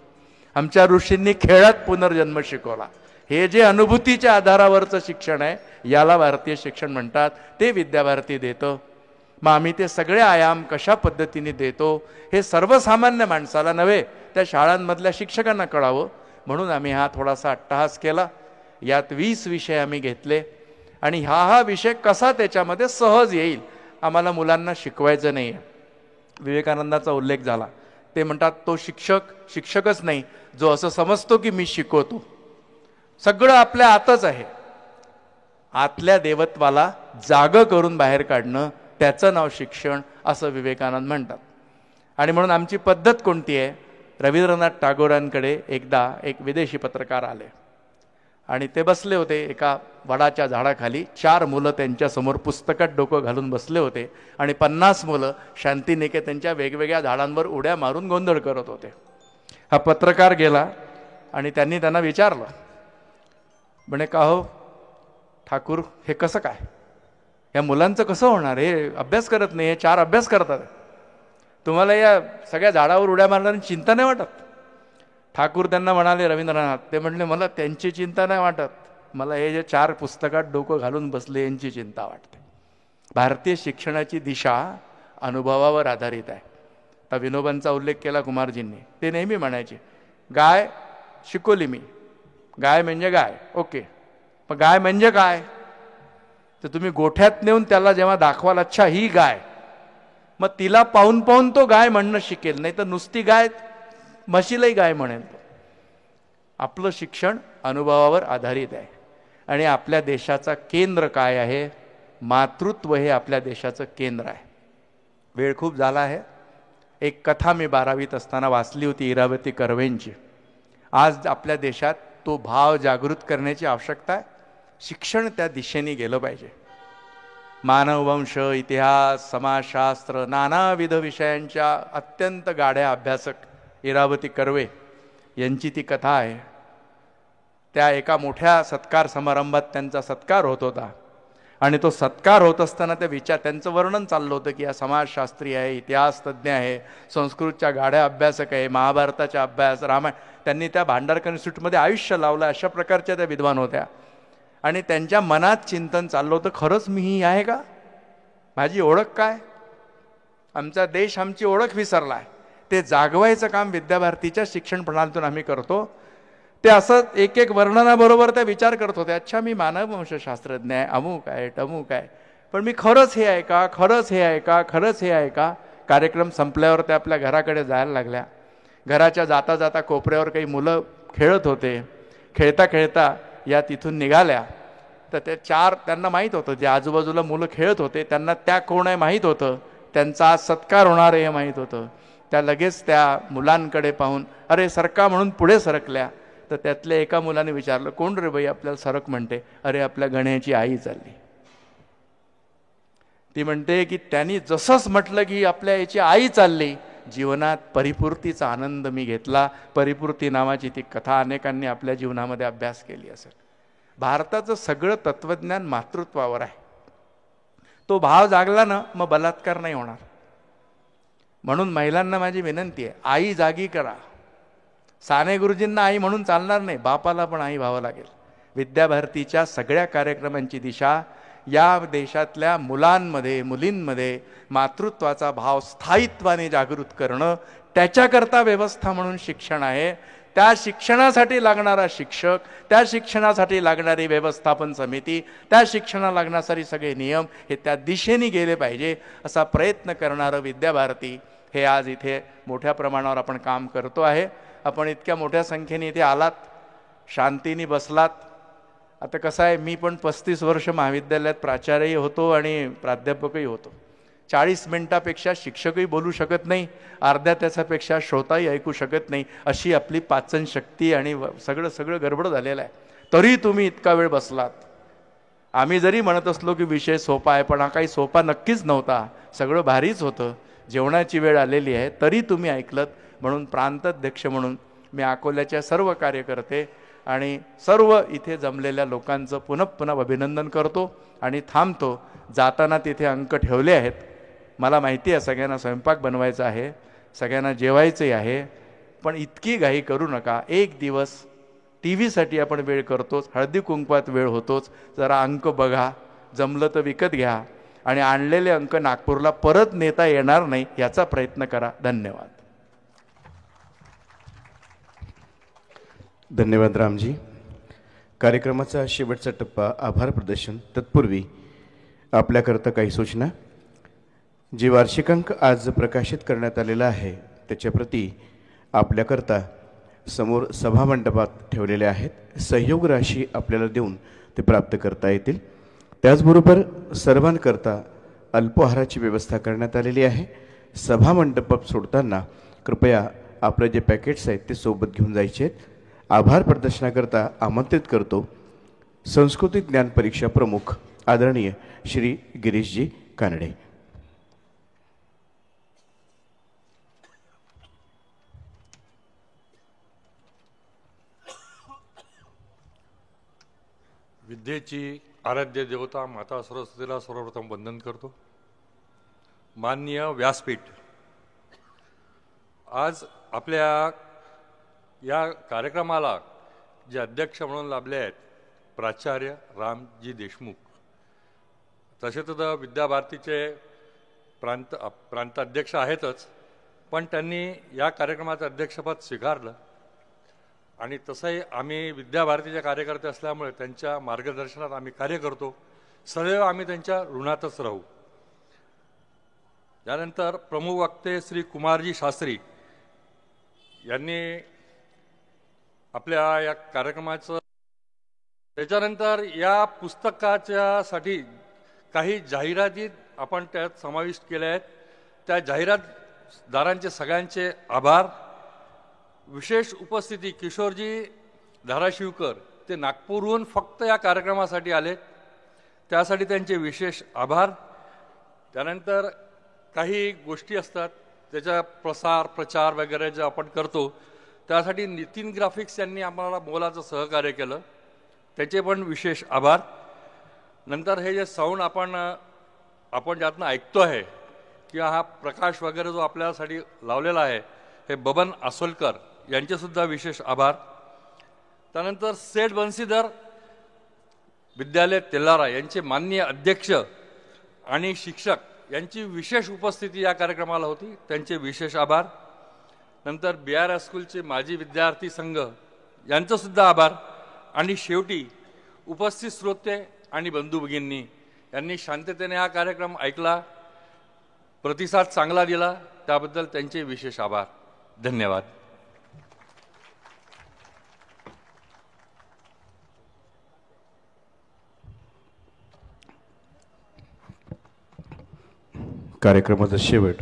आमच्या ऋषींनी खेळात पुनर्जन्म शिकवला. हे जे अनुभूतीच्या आधारावरचं शिक्षण आहे याला भारतीय शिक्षण म्हणतात. ते विद्याभारती देतं. मग आम्ही ते सगळे आयाम कशा पद्धतीने देतो हे सर्वसामान्य माणसाला नव्हे, त्या शाळांमधल्या शिक्षकांना कळावं म्हणून आम्ही हा थोडासा अट्टहास केला. यात 20 विषय आम्ही घेतले आणि हा विषय कसा त्याच्यामध्ये सहज येईल आम्हाला मुलांना शिकवायचं नाही आहे. विवेकानंदाचा उल्लेख झाला. ते म्हणतात तो शिक्षकच नाही जो असं समजतो की मी शिकवतो. सगळं आपल्या आतच आहे. आतल्या देवत्वाला जागं करून बाहेर काढणं त्याचं नाव शिक्षण असं विवेकानंद म्हणतात. आणि म्हणून आमची पद्धत कोणती आहे? रवींद्रनाथ टागोरांकडे एकदा एक विदेशी पत्रकार आले आणि ते बसले होते एका वडाच्या झाडाखाली. 4 मुलं त्यांच्यासमोर पुस्तकात डोकं घालून बसले होते आणि 50 मुलं शांतिनिकेतनच्या वेगवेगळ्या झाडांवर उड्या मारून गोंधळ करत होते. हा पत्रकार गेला आणि त्यांनी त्यांना विचारलं, म्हणे का हो ठाकूर, हे कसं काय? या मुलांचं कसं होणार? हे अभ्यास करत नाही, हे 4 अभ्यास करतात. तुम्हाला या सगळ्या झाडावर उड्या मारण्याची चिंता नाही वाटत? ठाकूर त्यांना म्हणाले, रवींद्रनाथ, ते म्हणले मला त्यांची चिंता नाही वाटत, मला हे जे 4 पुस्तकात डोकं घालून बसले यांची चिंता वाटते. भारतीय शिक्षणाची दिशा अनुभवावर आधारित आहे. आता विनोबांचा उल्लेख केला कुमारजींनी. ते नेहमी म्हणायचे, गाय शिकवली मी, गाय म्हणजे गाय, ओके, पण गाय म्हणजे काय? तर तुम्ही गोठ्यात नेऊन त्याला जेव्हा दाखवाल, अच्छा ही गाय, मग तिला पाहून पाहून तो गाय म्हणणं शिकेल, नाही तर नुसती गाय म्हशीलाही गाय म्हणेल. आपलं शिक्षण अनुभवावर आधारित आहे. आणि आपल्या देशाचा केंद्र काय आहे? मातृत्व हे आपल्या देशाचं केंद्र आहे. वेळ खूप झाला आहे. एक कथा मी 12वीत असताना वाचली होती इरावती कर्वेंची. आज आपल्या देशात तो भाव जागृत करण्याची आवश्यकता आहे. शिक्षण त्या दिशेने गेलं पाहिजे. मानववंश, इतिहास, समाजशास्त्र, नानाविध विषयांच्या अत्यंत गाढ्या अभ्यासक इरावती कर्वे यांची ती कथा आहे. त्या एका मोठ्या सत्कार समारंभात त्यांचा सत्कार होत होता आणि तो सत्कार होत असताना त्यांचं वर्णन चाललं होतं की हा समाजशास्त्री आहे, इतिहास तज्ज्ञ आहे, संस्कृतच्या गाढ्या अभ्यासक आहे, महाभारताचा अभ्यास, रामायण, त्यांनी त्या भांडारकर इन्स्टिट्यूटमध्ये आयुष्य लावलं. अशा प्रकारच्या त्या विद्वान होत्या. आणि त्यांच्या मनात चिंतन चाललं होतं, खरंच मी ही आहे का? माझी ओळख काय? आमचा देश आमची ओळख विसरला आहे. ते जागवायचं काम विद्याभारतीच्या शिक्षण प्रणालीतून आम्ही करतो. ते असं एक एक वर्णनाबरोबर त्या विचार करत होते, अच्छा मी मानववंशशास्त्रज्ञ आहे, अमुक आहे, टमुक आहे, पण मी खरंच हे आहे का? खरंच हे आहे का? खरंच हे आहे का? कार्यक्रम संपल्यावर त्या आपल्या घराकडे जायला लागल्या. घराच्या जाता जाता कोपऱ्यावर काही मुलं खेळत होते. खेळता खेळता या तिथून निघाल्या. तर ते 4 त्यांना माहीत होतं, जे आजूबाजूला मुलं खेळत होते त्यांना त्या कोण आहे माहीत होतं, त्यांचा आज सत्कार होणार आहे हे माहीत होतं. त्या लगेच त्या मुलांकडे पाहून अरे सरका म्हणून पुढे सरकल्या. तर त्यातल्या एका मुलाने विचारलं, कोण रे बाई आपल्याला सरक म्हणते? अरे आपल्या गण्याची आई चालली. ती म्हणते की त्यांनी जसंच म्हटलं की आपल्या याची आई चालली, जीवनात परिपूर्तीचा आनंद मी घेतला. परिपूर्ती नावाची ती कथा अनेकांनी आपल्या जीवनामध्ये अभ्यास केली असेल. भारताचं सगळं तत्त्वज्ञान मातृत्वावर आहे. तो भाव जागला ना, मग बलात्कार नाही होणार. म्हणून महिलांना माझी विनंती आहे, आई जागी करा. साने गुरुजींना आई म्हणून चालणार नाही, बापाला पण आई व्हावं लागेल. विद्याभारतीच्या सगळ्या कार्यक्रमांची दिशा या देशातल्या मुलांमध्ये, मुलींमध्ये मातृत्वाचा भाव स्थायित्वाने जागृत करणं, त्याच्याकरता व्यवस्था म्हणून शिक्षण आहे. त्या शिक्षणासाठी लागणारा शिक्षक, त्या शिक्षणासाठी लागणारी व्यवस्थापन समिती, त्या शिक्षणाला लागण्यासाठी सगळे नियम हे त्या दिशेने गेले पाहिजे, असा प्रयत्न करणारं विद्याभारती हे आज इथे मोठ्या प्रमाणावर आपण काम करतो आहे. आपण इतक्या मोठ्या संख्येने इथे आलात, शांतीने बसलात. आता कसं आहे, मी पण 35 वर्ष महाविद्यालयात प्राचार्यही होतो आणि प्राध्यापकही होतो. 40 मिनिटापेक्षा शिक्षकही बोलू शकत नाही, अर्ध्या तासापेक्षा श्रोताही ऐकू शकत नाही, अशी आपली पाचन शक्ती आणि सगळं गडबड झालेलं आहे. तरी तुम्ही इतका वेळ बसलात. आम्ही जरी म्हणत असलो की विषय सोपा आहे, पण हा काही सोपा नक्कीच नव्हता. सगळं भारीच होतं. जेवणाची वेळ आलेली आहे तरी तुम्ही ऐकलत. म्हणून प्रांताध्यक्ष म्हणून मी अकोल्याच्या सर्व कार्यकर्ते आणि सर्व इथे जमलेल्या लोकांचं पुन्हा अभिनंदन करतो आणि थांबतो. जाताना तिथे अंक ठेवले आहेत. मला माहिती आहे सगळ्यांना स्वयंपाक बनवायचा आहे, सगळ्यांना जेवायचंही आहे, पण इतकी घाई करू नका. एक दिवस टी व्हीसाठी आपण वेळ करतोच, हळदी कुंकवात वेळ होतोच. जरा अंक बघा, जमलं तर विकत घ्या आणि आणलेले अंक नागपूरला परत नेता येणार नाही याचा प्रयत्न करा. धन्यवाद. धन्यवाद रामजी. कार्यक्रमाचा शेवटचा टप्पा आभार प्रदर्शन. तत्पूर्वी आपल्याकरता काही सूचना. जे वार्षिकांक आज प्रकाशित करण्यात आलेला आहे त्याच्याप्रती आपल्याकरता समोर सभामंडपात ठेवलेले आहेत. सहयोग राशी आपल्याला देऊन ते प्राप्त करता येतील. त्याचबरोबर सर्वांकरता अल्पाहाराची व्यवस्था करण्यात आलेली आहे. सभामंडप सोडताना कृपया आपलं जे पॅकेट्स आहेत ते सोबत घेऊन जायचे आहेत. आभार प्रदर्शनाकरता आमंत्रित करतो संस्कृती ज्ञान परीक्षा प्रमुख आदरणीय श्री गिरीशजी कानडे. विद्येची आराध्य देवता माता सरस्वतीला सर्वप्रथम वंदन करतो. माननीय व्यासपीठ, आज आपल्या या कार्यक्रमाला जे अध्यक्ष म्हणून लाभले आहेत प्राचार्य रामजी देशमुख, तसे तर विद्याभारतीचे प्रांताध्यक्ष आहेतच, पण त्यांनी या कार्यक्रमाचं अध्यक्षपद स्वीकारलं आणि तसंही आम्ही विद्याभारतीचे कार्यकर्ते असल्यामुळे त्यांच्या मार्गदर्शनात आम्ही कार्य करतो. सदैव आम्ही त्यांच्या ऋणातच राहू. यानंतर प्रमुख वक्ते श्री कुमारजी शास्त्री यांनी आपल्या या कार्यक्रमाचं, त्याच्यानंतर या पुस्तकाच्यासाठी काही जाहिराती आपण त्यात समाविष्ट केल्या आहेत. त्या जाहिरातदारांचे सगळ्यांचे आभार. विशेष उपस्थिती किशोरजी धाराशिवकर, ते नागपूरहून फक्त या कार्यक्रमासाठी आले, त्यासाठी त्यांचे विशेष आभार. त्यानंतर काही गोष्टी असतात त्याचा प्रचार वगैरे जे आपण करतो त्यासाठी नितीन ग्राफिक्स यांनी आम्हाला मोलाचं सहकार्य केलं, त्याचे पण विशेष आभार. नंतर हे जे साऊंड आपण ज्यातनं ऐकतो आहे किंवा हा प्रकाश वगैरे जो आपल्यासाठी लावलेला आहे, हे बबन आसोलकर यांचेसुद्धा विशेष आभार. त्यानंतर सेठ बन्सीधर विद्यालय तेलारा यांचे माननीय अध्यक्ष आणि शिक्षक यांची विशेष उपस्थिती या कार्यक्रमाला होती, त्यांचे विशेष आभार. नंतर BR हायस्कूलचे माजी विद्यार्थी संघ यांचंसुद्धा आभार. आणि शेवटी उपस्थित श्रोते आणि बंधू भगिनींनी यांनी शांततेने हा कार्यक्रम ऐकला, प्रतिसाद चांगला दिला, त्याबद्दल त्यांचे विशेष आभार. धन्यवाद. कार्यक्रमाचा शेवट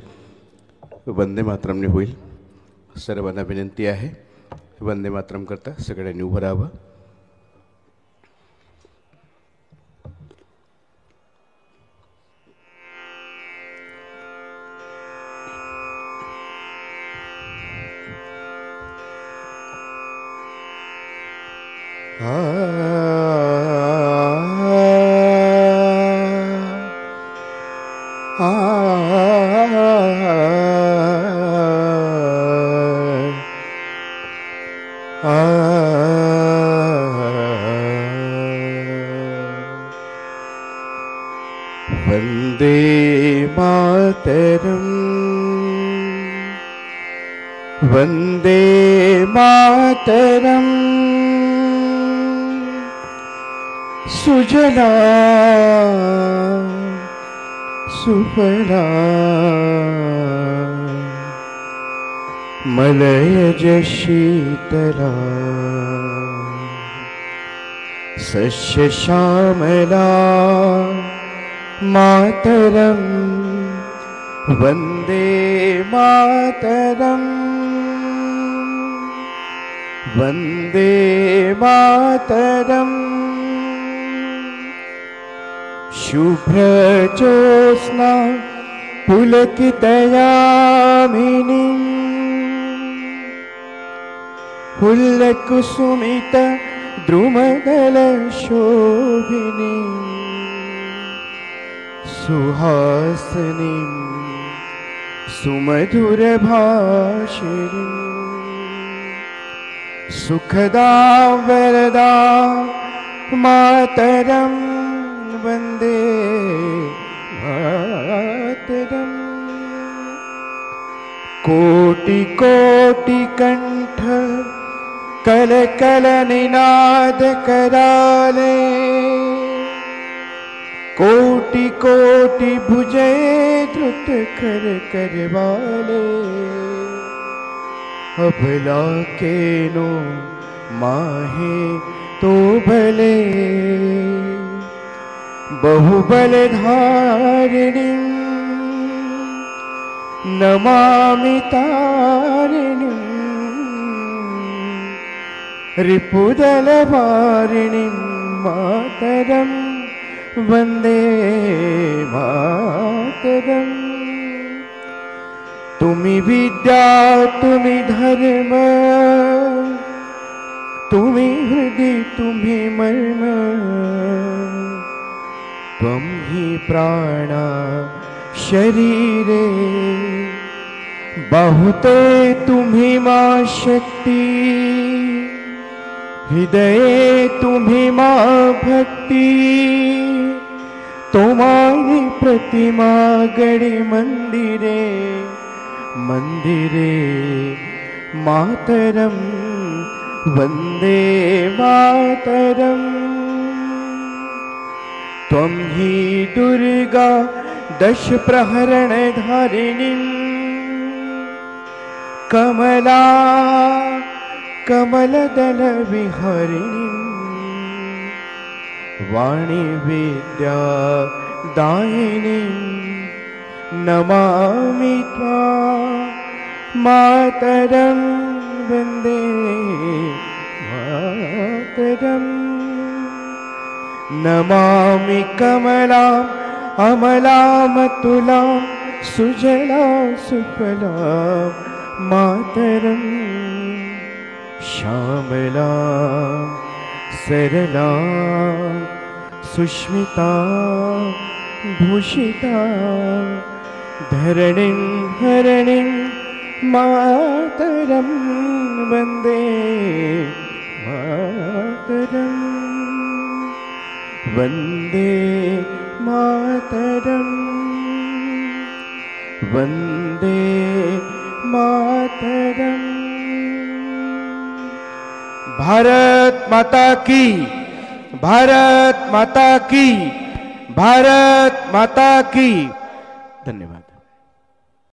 वंदे मातरमने होईल. सर्वांना विनंती आहे वंदे मातरम करता सगळ्यांनी उभं राहावं. वंदे मातरम वंदे मातरम सुजला सुफला मलयज शीतला सस्य श्यामला मातरम वंदे मातरम वंदे मातरम शुभ्रजोत्स्ना पुलकितयामिनी हुल्लकुसुमित द्रुमदल शोभिनी सुहासिनी सुमधुर भाषिणी सुखदा वरदा मातरम वंदे मातरम कोटि कोटि कंठ कल कल निनाद कराले कोटि कोटि भुजे द्रुत कर करवाले अबला के नो माहे तो भले बहुबलधारिणीं नमामि तारिणीं रिपुदलवारिणीं मातरं वन्दे मातरम्। तुम्ही विद्या तुम्ही धर्म तुम्ही हृदय तुम्ही मर्म त्वं हि प्राणा शरीरे बहुते तुम्ही मा शक्ती हृदये तुम्ही मा भक्ती तोमारी प्रतिमा गडी मंदिरे मंदिरे मातरम वंदे मातरम। त्वं हि दुर्गा दश प्रहरण धारिणीं कमला कमलदल विहरिणीं वाणी विद्या दायिनीं नमामि त्वां मातरं वन्दे मातरम्। नमामि कमलाम् अमलामतुलां सुजलां सुफलां मातरं श्यामलां सरलां सुष्मितां भूषितां धरणिं हरणिं मातरं वन्दे मातरम् वन्दे मातरं वन्दे मातरम्। भारत माता की, भारत माता की, भारत माता की। धन्यवाद।